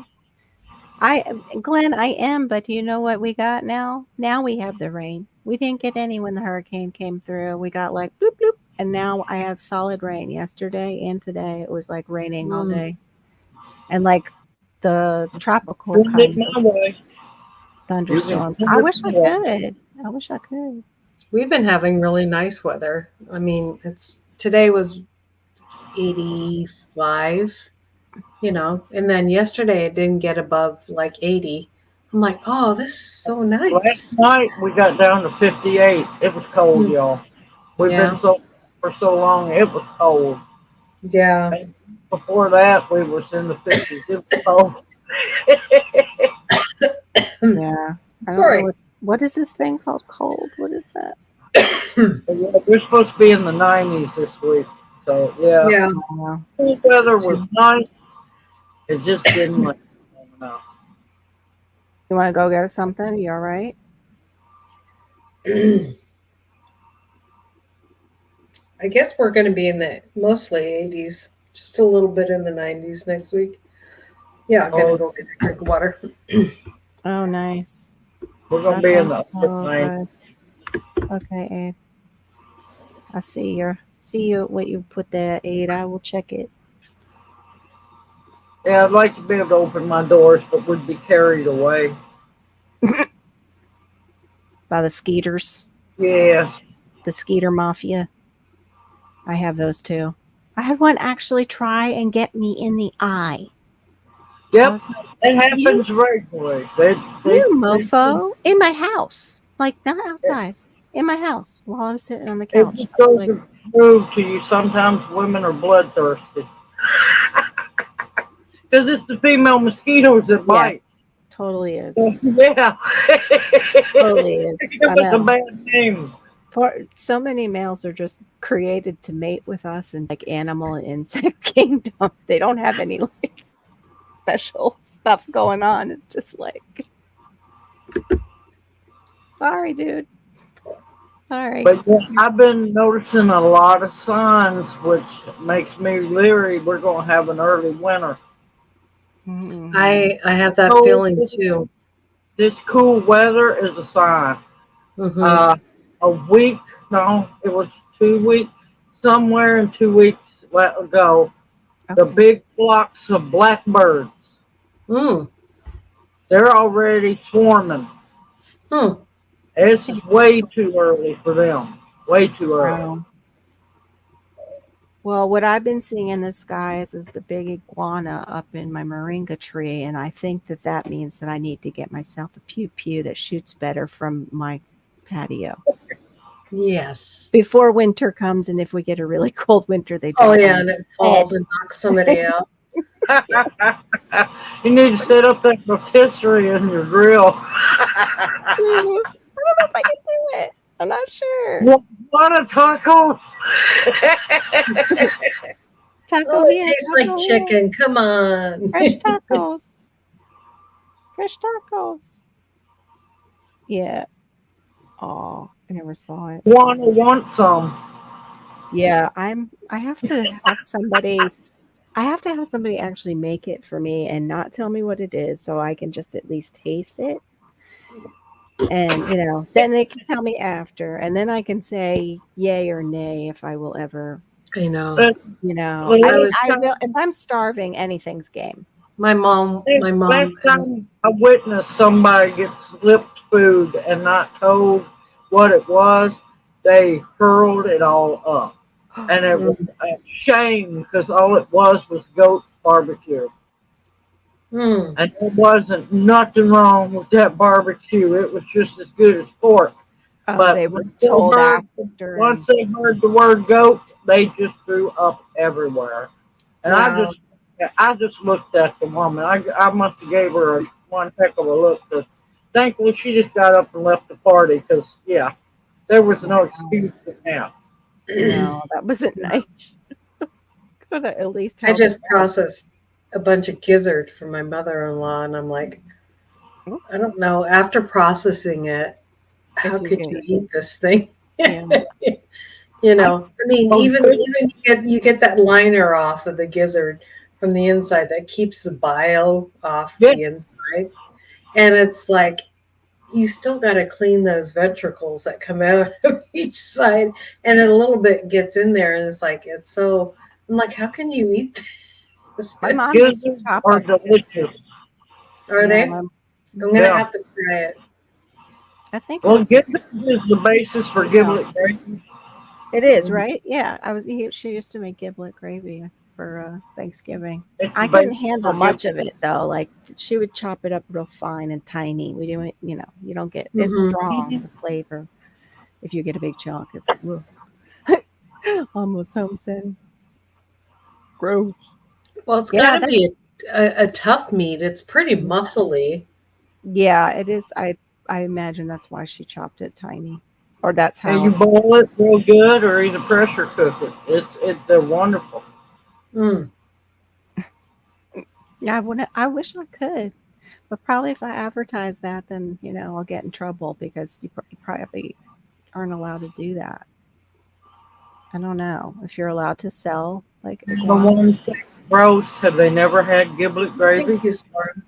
Speaker 1: Glenn, I am, but you know what we got now? Now we have the rain. We didn't get any when the hurricane came through. We got like bloop bloop, and now I have solid rain. Yesterday and today, it was like raining all day, and like the tropical
Speaker 4: Send it
Speaker 1: kind
Speaker 4: my
Speaker 1: of
Speaker 4: way. You
Speaker 1: thunderstorms.
Speaker 4: can
Speaker 1: I
Speaker 4: send
Speaker 1: wish
Speaker 4: it
Speaker 1: I
Speaker 4: my way.
Speaker 1: could. I wish I could.
Speaker 2: We've been having really nice weather. I mean, today was 85, and then yesterday it didn't get above like 80. I'm like, oh, this is so
Speaker 4: Last
Speaker 2: nice.
Speaker 4: night we got down to 58. It was cold, y'all. We've been
Speaker 2: Yeah,
Speaker 4: for so long. It was cold.
Speaker 2: yeah.
Speaker 4: And before that, we was in the 50s. It was cold.
Speaker 1: Yeah, I don't know
Speaker 2: Sorry.
Speaker 1: what is this thing called? Cold? What is that?
Speaker 4: But yeah, we're supposed to be in the 90s this week. So yeah,
Speaker 2: Yeah.
Speaker 1: I don't know.
Speaker 4: the weather was nice. It just didn't like. No.
Speaker 1: You want to go get something? You all right?
Speaker 2: I guess we're going to be in the mostly 80s, just a little bit in the 90s next week. Yeah, I'm going to
Speaker 4: Oh,
Speaker 2: go get a drink of water.
Speaker 1: Oh, nice.
Speaker 4: we're gonna
Speaker 1: That
Speaker 4: be in
Speaker 1: sounds
Speaker 4: the upper
Speaker 1: so
Speaker 4: 90s.
Speaker 1: good. Okay, Abe. I see you what you put there, Aid. I will check it.
Speaker 4: Yeah, I'd like to be able to open my doors, but we'd be carried away.
Speaker 1: By the skeeters,
Speaker 4: Yeah.
Speaker 1: the skeeter mafia. I have those too. I had one actually try and get me in the eye. I
Speaker 4: Yep.
Speaker 1: was like,
Speaker 4: It
Speaker 1: you
Speaker 4: happens regularly.
Speaker 1: you mofo in my house. Like not outside. In my house while I was sitting on the
Speaker 4: It
Speaker 1: couch.
Speaker 4: just
Speaker 1: I was
Speaker 4: goes
Speaker 1: like,
Speaker 4: to prove to you sometimes women are bloodthirsty. Because it's the female mosquitoes that
Speaker 1: yeah,
Speaker 4: bite.
Speaker 1: totally is.
Speaker 4: Yeah.
Speaker 1: Totally is.
Speaker 4: Give
Speaker 1: I
Speaker 4: us a
Speaker 1: know.
Speaker 4: bad name.
Speaker 1: So many males are just created to mate with us in like animal and insect kingdom. They don't have any like special stuff going on. It's just like, sorry, dude. Sorry.
Speaker 4: But yeah, I've been noticing a lot of signs, which makes me leery. We're going to have an early winter.
Speaker 1: Mhm.
Speaker 2: I have that
Speaker 4: Cold,
Speaker 2: feeling too.
Speaker 4: this cool weather is a sign.
Speaker 2: Hmm.
Speaker 4: A week, no, it was 2 weeks, somewhere in 2 weeks ago, the
Speaker 1: Okay.
Speaker 4: big flocks of blackbirds,
Speaker 2: Mm.
Speaker 4: they're already swarming.
Speaker 2: Hmm.
Speaker 4: It's way too early for them. Way too early.
Speaker 1: Wow. Well, what I've been seeing in the skies is the big iguana up in my moringa tree, and I think that means that I need to get myself a pew pew that shoots better from my patio
Speaker 2: Yes.
Speaker 1: before winter comes. And if we get a really cold winter, they
Speaker 2: Oh
Speaker 1: drop
Speaker 2: yeah,
Speaker 1: on
Speaker 2: and
Speaker 1: my
Speaker 2: it falls and knocks somebody out.
Speaker 1: head.
Speaker 4: You need to set up that rotisserie in your grill.
Speaker 1: I don't know if I can do it. I'm not sure.
Speaker 4: What a tacos!
Speaker 1: Taco
Speaker 2: Oh, it
Speaker 1: here,
Speaker 2: tastes
Speaker 1: taco
Speaker 2: like
Speaker 1: here.
Speaker 2: chicken. Come on.
Speaker 1: Fresh tacos. Fresh tacos. Yeah. Oh, I never saw it.
Speaker 4: Wanna want some?
Speaker 1: Yeah, I have to have somebody actually make it for me and not tell me what it is so I can just at least taste it. And, then they can tell me after, and then I can say yay or nay if I will ever,
Speaker 2: I know.
Speaker 4: But
Speaker 1: I
Speaker 2: I
Speaker 1: mean,
Speaker 2: was
Speaker 1: I will, if I'm starving, anything's game.
Speaker 2: my mom.
Speaker 4: the
Speaker 2: My
Speaker 4: last
Speaker 2: mom.
Speaker 4: time I witnessed somebody get slipped food and not told what it was, they hurled it all up. And it was a shame because all it was goat barbecue.
Speaker 2: Mm,
Speaker 4: And there wasn't nothing wrong with that barbecue. It was just as good as pork.
Speaker 1: Oh,
Speaker 4: But
Speaker 1: they were told after,
Speaker 4: once
Speaker 1: and
Speaker 4: they heard the word goat, they just threw up everywhere. And
Speaker 2: wow.
Speaker 4: I just looked at the woman. I must have gave her one heck of a look. But thankfully, she just got up and left the party because, yeah, there was no excuse for that.
Speaker 1: no, that wasn't nice. Could have at least
Speaker 2: I
Speaker 1: held it
Speaker 2: just
Speaker 1: up.
Speaker 2: processed a bunch of gizzard for my mother-in-law, and I'm like, I don't know. After processing it, how
Speaker 1: If you
Speaker 2: could
Speaker 1: can,
Speaker 2: you eat this thing?
Speaker 1: yeah. I
Speaker 2: I mean,
Speaker 4: Oh,
Speaker 2: even you get that liner off of the gizzard from the inside that keeps the bile off
Speaker 4: yeah,
Speaker 2: the inside, and it's like you still got to clean those ventricles that come out of each side, and a little bit gets in there, and it's like it's so. I'm like, how can you eat this?
Speaker 1: My mom used to
Speaker 4: gizzards
Speaker 1: chop
Speaker 4: are
Speaker 1: up gizzard.
Speaker 4: delicious.
Speaker 2: Are
Speaker 1: Yeah,
Speaker 2: they? I'm gonna
Speaker 4: Yeah.
Speaker 2: have to try it.
Speaker 1: I think
Speaker 4: Well,
Speaker 1: it's,
Speaker 4: gizzards is the basis for
Speaker 1: yeah,
Speaker 4: giblet gravy.
Speaker 1: it is, right? Yeah, she used to make giblet gravy for Thanksgiving.
Speaker 4: It's the
Speaker 1: I couldn't
Speaker 4: basis
Speaker 1: handle
Speaker 4: for
Speaker 1: much
Speaker 4: giblet.
Speaker 1: of it though. Like she would chop it up real fine and tiny. We didn't, you don't get it's
Speaker 2: Hmm.
Speaker 1: strong the flavor. If you get a big chunk, it's ugh. Almost homestead. Gross.
Speaker 2: Well, it's got
Speaker 1: Yeah,
Speaker 2: to
Speaker 1: that's
Speaker 2: be a tough meat. It's pretty muscly.
Speaker 1: yeah, it is. I imagine that's why she chopped it tiny, or that's
Speaker 4: And you
Speaker 1: how.
Speaker 4: boil it real good or either pressure cook it. They're wonderful.
Speaker 2: Mm.
Speaker 1: Yeah, I wish I could, but probably if I advertise that, then I'll get in trouble because you probably aren't allowed to do that. I don't know if you're allowed to sell like
Speaker 4: The
Speaker 1: iguana.
Speaker 4: ones that roast, have they never had giblet gravy?
Speaker 2: Thank you, Storm.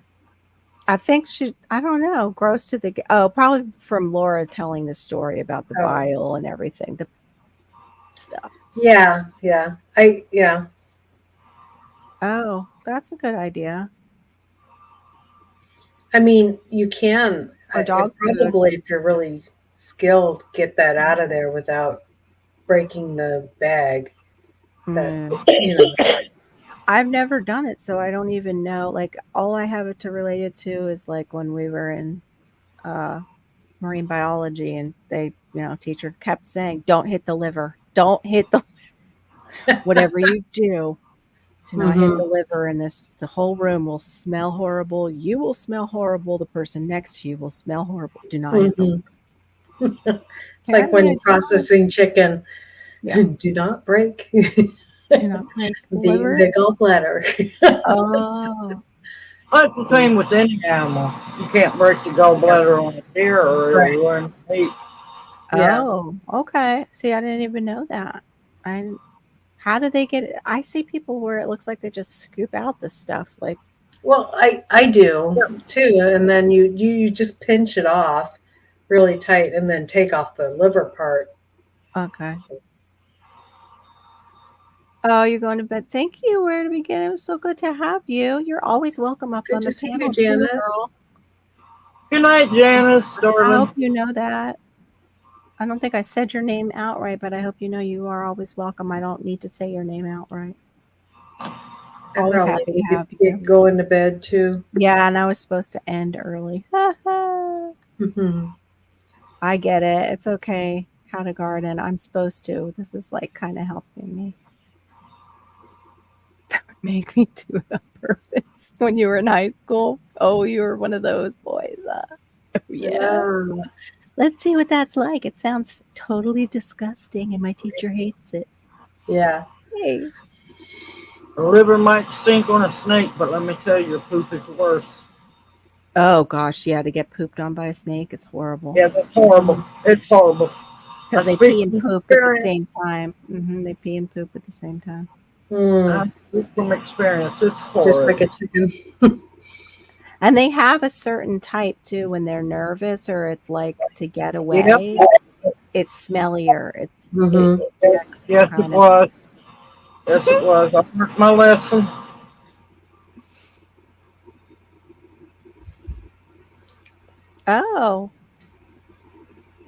Speaker 1: I think I don't know, gross to oh, probably from Laura telling the story about the
Speaker 2: Oh,
Speaker 1: bile and everything, the stuff.
Speaker 2: yeah, yeah. Yeah.
Speaker 1: Oh, that's a good idea.
Speaker 2: I mean, you can
Speaker 1: Or dog food.
Speaker 2: probably, if you're really skilled, get that out of there without breaking the bag. That
Speaker 1: Mm.
Speaker 2: you know.
Speaker 1: I've never done it, so I don't even know. Like all I have it to relate it to is like when we were in uh, marine biology, and teacher kept saying, "Don't hit the liver. Don't hit the whatever you do. Do not hit
Speaker 2: Hmm.
Speaker 1: the liver, and the whole room will smell horrible. You will smell horrible. The person next to you will smell horrible. Do not hit the
Speaker 2: Hmm.
Speaker 1: liver."
Speaker 2: It's like
Speaker 1: Apparently, I
Speaker 2: when
Speaker 1: did.
Speaker 2: processing chicken.
Speaker 1: Yeah,
Speaker 2: Do not break
Speaker 1: do not break the liver.
Speaker 2: the gallbladder.
Speaker 1: Oh,
Speaker 4: Well, it's the
Speaker 1: see,
Speaker 4: same with any animal. You can't break the
Speaker 2: Yeah,
Speaker 4: gallbladder on a deer or
Speaker 2: right.
Speaker 4: it'll run meat.
Speaker 2: Yeah.
Speaker 1: oh, okay. See, I didn't even know that. I How do they get it? I see people where it looks like they just scoop out the stuff. Like,
Speaker 2: Well, I do too, and then you just pinch it off really tight, and then take off the liver part.
Speaker 1: okay. Oh, you're going to bed. Thank you. Where to begin? It was so good to have you. You're always welcome up
Speaker 2: Good
Speaker 1: on
Speaker 2: to
Speaker 1: the
Speaker 2: see you,
Speaker 1: panel too,
Speaker 2: Janice.
Speaker 1: girl.
Speaker 4: Good night, Janice,
Speaker 1: I
Speaker 4: darling.
Speaker 1: hope you know that. I don't think I said your name outright, but I hope you know you are always welcome. I don't need to say your name outright.
Speaker 2: I
Speaker 1: Always
Speaker 2: probably
Speaker 1: happy to
Speaker 2: need to
Speaker 1: have you.
Speaker 2: get going to bed too.
Speaker 1: Yeah, and I was supposed to end early.
Speaker 2: Hmm.
Speaker 1: I get it. It's okay. How to garden. I'm supposed to. This is like kind of helping me. Make me do it on purpose. When you were in high school, oh, you were one of those boys. Oh, yeah.
Speaker 2: Yeah.
Speaker 1: Let's see what that's like. It sounds totally disgusting, and my teacher hates it.
Speaker 2: Yeah.
Speaker 1: Hey.
Speaker 4: The liver might stink on a snake, but let me tell you, poop is worse.
Speaker 1: Oh gosh, yeah, to get pooped on by a snake is horrible
Speaker 4: Yeah, that's horrible. It's horrible.
Speaker 1: because
Speaker 4: I
Speaker 1: they
Speaker 4: speak
Speaker 1: pee and
Speaker 4: from
Speaker 1: poop at the
Speaker 4: experience.
Speaker 1: same time. They pee and poop at the same time.
Speaker 2: Mm.
Speaker 4: I speak from experience. It's
Speaker 2: Just
Speaker 4: horrid.
Speaker 2: like a chicken.
Speaker 1: And they have a certain type too when they're nervous or it's like to get
Speaker 4: Yep.
Speaker 1: away. It's smellier. It
Speaker 2: Mm-hmm.
Speaker 1: ejects some
Speaker 4: Yes, it
Speaker 1: kind of.
Speaker 4: was. Yes, it was. I learned my lesson.
Speaker 1: Oh,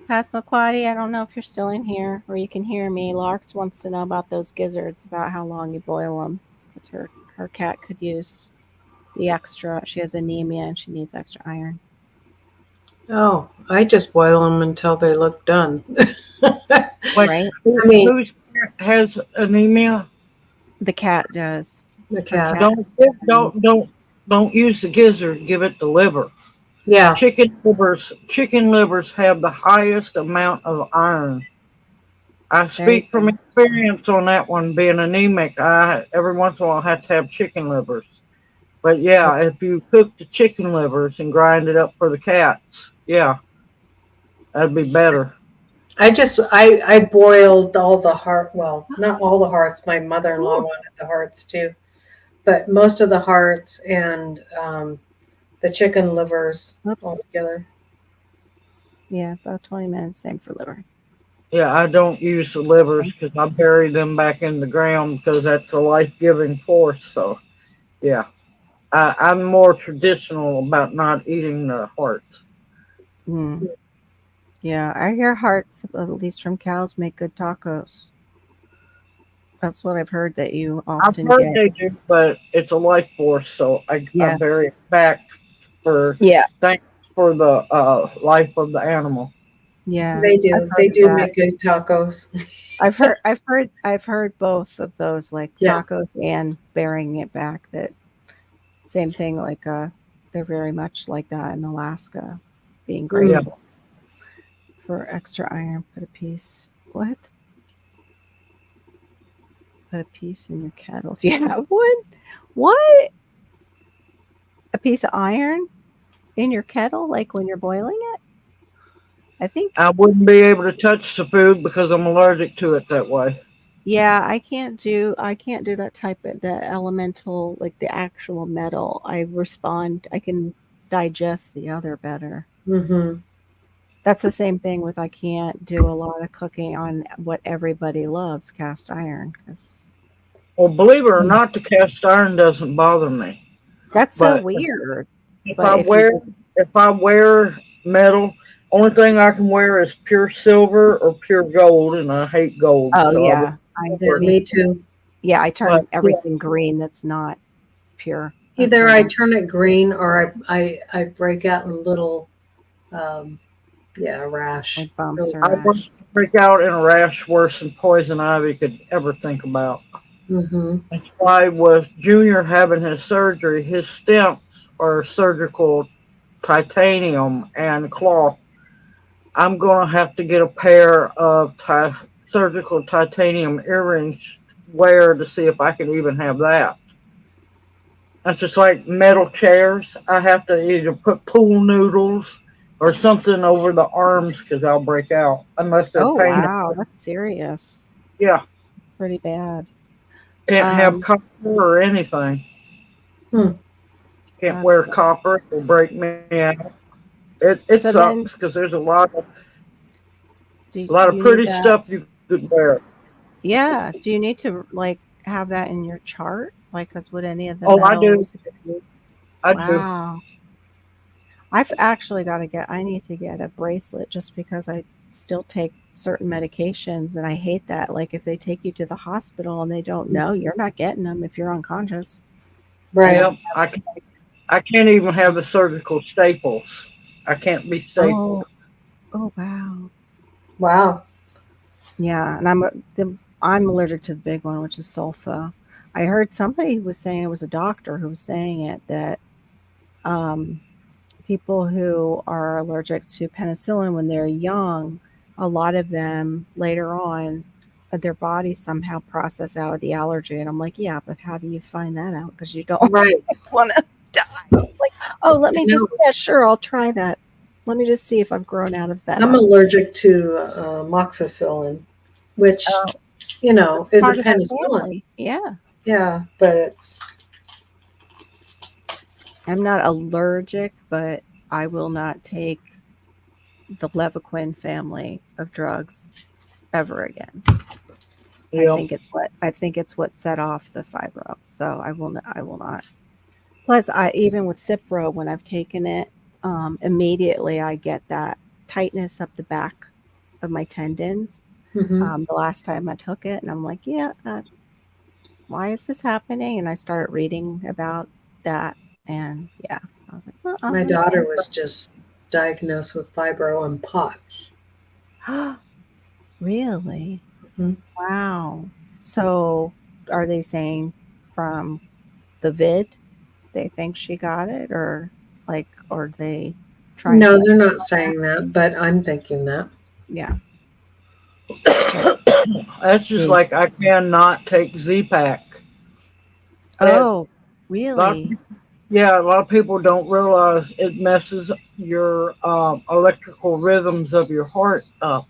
Speaker 1: Passamaquoddy, I don't know if you're still in here or you can hear me. Larks wants to know about those gizzards, about how long you boil them. Because her cat could use the extra. She has anemia and she needs extra iron.
Speaker 2: Oh, I just boil them until they look done.
Speaker 4: Like,
Speaker 1: Right?
Speaker 2: I mean,
Speaker 4: whose cat has anemia?
Speaker 1: The cat does.
Speaker 2: the
Speaker 1: Her
Speaker 2: cat.
Speaker 1: cat.
Speaker 4: Don't use the gizzard. Give it the liver.
Speaker 2: Yeah.
Speaker 4: Chicken livers have the highest amount of iron. I
Speaker 1: There you
Speaker 4: speak from
Speaker 1: go.
Speaker 4: experience on that one. Being anemic, I every once in a while have to have chicken livers. But yeah, if you cook the chicken livers and grind it up for the cats, yeah, that'd be better.
Speaker 2: I boiled all the heart. Well, not all the hearts. My mother-in-law
Speaker 1: Ooh,
Speaker 2: wanted the hearts too, but most of the hearts and the chicken livers all
Speaker 1: oops.
Speaker 2: together.
Speaker 1: Yeah, about 20 minutes. Same for liver.
Speaker 4: Yeah, I don't use the livers because I bury them back in the ground because that's a life-giving force. So yeah, I'm more traditional about not eating the hearts.
Speaker 1: Mm. Yeah, I hear hearts, at least from cows, make good tacos. That's what I've heard that you
Speaker 4: I've
Speaker 1: often
Speaker 4: heard
Speaker 1: get.
Speaker 4: they do, but it's a life force, so I
Speaker 1: Yeah.
Speaker 4: bury it back for
Speaker 1: Yeah.
Speaker 4: thanks for the life of the animal.
Speaker 1: Yeah.
Speaker 2: They
Speaker 1: I've
Speaker 2: do.
Speaker 1: heard
Speaker 2: They
Speaker 1: of
Speaker 2: do
Speaker 1: that.
Speaker 2: make good tacos.
Speaker 1: I've heard both of those, like
Speaker 2: Yeah.
Speaker 1: tacos and burying it back. That same thing, like they're very much like that in Alaska, being
Speaker 4: Yeah.
Speaker 2: Mm.
Speaker 1: grateful for extra iron. Put a piece. What? Put a piece in your kettle if you have one. What? A piece of iron in your kettle, like when you're boiling it? I think.
Speaker 4: I wouldn't be able to touch the food because I'm allergic to it that way.
Speaker 1: Yeah, I can't do that type of the elemental, like the actual metal. I respond. I can digest the other better.
Speaker 2: Mm-hmm.
Speaker 1: That's the same thing with I can't do a lot of cooking on what everybody loves, cast iron, 'cause
Speaker 4: Well, believe it or not, the cast iron doesn't bother me.
Speaker 1: that's so
Speaker 4: But
Speaker 1: weird.
Speaker 4: if
Speaker 1: But
Speaker 4: I
Speaker 1: if you
Speaker 4: wear if I wear metal, only thing I can wear is pure silver or pure gold, and I hate gold,
Speaker 1: oh
Speaker 4: so I would
Speaker 1: yeah, I
Speaker 4: wear
Speaker 1: me
Speaker 2: Me too.
Speaker 1: yeah, I
Speaker 4: But
Speaker 1: turn
Speaker 4: yeah,
Speaker 1: everything green that's not pure.
Speaker 2: Either
Speaker 1: Okay,
Speaker 2: I
Speaker 1: that
Speaker 2: turn it green or I break out in little um, yeah, rash.
Speaker 1: like bumps
Speaker 2: Really.
Speaker 1: or
Speaker 4: I would
Speaker 1: rash.
Speaker 4: break out in a rash worse than poison ivy could ever think about.
Speaker 2: Mm-hmm.
Speaker 4: That's why with Junior having his surgery, his stents are surgical titanium and cloth. I'm going to have to get a pair of surgical titanium earrings to wear to see if I can even have that. That's just like metal chairs. I have to either put pool noodles or something over the arms because I'll break out unless they're
Speaker 1: Oh
Speaker 4: painted.
Speaker 1: wow, that's serious.
Speaker 4: Yeah,
Speaker 1: Pretty bad.
Speaker 4: can't have
Speaker 1: Um,
Speaker 4: copper or anything.
Speaker 2: Hmm.
Speaker 4: Can't
Speaker 1: that's
Speaker 4: wear copper. It will break me out. It
Speaker 1: so then.
Speaker 4: sucks because there's
Speaker 1: Do
Speaker 4: a lot of
Speaker 1: you need
Speaker 4: pretty
Speaker 1: that?
Speaker 4: stuff you could wear.
Speaker 1: Yeah. Do you need to like have that in your chart? Like, as would any of the
Speaker 4: Oh, I do.
Speaker 1: metals?
Speaker 4: I do.
Speaker 1: Wow. I've actually got to get, I need to get a bracelet just because I still take certain medications and I hate that. Like, if they take you to the hospital and they don't know, you're not getting them if you're unconscious. They
Speaker 2: Right.
Speaker 1: don't
Speaker 4: Yep. I can't even have the surgical staples. I can't be stapled.
Speaker 1: Oh, oh, wow.
Speaker 2: Wow.
Speaker 1: Yeah. And I'm allergic to the big one, which is sulfa. I heard somebody was saying, it was a doctor who was saying it, that um, people who are allergic to penicillin when they're young, a lot of them later on, their bodies somehow process out of the allergy. And I'm like, yeah, but how do you find that out? Because you don't
Speaker 2: Right.
Speaker 1: want to die. Like, oh, let
Speaker 2: I
Speaker 1: me
Speaker 2: know.
Speaker 1: just, yeah, sure, I'll try that. Let me just see if I've grown out of that
Speaker 2: I'm
Speaker 1: allergy.
Speaker 2: allergic to moxicillin, which
Speaker 1: Oh,
Speaker 2: is a
Speaker 1: part of that
Speaker 2: penicillin.
Speaker 1: family. Yeah.
Speaker 2: Yeah, but it's
Speaker 1: I'm not allergic, but I will not take the Levaquin family of drugs ever again.
Speaker 4: Yep.
Speaker 1: I think it's what set off the fibro. So I will not. Plus, I even with Cipro, when I've taken it, immediately I get that tightness up the back of my tendons.
Speaker 2: Mhm.
Speaker 1: The last time I took it, and I'm like, yeah, why is this happening? And I started reading about that, and yeah, I was like,
Speaker 2: My
Speaker 1: I'm
Speaker 2: daughter was just diagnosed with fibro and POTS.
Speaker 1: done. Really?
Speaker 2: Mhm.
Speaker 1: Wow. So, are they saying from the vid they think she got it, or like, are they trying to
Speaker 2: No,
Speaker 1: like,
Speaker 2: they're not saying that, but I'm thinking that.
Speaker 1: yeah, but
Speaker 4: That's just
Speaker 2: Mm.
Speaker 4: like I cannot take Z-Pack. That
Speaker 1: oh,
Speaker 4: a lot of,
Speaker 1: really?
Speaker 4: yeah, a lot of people don't realize it messes your electrical rhythms of your heart up.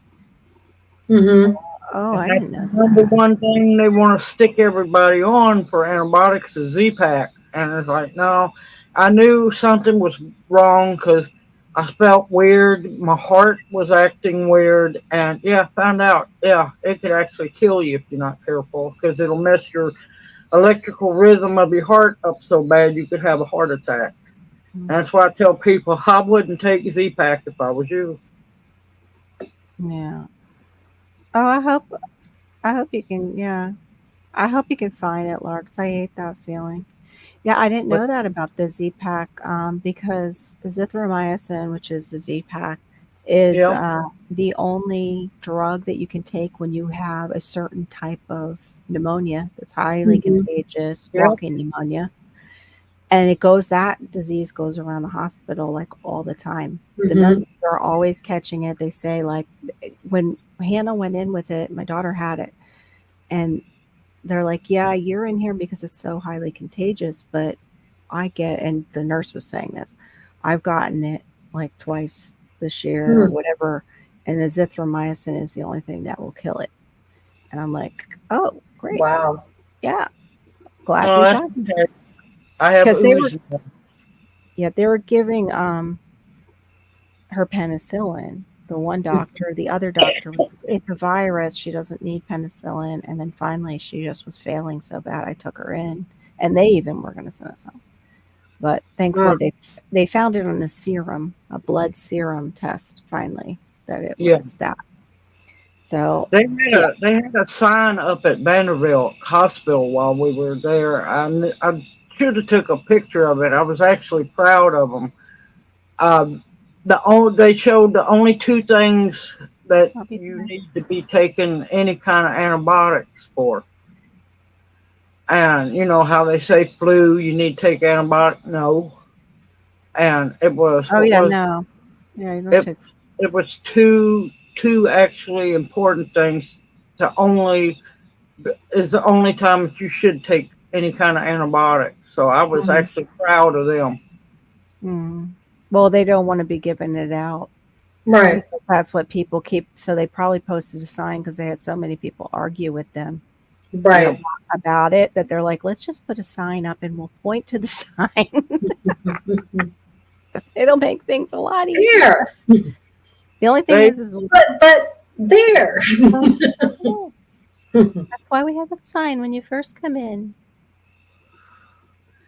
Speaker 2: Mhm.
Speaker 1: Oh,
Speaker 4: And
Speaker 1: I
Speaker 4: that's
Speaker 1: didn't
Speaker 4: the
Speaker 1: know
Speaker 4: number
Speaker 1: that.
Speaker 4: one thing they want to stick everybody on for antibiotics is Z-Pack. And it's like, no, I knew something was wrong because I felt weird. My heart was acting weird. And yeah, found out, yeah, it could actually kill you if you're not careful because it'll mess your electrical rhythm of your heart up so bad you could have a heart attack. And
Speaker 1: Mm,
Speaker 4: that's why I tell people I wouldn't take Z-Pack if I was you.
Speaker 1: yeah. Oh, I hope you can. Yeah, I hope you can find it, Lark. 'Cause I hate that feeling. Yeah, I didn't
Speaker 4: But
Speaker 1: know that about the Z-Pack, because azithromycin, which is the Z-Pack, is
Speaker 4: yeah,
Speaker 1: the only drug that you can take when you have a certain type of pneumonia that's highly
Speaker 2: Mhm.
Speaker 1: contagious,
Speaker 4: yeah,
Speaker 1: walking pneumonia. And it goes, that disease goes around the hospital like all the time. The
Speaker 2: Mhm.
Speaker 1: nurses are always catching it. They say, like, when Hannah went in with it, my daughter had it. And they're like, yeah, you're in here because it's so highly contagious, but and the nurse was saying this, I've gotten it like twice this year or
Speaker 2: Mm.
Speaker 1: whatever, and azithromycin is the only thing that will kill it. And I'm like, oh, great.
Speaker 2: Wow.
Speaker 1: Yeah, glad
Speaker 4: no,
Speaker 1: we
Speaker 4: that's
Speaker 1: got it.
Speaker 4: okay. I have
Speaker 1: Because
Speaker 4: ooze.
Speaker 1: they were giving her penicillin. The one doctor, the other doctor was, it's a virus. She doesn't need penicillin. And then finally, she just was failing so bad. I took her in, and they even were going to send us home. But
Speaker 2: Wow.
Speaker 1: thankfully, they found it on a serum, a blood serum test. Finally, that it
Speaker 4: Yeah.
Speaker 1: was that. So yeah,
Speaker 4: They had a sign up at Vanderbilt Hospital while we were there. I should have took a picture of it. I was actually proud of them. They showed the only two things that
Speaker 1: I'll be
Speaker 4: you
Speaker 1: back.
Speaker 4: need to be taking any kind of antibiotics for. And you know how they say flu, you need to take antibiotics. No, and it was
Speaker 1: Oh
Speaker 4: what
Speaker 1: yeah,
Speaker 4: was
Speaker 1: no, yeah, you don't
Speaker 4: it?
Speaker 1: take.
Speaker 4: It was two actually important things to only is the only time that you should take any kind of antibiotic. So I was
Speaker 1: Mhm.
Speaker 4: actually proud of them.
Speaker 1: Mm. Well, they don't want to be giving it out
Speaker 2: Right.
Speaker 1: because that's what people keep. So they probably posted a sign because they had so many people argue with them
Speaker 4: Yeah.
Speaker 2: Right.
Speaker 1: about it that they're like, let's just put a sign up and we'll point to the sign. It'll make things a lot easier.
Speaker 2: There.
Speaker 1: The only thing
Speaker 4: They,
Speaker 1: is
Speaker 2: But there.
Speaker 1: that's why we have a sign when you first come in.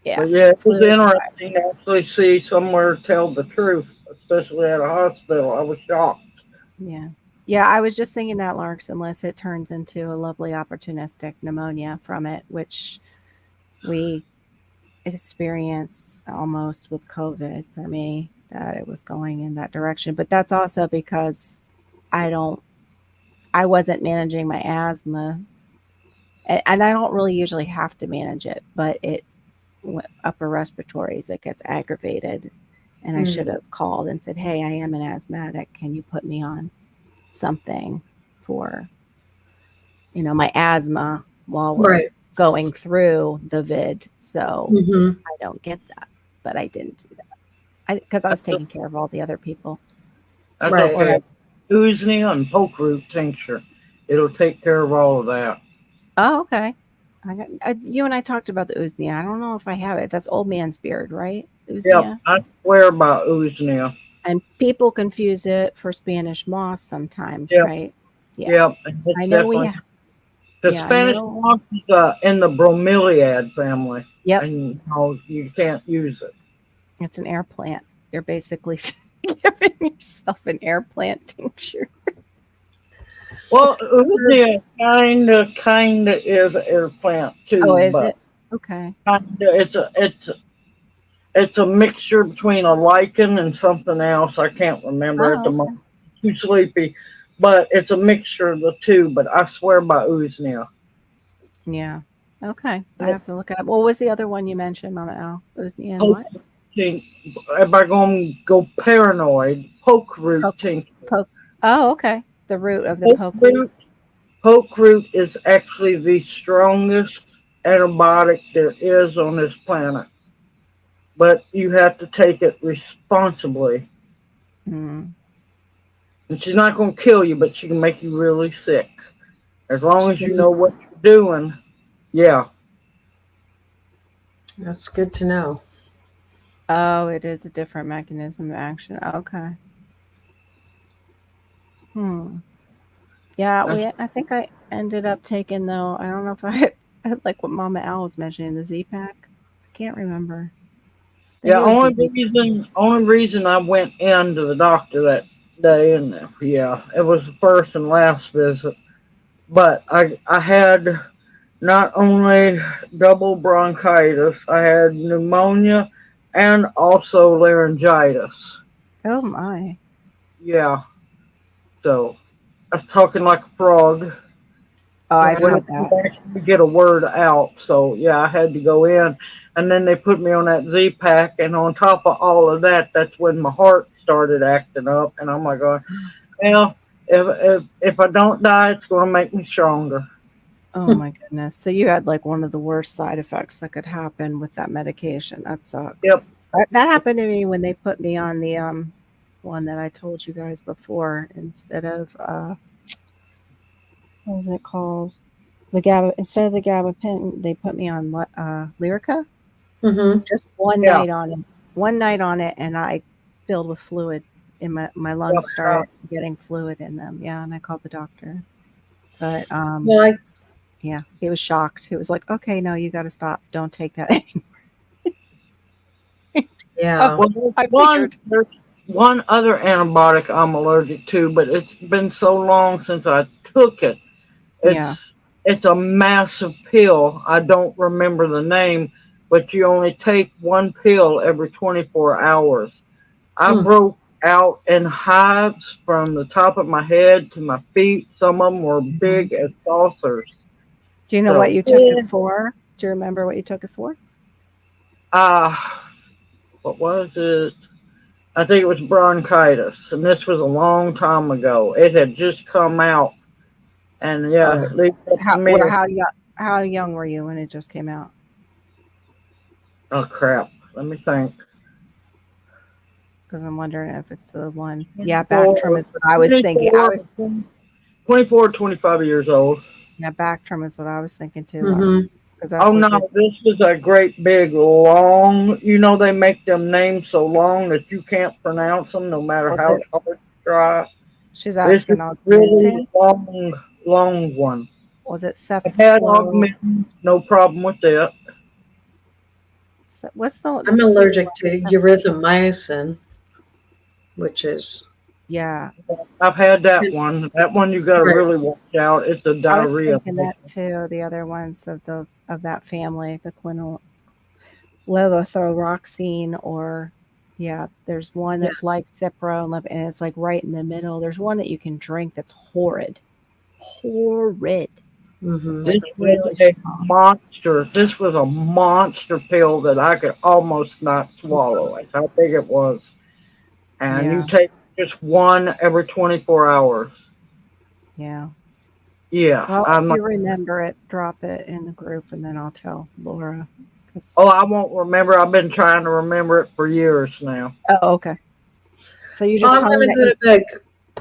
Speaker 1: Yeah,
Speaker 4: but yeah, it was
Speaker 1: flu is a
Speaker 4: interesting to actually see somewhere tell the truth, especially at a hospital. I was shocked.
Speaker 1: yeah. Yeah, I was just thinking that, Larks, unless it turns into a lovely opportunistic pneumonia from it, which we experienced almost with COVID for me, that it was going in that direction. But that's also because I don't, I wasn't managing my asthma. And I don't really usually have to manage it, but upper respiratories, it gets aggravated. And I
Speaker 2: Mm.
Speaker 1: should have called and said, hey, I am an asthmatic. Can you put me on something for, my asthma while we're
Speaker 2: Right.
Speaker 1: going through the vid? So
Speaker 2: Mhm.
Speaker 1: I don't get that, but I didn't do that because I was
Speaker 4: That's,
Speaker 1: taking care of all the other people.
Speaker 4: that's
Speaker 2: Right.
Speaker 1: Or
Speaker 4: okay. Oozney and poke root tincture. It'll take care of all of that.
Speaker 1: oh, okay. You and I talked about the usnea. I don't know if I have it. That's old man's beard, right?
Speaker 4: Yep,
Speaker 1: Usnea.
Speaker 4: I swear by Uznia.
Speaker 1: And people confuse it for Spanish moss sometimes,
Speaker 4: Yep,
Speaker 1: right? Yeah.
Speaker 4: yep.
Speaker 1: I
Speaker 4: It's
Speaker 1: know we
Speaker 4: definitely the
Speaker 1: yeah, I
Speaker 4: Spanish
Speaker 1: know.
Speaker 4: moss is in the bromeliad family,
Speaker 1: Yep.
Speaker 4: and you can't use it.
Speaker 1: It's an air plant. You're basically giving yourself an air plant tincture.
Speaker 4: Well, Uznia kinda is an air plant
Speaker 1: Oh,
Speaker 4: too,
Speaker 1: is
Speaker 4: but
Speaker 1: it? Okay.
Speaker 4: it's a mixture between a lichen and something else. I can't remember at
Speaker 1: Oh,
Speaker 4: the
Speaker 1: okay.
Speaker 4: moment. Too sleepy, but it's a mixture of the two. But I swear by Uznia.
Speaker 1: Yeah. Okay. I have to look it up. What was the other one you mentioned, Mama Al? Usnea and
Speaker 4: Poke
Speaker 1: what?
Speaker 4: tink. Everybody gonna go paranoid. Poke root
Speaker 1: Poke.
Speaker 4: tincture.
Speaker 1: Poke. Oh, okay. The root of the
Speaker 4: Poke
Speaker 1: pokeweed.
Speaker 4: root. Poke root is actually the strongest antibiotic there is on this planet, but you have to take it responsibly.
Speaker 1: Mm.
Speaker 4: And she's not gonna kill you, but she can make you really sick. As long
Speaker 1: She
Speaker 4: as you
Speaker 1: can-
Speaker 4: know what you're doing, yeah.
Speaker 2: That's good to know.
Speaker 1: Oh, it is a different mechanism of action. Okay. Hmm. Yeah,
Speaker 4: That's,
Speaker 1: I think I ended up taking though. I don't know if I like what Mama Al was mentioning, the Z pack. I can't remember. I think
Speaker 4: yeah,
Speaker 1: it was the Z.
Speaker 4: only reason I went in to the doctor that day, and yeah, it was the first and last visit. But I had not only double bronchitis, I had pneumonia and also laryngitis.
Speaker 1: Oh my.
Speaker 4: Yeah, so I was talking like a frog.
Speaker 1: Oh, I've
Speaker 2: Wow.
Speaker 1: had
Speaker 4: Couldn't
Speaker 1: that.
Speaker 4: actually get a word out. So yeah, I had to go in, and then they put me on that Z pack, and on top of all of that, that's when my heart started acting up, and I'm like, going, well, if I don't die, it's going to make me stronger.
Speaker 1: Oh my goodness. So you had like one of the worst side effects that could happen with that medication. That sucks.
Speaker 4: Yep.
Speaker 1: That happened to me when they put me on the one that I told you guys before instead of what was it called? The GABA instead of the gabapentin, they put me on Lyrica.
Speaker 2: Mm-hmm.
Speaker 1: Just one
Speaker 4: Yeah.
Speaker 1: night on it. One night on it, and I filled with fluid in my
Speaker 4: Yep.
Speaker 1: lungs started getting fluid in them. Yeah, and I called the doctor. But
Speaker 2: Well,
Speaker 1: yeah, he was shocked. He was like, "Okay, no, you got to stop. Don't take that." Oh,
Speaker 2: yeah.
Speaker 4: Well,
Speaker 1: I figured.
Speaker 4: there's one other antibiotic I'm allergic to, but it's been so long since I took it. It's
Speaker 1: Yeah.
Speaker 4: it's a massive pill. I don't remember the name, but you only take one pill every 24 hours. I
Speaker 2: Hmm.
Speaker 4: broke out in hives from the top of my head to my feet. Some of them were big as saucers.
Speaker 1: Do you know what
Speaker 4: So,
Speaker 1: you took it for? Do you remember what you took it for?
Speaker 4: uh, what was it? I think it was bronchitis, and this was a long time ago. It had just come out, and yeah,
Speaker 1: Oh,
Speaker 4: it leaked up to me.
Speaker 1: how young were you when it just came out?
Speaker 4: Oh crap! Let me think.
Speaker 1: Because I'm wondering if it's the one. Yeah, Bactrim
Speaker 4: 24,
Speaker 1: is what I was thinking.
Speaker 4: 25 years old.
Speaker 1: Yeah, Bactrim is what I was thinking too. I was
Speaker 2: Mm-hmm.
Speaker 1: because
Speaker 4: Oh
Speaker 1: that's what
Speaker 4: no,
Speaker 1: did.
Speaker 4: this is a great big long. You know they make them names so long that you can't pronounce them, no matter
Speaker 1: Was
Speaker 4: how
Speaker 1: it?
Speaker 4: hard you try.
Speaker 1: She's
Speaker 4: This is
Speaker 1: asking
Speaker 4: really
Speaker 1: augmentin.
Speaker 4: long one.
Speaker 1: Was it
Speaker 4: I've had
Speaker 1: cephalo?
Speaker 4: augmentin, no problem with that.
Speaker 1: What's the
Speaker 2: I'm
Speaker 1: C
Speaker 2: allergic to
Speaker 1: one?
Speaker 2: erythromycin, which is
Speaker 1: Yeah,
Speaker 4: I've had that one. That one you got to
Speaker 2: right.
Speaker 4: really watch out. It's the
Speaker 1: I was
Speaker 4: diarrhea.
Speaker 1: thinking that too. The other ones of that family, the levothyroxine, or yeah, there's one
Speaker 2: Yeah.
Speaker 1: that's like Cipro and it's like right in the middle. There's one that you can drink that's horrid. Horrid. It's
Speaker 2: Mm-hmm.
Speaker 1: like
Speaker 4: This
Speaker 1: really
Speaker 4: was a
Speaker 1: strong.
Speaker 4: monster. This was a monster pill that I could almost not swallow. That's how big it was. And you
Speaker 1: Yeah,
Speaker 4: take just one every 24 hours.
Speaker 1: yeah.
Speaker 4: Yeah,
Speaker 1: Well, if
Speaker 4: I'm like,
Speaker 1: you remember it, drop it in the group, and then I'll tell Laura. 'Cause-
Speaker 4: oh, I won't remember. I've been trying to remember it for years now.
Speaker 1: oh, okay. So you
Speaker 2: Well,
Speaker 1: just
Speaker 2: I'm
Speaker 1: hung
Speaker 2: gonna
Speaker 1: that.
Speaker 2: go to bed,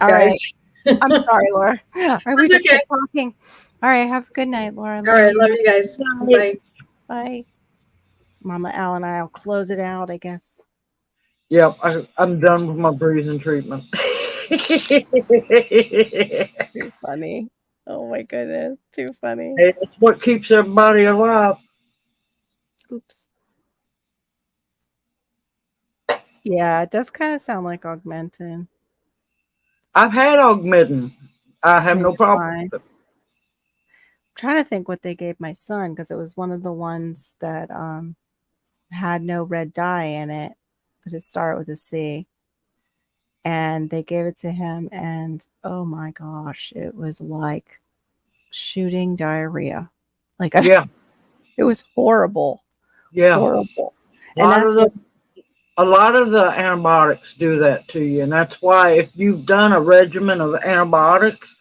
Speaker 1: All
Speaker 2: guys.
Speaker 1: right. I'm sorry, Laura. All right, we
Speaker 2: That's
Speaker 1: just
Speaker 2: okay.
Speaker 1: kept talking. All right. Have a good night, Laura.
Speaker 2: All right, love you guys. Bye.
Speaker 1: Bye. Mama Al and I'll close it out, I guess.
Speaker 4: Yep, I'm done with my breathing treatment.
Speaker 1: Too funny. Oh my goodness. Too funny.
Speaker 4: Hey, it's what keeps everybody alive.
Speaker 1: Oops. Yeah, it does kind of sound like augmentin.
Speaker 4: I've had augmentin. I have
Speaker 1: And
Speaker 4: no
Speaker 1: you're
Speaker 4: problem
Speaker 1: fine.
Speaker 4: with it.
Speaker 1: I'm trying to think what they gave my son because it was one of the ones that had no red dye in it, but it started with a C. And they gave it to him, and oh my gosh, it was like shooting diarrhea. Like
Speaker 4: Yeah,
Speaker 1: it was horrible,
Speaker 4: yeah.
Speaker 1: horrible.
Speaker 4: A
Speaker 1: And
Speaker 4: lot
Speaker 1: that's
Speaker 4: of
Speaker 1: what,
Speaker 4: a lot of the antibiotics do that to you, and that's why if you've done a regimen of antibiotics,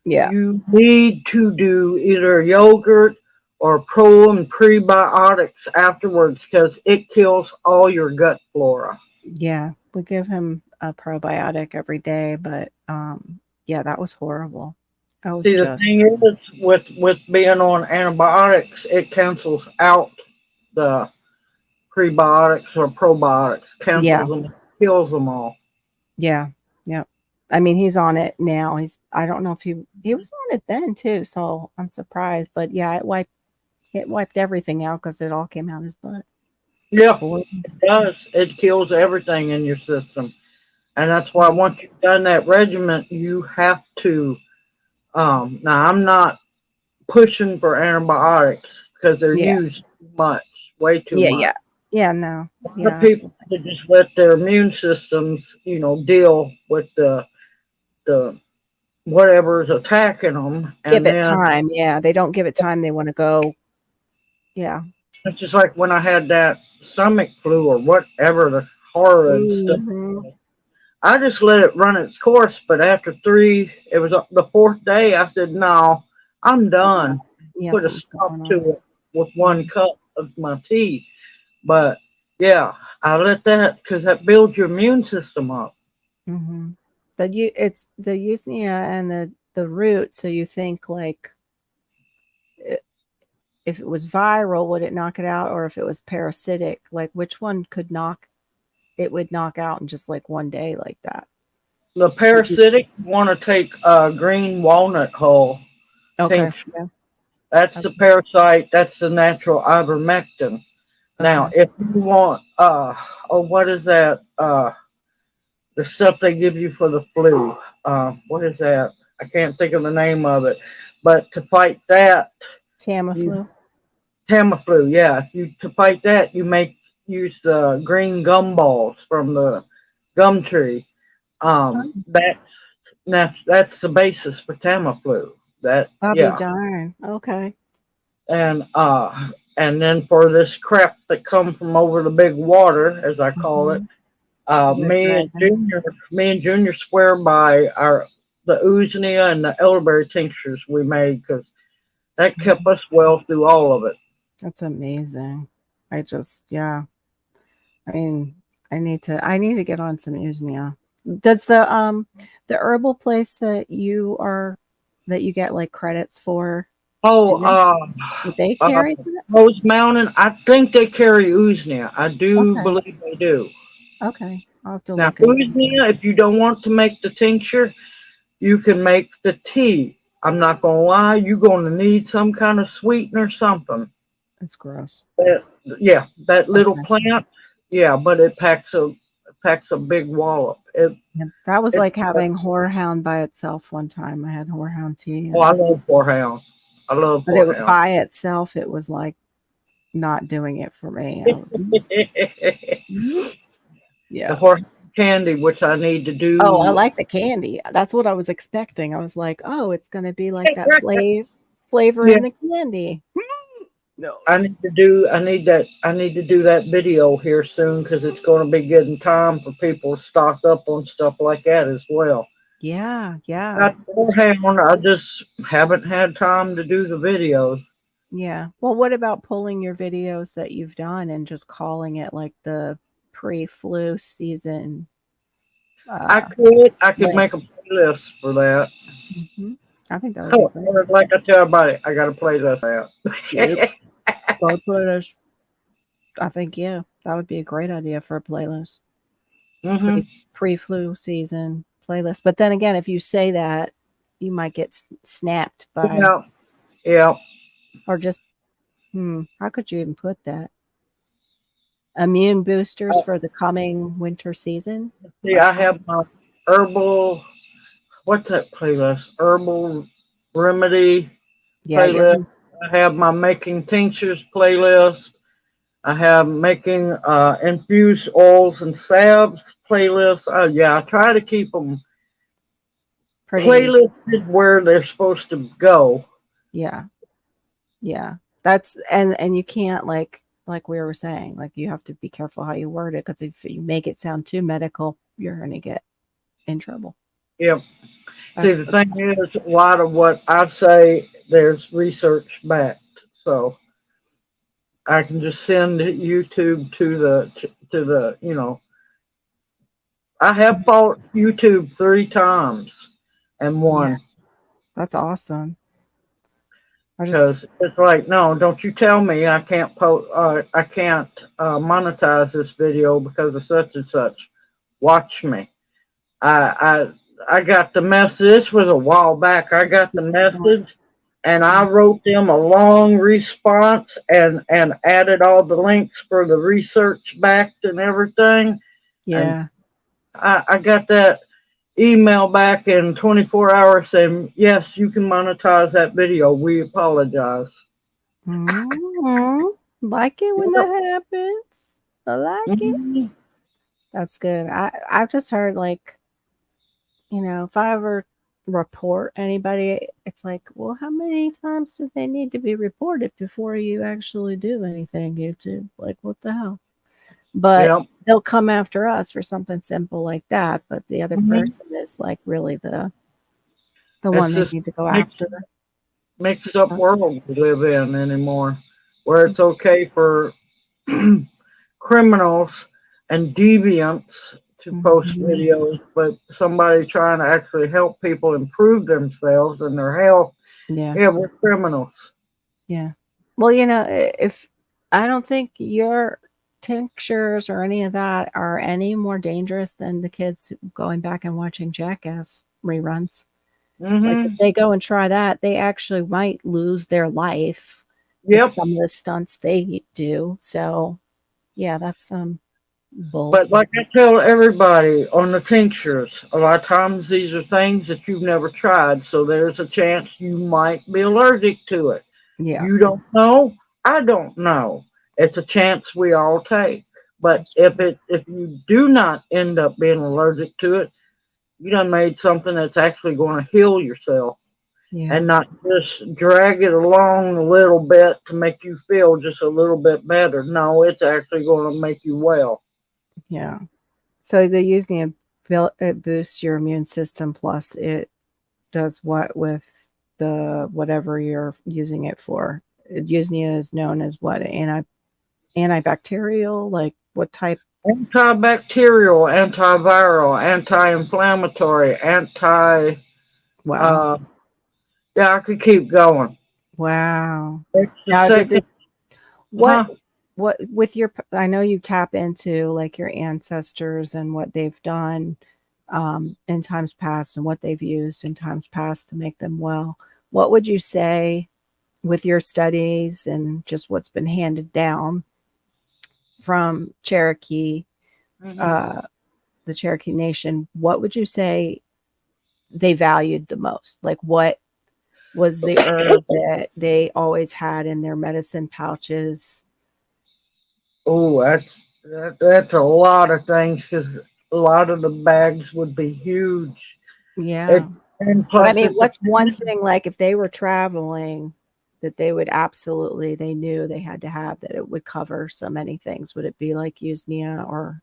Speaker 1: yeah,
Speaker 4: you need to do either yogurt or pro and prebiotics afterwards because it kills all your gut flora.
Speaker 1: yeah. We give him a probiotic every day, but yeah, that was horrible. I was
Speaker 4: See, the
Speaker 1: just,
Speaker 4: thing is, with being on antibiotics, it cancels out the prebiotics or probiotics,
Speaker 1: yeah,
Speaker 4: cancels them, kills them all.
Speaker 1: yeah, yeah. I mean, he's on it now. I don't know if he was on it then too, so I'm surprised. But yeah, it wiped everything out because it all came out his butt.
Speaker 4: Yeah,
Speaker 1: It's horrible.
Speaker 4: it does. It kills everything in your system. And that's why
Speaker 1: Yeah.
Speaker 4: once you've done that regimen, you have to. Now, I'm not pushing for antibiotics because they're
Speaker 1: Yeah.
Speaker 4: used too much, way too
Speaker 1: Yeah,
Speaker 4: much.
Speaker 1: yeah. Yeah, no.
Speaker 4: A lot of
Speaker 1: Yeah,
Speaker 4: people
Speaker 1: absolutely.
Speaker 4: should just let their immune systems, deal with the whatever is attacking them,
Speaker 1: Give
Speaker 4: and
Speaker 1: it
Speaker 4: then
Speaker 1: time. Yeah, they don't give it time. They want to go. Yeah.
Speaker 4: it's just like when I had that stomach flu or whatever the horrid stuff.
Speaker 1: Mhm.
Speaker 4: I just let it run its course, but after it was the fourth day. I said, "No, I'm
Speaker 1: It's enough.
Speaker 4: done."
Speaker 1: Yeah,
Speaker 4: Put a
Speaker 1: something's
Speaker 4: stop
Speaker 1: going on.
Speaker 4: to it with one
Speaker 1: Mhm.
Speaker 4: cup of my tea. But yeah, I let that because that builds your immune system up.
Speaker 1: Mhm. It's the usnea and the root, so you think like i- if it was viral, would it knock it out, or if it was parasitic, like which one would knock out in just like one day like that?
Speaker 4: The
Speaker 1: Would you
Speaker 4: parasitic want to take a green walnut hull
Speaker 1: Okay.
Speaker 4: tincture.
Speaker 1: Yeah.
Speaker 4: That's the
Speaker 1: Okay.
Speaker 4: parasite. That's the natural ivermectin. Now,
Speaker 1: Okay.
Speaker 4: if you want, what is that? The stuff they give you for the flu. What is that? I can't think of the name of it. But to fight that, you
Speaker 1: Tamiflu.
Speaker 4: Tamiflu. Yeah, you to fight that, use the green gumballs from the gum tree.
Speaker 1: Oh,
Speaker 4: That's the basis for Tamiflu. That
Speaker 1: I'll be
Speaker 4: yeah,
Speaker 1: darned. Okay.
Speaker 4: and and then for this crap that come from over the big water, as I call it,
Speaker 1: Mhm.
Speaker 4: uh,
Speaker 1: You're
Speaker 4: me and
Speaker 1: dragging.
Speaker 4: Junior, me and Junior swear by the Uznia and the elderberry tinctures we made because that kept
Speaker 1: Mhm.
Speaker 4: us well through all of it.
Speaker 1: That's amazing. Yeah. I mean, I need to get on some Usnea. Does the herbal place that you get like credits for,
Speaker 4: Oh,
Speaker 1: do they would they
Speaker 4: uh,
Speaker 1: carry that?
Speaker 4: Rose Mountain, I think they carry Uznia. I do
Speaker 1: Okay.
Speaker 4: believe they do.
Speaker 1: Okay. I'll have to
Speaker 4: Now,
Speaker 1: look into that.
Speaker 4: Uznia, if you don't want to make the tincture, you can make the tea. I'm not gonna lie, you're gonna need some kind of sweetener, something.
Speaker 1: It's gross.
Speaker 4: That, yeah, that little
Speaker 1: Okay.
Speaker 4: plant, yeah, but it packs a big wallop.
Speaker 1: Yeah. That was
Speaker 4: It
Speaker 1: like having horehound by itself one time. I had horehound tea
Speaker 4: Oh, I love horehound. I love
Speaker 1: but it
Speaker 4: horehound.
Speaker 1: by itself it was like not doing it for me. I would, mhm.
Speaker 4: The
Speaker 1: Yeah.
Speaker 4: horehound candy, which I need to
Speaker 1: Oh, I
Speaker 4: do.
Speaker 1: like the candy. That's what I was expecting. I was like, "Oh, it's gonna be like that flavor
Speaker 4: Yeah,
Speaker 1: in the candy." No,
Speaker 4: I
Speaker 1: it's
Speaker 4: need to do. I need to do that video here soon because it's going to be getting time for people to stock up on stuff like that as well.
Speaker 1: yeah, yeah.
Speaker 4: Got horehound. I just haven't had time to do the videos.
Speaker 1: Yeah. Well, what about pulling your videos that you've done and just calling it like the pre-flu season
Speaker 4: I
Speaker 1: uh
Speaker 4: could. I could make a
Speaker 1: list?
Speaker 4: playlist for that.
Speaker 1: Mhm. I think that would be
Speaker 4: Oh,
Speaker 1: great.
Speaker 4: like I tell everybody, I got to play this out.
Speaker 1: Yep. Both playlist. I think yeah, that would be a great idea for a playlist.
Speaker 4: hmm
Speaker 1: Pre-flu season playlist. But then again, if you say that, you might get snapped by
Speaker 4: Yeah, yeah.
Speaker 1: or just how could you even put that? Immune boosters for the coming winter season.
Speaker 4: See,
Speaker 1: Like
Speaker 4: I have my herbal, what's that playlist? Herbal remedy
Speaker 1: yeah,
Speaker 4: playlist. I have my making tinctures playlist. I have making infused oils and salves playlist. Yeah, I try to keep them
Speaker 1: pretty
Speaker 4: playlisted where they're supposed to go.
Speaker 1: yeah. Yeah. That's and you can't like we were saying, like you have to be careful how you word it because if you make it sound too medical, you're gonna get in trouble.
Speaker 4: Yep. See,
Speaker 1: That's
Speaker 4: the thing is, a lot of what I say, there's research backed. So I can just send YouTube to the. I have fought YouTube 3 times and
Speaker 1: yeah,
Speaker 4: won.
Speaker 1: that's awesome. I just
Speaker 4: Because it's like, no, don't you tell me I can't monetize this video because of such and such. Watch me. I I got the message. This was a while back. I got the message, and I wrote them a long response and added all the links for the research backed and everything. And
Speaker 1: yeah.
Speaker 4: I got that email back in 24 hours saying, yes, you can monetize that video. We apologize.
Speaker 1: Mhm. Like it when that happens. I like it.
Speaker 4: Mhm.
Speaker 1: That's good. I've just heard like, if I ever report anybody, it's like, well, how many times do they need to be reported before you actually do anything, YouTube? Like, what the hell? But
Speaker 4: Yep.
Speaker 1: they'll come after us for something simple like that. But the other
Speaker 4: Mhm.
Speaker 1: person is like really the one
Speaker 4: It's
Speaker 1: they
Speaker 4: this
Speaker 1: need to go
Speaker 4: mixed,
Speaker 1: after.
Speaker 4: mixed up world we live in anymore, where it's okay for criminals and deviants to post
Speaker 1: Mhm.
Speaker 4: videos, but somebody trying to actually help people improve themselves and their health,
Speaker 1: Yeah.
Speaker 4: yeah, we're criminals.
Speaker 1: Yeah. Well, if I don't think your tinctures or any of that are any more dangerous than the kids going back and watching Jackass reruns. Like if
Speaker 4: hmm
Speaker 1: they go and try that, they actually might lose their life with
Speaker 4: Yep.
Speaker 1: some of the stunts they do. So, yeah, that's some bull.
Speaker 4: But like I tell everybody on the tinctures, a lot of times these are things that you've never tried, so there's a chance you might be allergic to it.
Speaker 1: Yeah,
Speaker 4: You don't know. I don't know. It's a chance we all take. But
Speaker 1: that's
Speaker 4: if
Speaker 1: true.
Speaker 4: you do not end up being allergic to it, you done made something that's actually going to heal yourself
Speaker 1: Yeah,
Speaker 4: and not just drag it along a little bit to make you feel just a little bit better. No, it's actually going to make you well.
Speaker 1: yeah. So the using it boosts your immune system, plus it does what with the whatever you're using it for. Using it is known as what antibacterial. Like what type?
Speaker 4: Antibacterial, antiviral, anti-inflammatory, anti.
Speaker 1: Wow,
Speaker 4: Uh, yeah, I could keep going.
Speaker 1: wow.
Speaker 4: It's the
Speaker 1: Now did
Speaker 4: second,
Speaker 1: the what
Speaker 4: huh?
Speaker 1: what with your? I know you tap into like your ancestors and what they've done in times past and what they've used in times past to make them well. What would you say with your studies and just what's been handed down from
Speaker 4: hmm
Speaker 1: uh, the Cherokee Nation? What would you say they valued the most? Like, what was the herb that they always had in their medicine pouches?
Speaker 4: Oh, that's a lot of things because a lot of the bags would be huge. It
Speaker 1: Yeah.
Speaker 4: and
Speaker 1: But I
Speaker 4: plus
Speaker 1: mean,
Speaker 4: it
Speaker 1: what's one
Speaker 4: depends.
Speaker 1: thing like if they were traveling that they would absolutely, they knew they had to have that it would cover so many things? Would it be like Usnia or,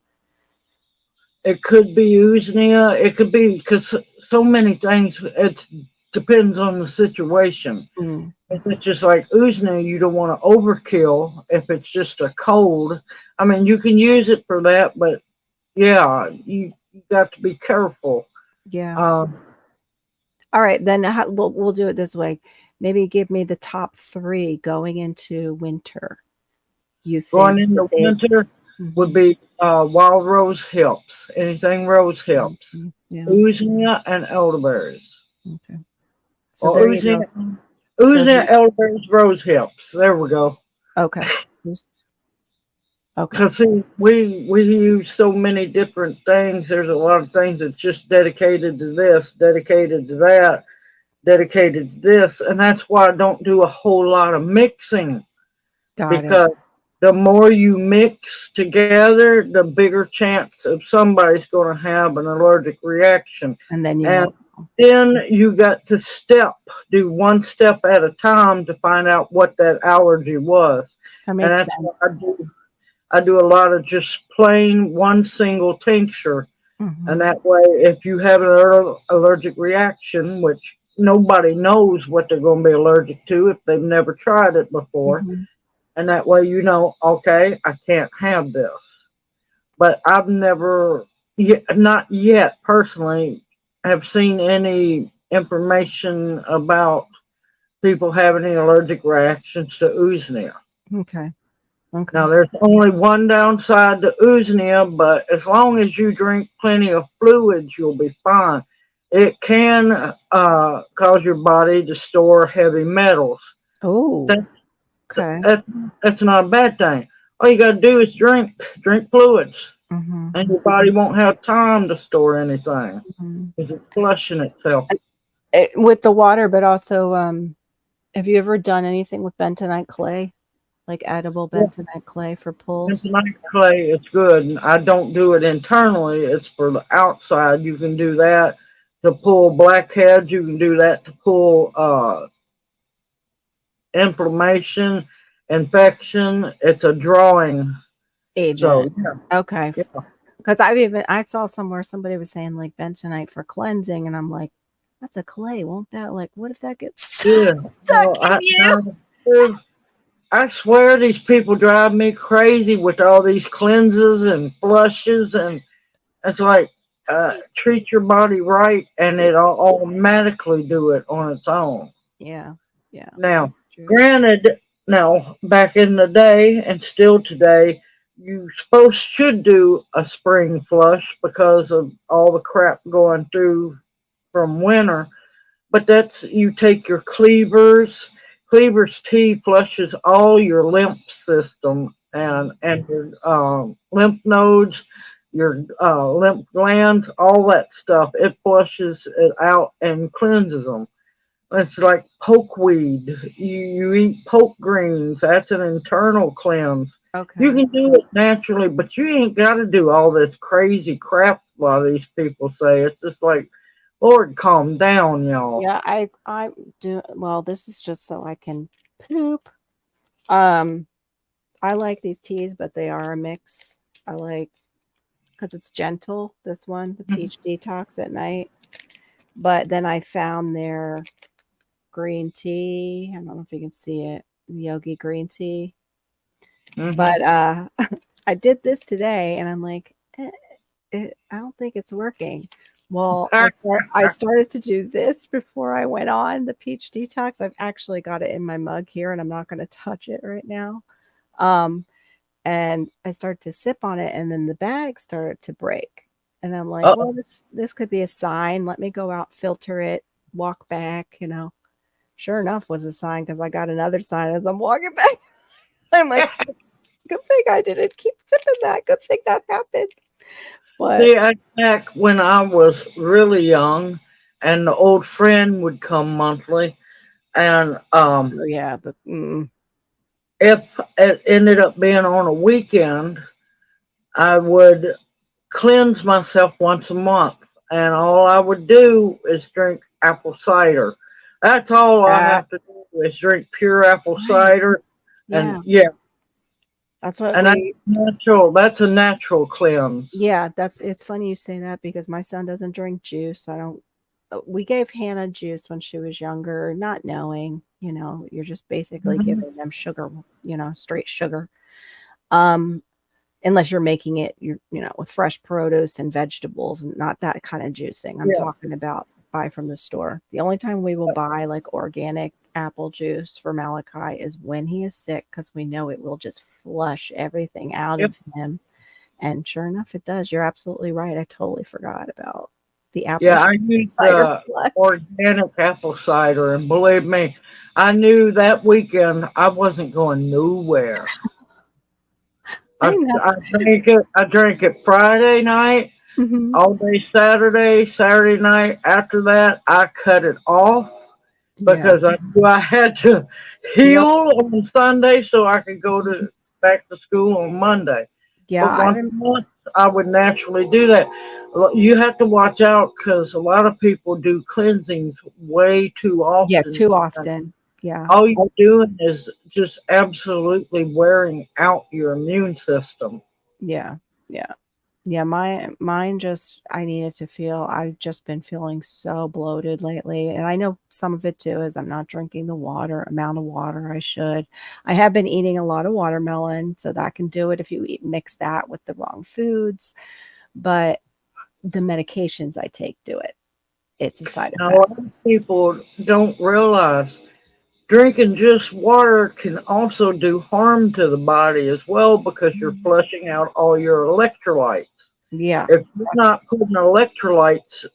Speaker 4: It could be usnea. It could be because so many things. It depends on the situation.
Speaker 1: mm,
Speaker 4: If it's just like usnea, you don't want to overkill. If it's just a cold, I mean, you can use it for that, but yeah, you got to be careful.
Speaker 1: yeah.
Speaker 4: Um,
Speaker 1: All right, then we'll do it this way. Maybe give me the top 3 going into winter. You
Speaker 4: Going
Speaker 1: think that
Speaker 4: into
Speaker 1: they
Speaker 4: winter would
Speaker 1: Mhm,
Speaker 4: be wild rose hips, anything rose hips,
Speaker 1: mhm, yeah,
Speaker 4: ooznea and elderberries.
Speaker 1: okay. So
Speaker 4: Or
Speaker 1: there you go. Those
Speaker 4: ooznea,
Speaker 1: are
Speaker 4: elderberries, rose hips. There we go.
Speaker 1: okay. Okay.
Speaker 4: Because see, we use so many different things. There's a lot of things that's just dedicated to this, dedicated to that, dedicated to this, and that's why I don't do a whole lot of mixing.
Speaker 1: Got it.
Speaker 4: Because the more you mix together, the bigger chance of somebody's going to have an allergic reaction.
Speaker 1: And then you
Speaker 4: And
Speaker 1: won't know.
Speaker 4: then you got to do one step at a time to find out what that allergy was.
Speaker 1: That
Speaker 4: And
Speaker 1: makes
Speaker 4: that's what I
Speaker 1: sense.
Speaker 4: do. I do a lot of just plain one single tincture. And
Speaker 1: Mhm,
Speaker 4: that way, if you have an allergic reaction, which nobody knows what they're going to be allergic to if they've never tried it before,
Speaker 1: mhm.
Speaker 4: and that way you know, okay, I can't have this. But I've never, not yet personally, have seen any information about people having any allergic reactions to usnea.
Speaker 1: Okay. Okay.
Speaker 4: Now, there's only one downside to usnea, but as long as you drink plenty of fluids, you'll be fine. It can cause your body to store heavy metals.
Speaker 1: Oh,
Speaker 4: That,
Speaker 1: okay.
Speaker 4: that, that's not a bad thing. All you got to do is drink fluids,
Speaker 1: Mhm,
Speaker 4: and your body won't have time to store anything
Speaker 1: mhm.
Speaker 4: because it's flushing itself.
Speaker 1: With the water, but also, have you ever done anything with bentonite clay? Like edible
Speaker 4: Yeah,
Speaker 1: bentonite clay for pulls?
Speaker 4: bentonite clay is good. And I don't do it internally. It's for the outside. You can do that to pull blackheads. You can do that to pull inflammation, infection. It's a drawing.
Speaker 1: Agent.
Speaker 4: So yeah,
Speaker 1: Okay.
Speaker 4: yeah,
Speaker 1: Because I saw somewhere somebody was saying like bentonite for cleansing, and I'm like, that's a clay. Won't that like what if that gets
Speaker 4: yeah.
Speaker 1: stuck
Speaker 4: Well,
Speaker 1: in you?
Speaker 4: I swear these people drive me crazy with all these cleanses and flushes, and it's like treat your body right, and it'll automatically do it on its own.
Speaker 1: Yeah. Yeah.
Speaker 4: Now,
Speaker 1: True.
Speaker 4: granted, now back in the day and still today, you supposed should do a spring flush because of all the crap going through from winter. But that's you take your cleavers. Cleavers tea flushes all your lymph system and your lymph nodes, your lymph glands, all that stuff. It flushes it out and cleanses them. It's like pokeweed. You eat poke greens. That's an internal cleanse. You
Speaker 1: Okay.
Speaker 4: can do it naturally, but you ain't got to do all this crazy crap. A lot of these people say it's just like, Lord, calm down, y'all.
Speaker 1: Yeah, I do well, this is just so I can poop. Um, I like these teas, but they are a mix. I like because it's gentle, this one, the peach detox at night. But then I found their green tea. I don't know if you can see it, yogi green tea.
Speaker 4: Hmm.
Speaker 1: But I did this today and I'm like, I don't think it's working. Well, I started to do this before I went on the peach detox. I've actually got it in my mug here and I'm not going to touch it right now. Um, and I started to sip on it and then the bag started to break. And I'm like, well,
Speaker 4: Uh-oh.
Speaker 1: this could be a sign. Let me go out, filter it, walk back, Sure enough was a sign because I got another sign as I'm walking back. I'm like, good thing I didn't keep sipping that. Good thing that happened. But
Speaker 4: See, back when I was really young, and the old friend would come monthly, and
Speaker 1: oh yeah,
Speaker 4: if it ended up being on a weekend, I would cleanse myself once a month, and all I would do is drink apple cider. That's all I
Speaker 1: yeah,
Speaker 4: have to do is drink pure apple
Speaker 1: right.
Speaker 4: cider, and
Speaker 1: Yeah.
Speaker 4: yeah,
Speaker 1: That's what
Speaker 4: and that's natural. That's a natural cleanse.
Speaker 1: yeah, it's funny you say that because my son doesn't drink juice. I don't we gave Hannah juice when she was younger, not knowing, you're just basically
Speaker 4: Mhm.
Speaker 1: giving them sugar, straight sugar. Um, unless you're making it, with fresh produce and vegetables and not that kind of juicing. I'm
Speaker 4: Yeah.
Speaker 1: talking about buy from the store. The only time we will buy like organic apple juice for Malachi is when he is sick, because we know it will just flush everything out
Speaker 4: Yep.
Speaker 1: of him. And sure enough, it does. You're absolutely right. I totally forgot about the apple
Speaker 4: Yeah, I used
Speaker 1: cider flush.
Speaker 4: organic apple cider, and believe me, I knew that weekend I wasn't going nowhere.
Speaker 1: I know.
Speaker 4: I drank it. I drank it Friday night,
Speaker 1: Mhm.
Speaker 4: all day Saturday night. After that, I cut it off
Speaker 1: Yeah.
Speaker 4: because I knew I had to heal on Sunday so I could go to back to school on Monday.
Speaker 1: Yeah.
Speaker 4: But once a month, I would naturally do that. You have to watch out because a lot of people do cleansings way too
Speaker 1: Yeah,
Speaker 4: often.
Speaker 1: too often. Yeah.
Speaker 4: All you're doing is just absolutely wearing out your immune system.
Speaker 1: Yeah. Yeah. Yeah, mine just I needed to feel I've just been feeling so bloated lately. And I know some of it too is I'm not drinking the amount of water I should. I have been eating a lot of watermelon, so that can do it if you mix that with the wrong foods. But the medications I take do it. It's a side
Speaker 4: Now, a
Speaker 1: effect.
Speaker 4: lot of people don't realize drinking just water can also do harm to the body as well because you're flushing out all your electrolytes.
Speaker 1: Yeah.
Speaker 4: If you're not
Speaker 1: That's
Speaker 4: putting electrolytes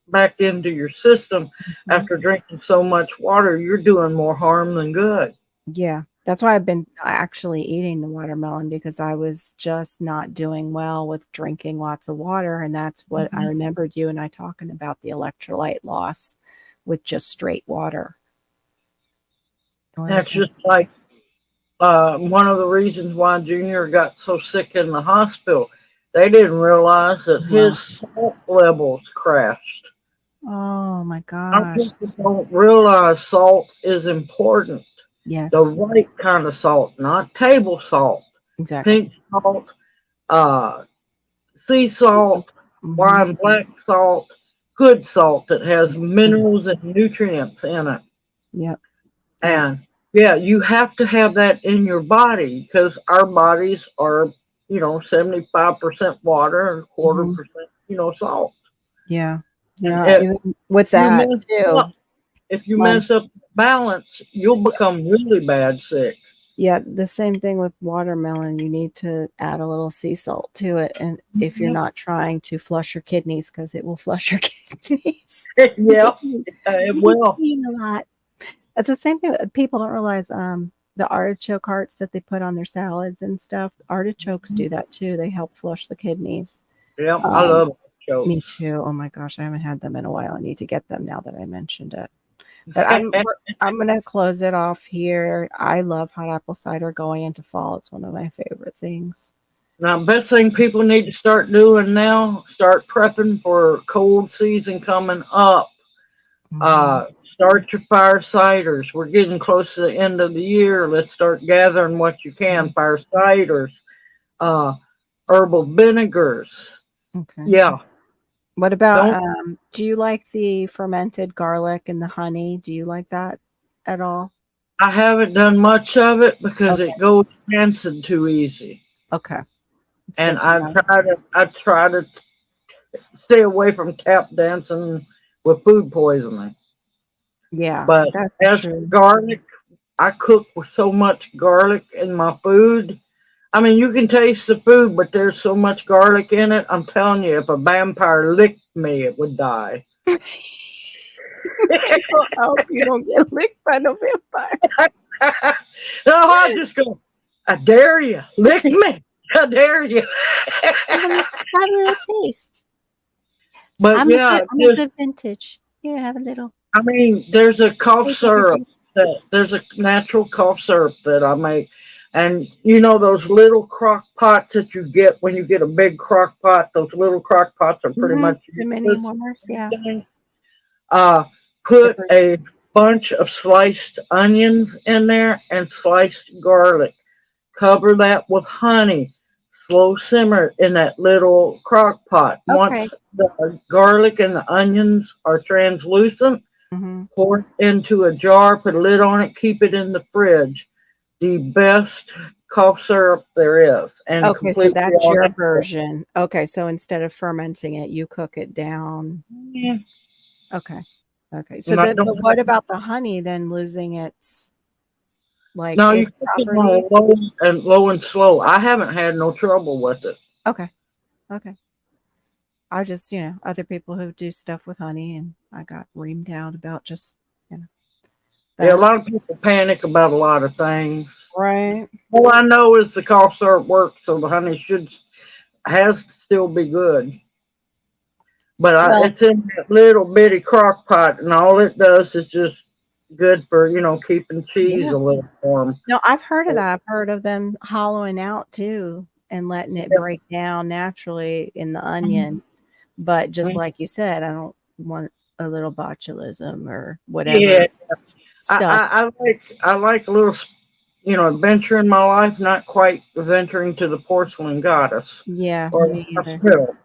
Speaker 4: back into your system
Speaker 1: mhm.
Speaker 4: after drinking so much water, you're doing more harm than good.
Speaker 1: Yeah. That's why I've been actually eating the watermelon, because I was just not doing well with drinking lots of water. And that's what I remembered you and I talking about, the electrolyte loss with just straight water. What
Speaker 4: That's
Speaker 1: was that?
Speaker 4: just like one of the reasons why Junior got so sick in the hospital. They didn't realize that his
Speaker 1: Wow.
Speaker 4: salt levels crashed.
Speaker 1: Oh my
Speaker 4: Our
Speaker 1: gosh.
Speaker 4: people don't realize salt is important. The
Speaker 1: Yes,
Speaker 4: right kind of salt, not table salt,
Speaker 1: exactly.
Speaker 4: pink salt, uh, sea salt,
Speaker 1: Mm-hmm.
Speaker 4: wine black salt, good salt that has
Speaker 1: Yeah,
Speaker 4: minerals and nutrients in it.
Speaker 1: yep. Yep.
Speaker 4: And yeah, you have to have that in your body because our bodies are, 75% water and a quarter
Speaker 1: Hmm.
Speaker 4: percent, salt.
Speaker 1: Yeah.
Speaker 4: And
Speaker 1: Yeah. Even with
Speaker 4: you
Speaker 1: that
Speaker 4: mess
Speaker 1: too.
Speaker 4: up, if you
Speaker 1: My
Speaker 4: mess up balance, you'll become really bad sick.
Speaker 1: Yeah, the same thing with watermelon. You need to add a little sea salt to it. And if you're
Speaker 4: Yep.
Speaker 1: not trying to flush your kidneys, because it will flush your kidneys.
Speaker 4: Yep,
Speaker 1: You
Speaker 4: it
Speaker 1: be
Speaker 4: will.
Speaker 1: peeing a lot. That's the same thing. People don't realize the artichoke hearts that they put on their salads and stuff. Artichokes do that too. They help flush the kidneys.
Speaker 4: Yep, I
Speaker 1: Um,
Speaker 4: love
Speaker 1: Me
Speaker 4: jokes.
Speaker 1: too. Oh my gosh, I haven't had them in a while. I need to get them now that I mentioned it. But I'm gonna close it off here. I love hot apple cider going into fall. It's one of my favorite things.
Speaker 4: Now, best thing people need to start doing now, start prepping for cold season coming up.
Speaker 1: Hmm.
Speaker 4: Uh, Start your fire ciders. We're getting close to the end of the year. Let's start gathering what you can. Fire ciders, uh, herbal vinegars.
Speaker 1: Okay.
Speaker 4: Yeah,
Speaker 1: What about
Speaker 4: don't.
Speaker 1: do you like the fermented garlic and the honey? Do you like that at all?
Speaker 4: I haven't done much of it because
Speaker 1: Okay.
Speaker 4: it goes dancing too easy,
Speaker 1: Okay. It's
Speaker 4: and
Speaker 1: good to know.
Speaker 4: I try to stay away from tap dancing with food poisoning.
Speaker 1: Yeah,
Speaker 4: But
Speaker 1: that's
Speaker 4: as for
Speaker 1: true.
Speaker 4: garlic, I cook with so much garlic in my food. I mean, you can taste the food, but there's so much garlic in it. I'm telling you, if a vampire licked me, it would die.
Speaker 1: Well, I hope you don't get licked by no vampire.
Speaker 4: No, I just go, I dare you, lick me. I dare you.
Speaker 1: Have a little taste.
Speaker 4: But yeah,
Speaker 1: I'm a
Speaker 4: just
Speaker 1: good vintage. Here, have a little.
Speaker 4: I mean, there's a cough
Speaker 1: Taste
Speaker 4: syrup
Speaker 1: everything.
Speaker 4: there's a natural cough syrup that I make. And you know those little crock pots that you get when you get a big crock pot, those little crock pots are pretty much
Speaker 1: The mini
Speaker 4: useless.
Speaker 1: warmers, yeah.
Speaker 4: Uh, put
Speaker 1: Dippers.
Speaker 4: a bunch of sliced onions in there and sliced garlic. Cover that with honey. Slow simmer in that little crock pot.
Speaker 1: Okay.
Speaker 4: Once the garlic and the onions are translucent,
Speaker 1: Hmm.
Speaker 4: pour it into a jar, put a lid on it, keep it in the fridge. The best cough syrup there is, and
Speaker 1: Okay, so
Speaker 4: completely
Speaker 1: that's
Speaker 4: all
Speaker 1: your
Speaker 4: natural.
Speaker 1: version. Okay, so instead of fermenting it, you cook it down.
Speaker 4: Yeah,
Speaker 1: Okay. Okay. So
Speaker 4: And I
Speaker 1: then,
Speaker 4: don't
Speaker 1: but what about the honey then losing its like
Speaker 4: No, you
Speaker 1: its
Speaker 4: put it
Speaker 1: property?
Speaker 4: on low and slow. I haven't had no trouble with it.
Speaker 1: Okay. Okay. I just, other people who do stuff with honey, and I got reamed out about just, you know,
Speaker 4: Yeah, a
Speaker 1: that.
Speaker 4: lot of people panic about a lot of things.
Speaker 1: Right.
Speaker 4: All I know is the cough syrup works, so the honey has to still be good. But
Speaker 1: Well,
Speaker 4: it's in that little bitty crock pot, and all it does is just good for keeping cheese
Speaker 1: yeah.
Speaker 4: a little warm.
Speaker 1: No, I've heard of that. I've heard of them hollowing out too and letting it break down naturally in the onion. But just like you said, I don't want a little botulism or whatever
Speaker 4: Yeah,
Speaker 1: stuff.
Speaker 4: I like a little adventure in my life, not quite venturing to the porcelain goddess
Speaker 1: Yeah,
Speaker 4: or the
Speaker 1: me either.
Speaker 4: hospital.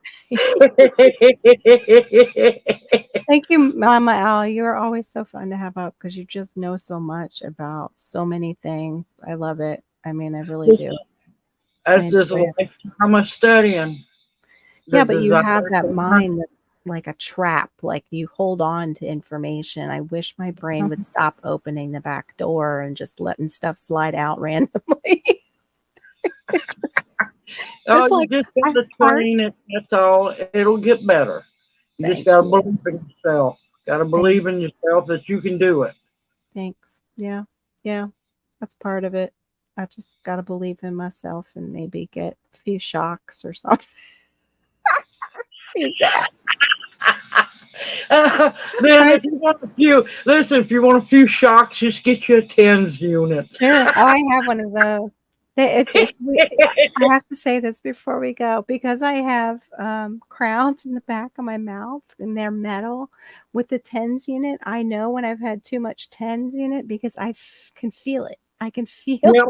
Speaker 1: Thank you, Mama Al. You're always so fun to have up because you just know so much about so many things. I love it. I mean, I really do. I
Speaker 4: That's just
Speaker 1: enjoy
Speaker 4: a
Speaker 1: it.
Speaker 4: lifetime of studying. The
Speaker 1: Yeah, but you
Speaker 4: desire
Speaker 1: have that
Speaker 4: for
Speaker 1: mind that's like a trap. Like you hold on to information. I wish my brain would stop opening the back door and just letting stuff slide out randomly.
Speaker 4: Oh,
Speaker 1: It's
Speaker 4: you
Speaker 1: like
Speaker 4: just
Speaker 1: I
Speaker 4: got to
Speaker 1: heart.
Speaker 4: train it. That's all. It'll get better. You just
Speaker 1: Thank
Speaker 4: got to
Speaker 1: you.
Speaker 4: believe in yourself. Got to
Speaker 1: Thanks.
Speaker 4: believe in yourself that you can do it.
Speaker 1: Thanks. Yeah. Yeah. That's part of it. I just got to believe in myself and maybe get a few shocks or something.
Speaker 4: Then
Speaker 1: Right?
Speaker 4: if you want if you want a few shocks, just get you a tens unit.
Speaker 1: There. Oh, I have one of those. I have to say this before we go because I have crowns in the back of my mouth and they're metal. With the tens unit, I know when I've had too much tens unit because can feel it. I can feel.
Speaker 4: Yep,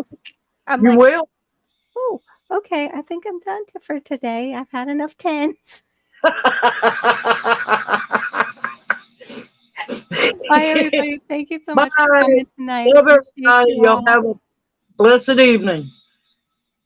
Speaker 1: I'm
Speaker 4: you
Speaker 1: like,
Speaker 4: will.
Speaker 1: oh, okay. I think I'm done for today. I've had enough tens. Bye, everybody. Thank you so
Speaker 4: Bye.
Speaker 1: much for coming tonight.
Speaker 4: Love
Speaker 1: Appreciate
Speaker 4: everybody.
Speaker 1: you
Speaker 4: Y'all
Speaker 1: all.
Speaker 4: have a blessed evening.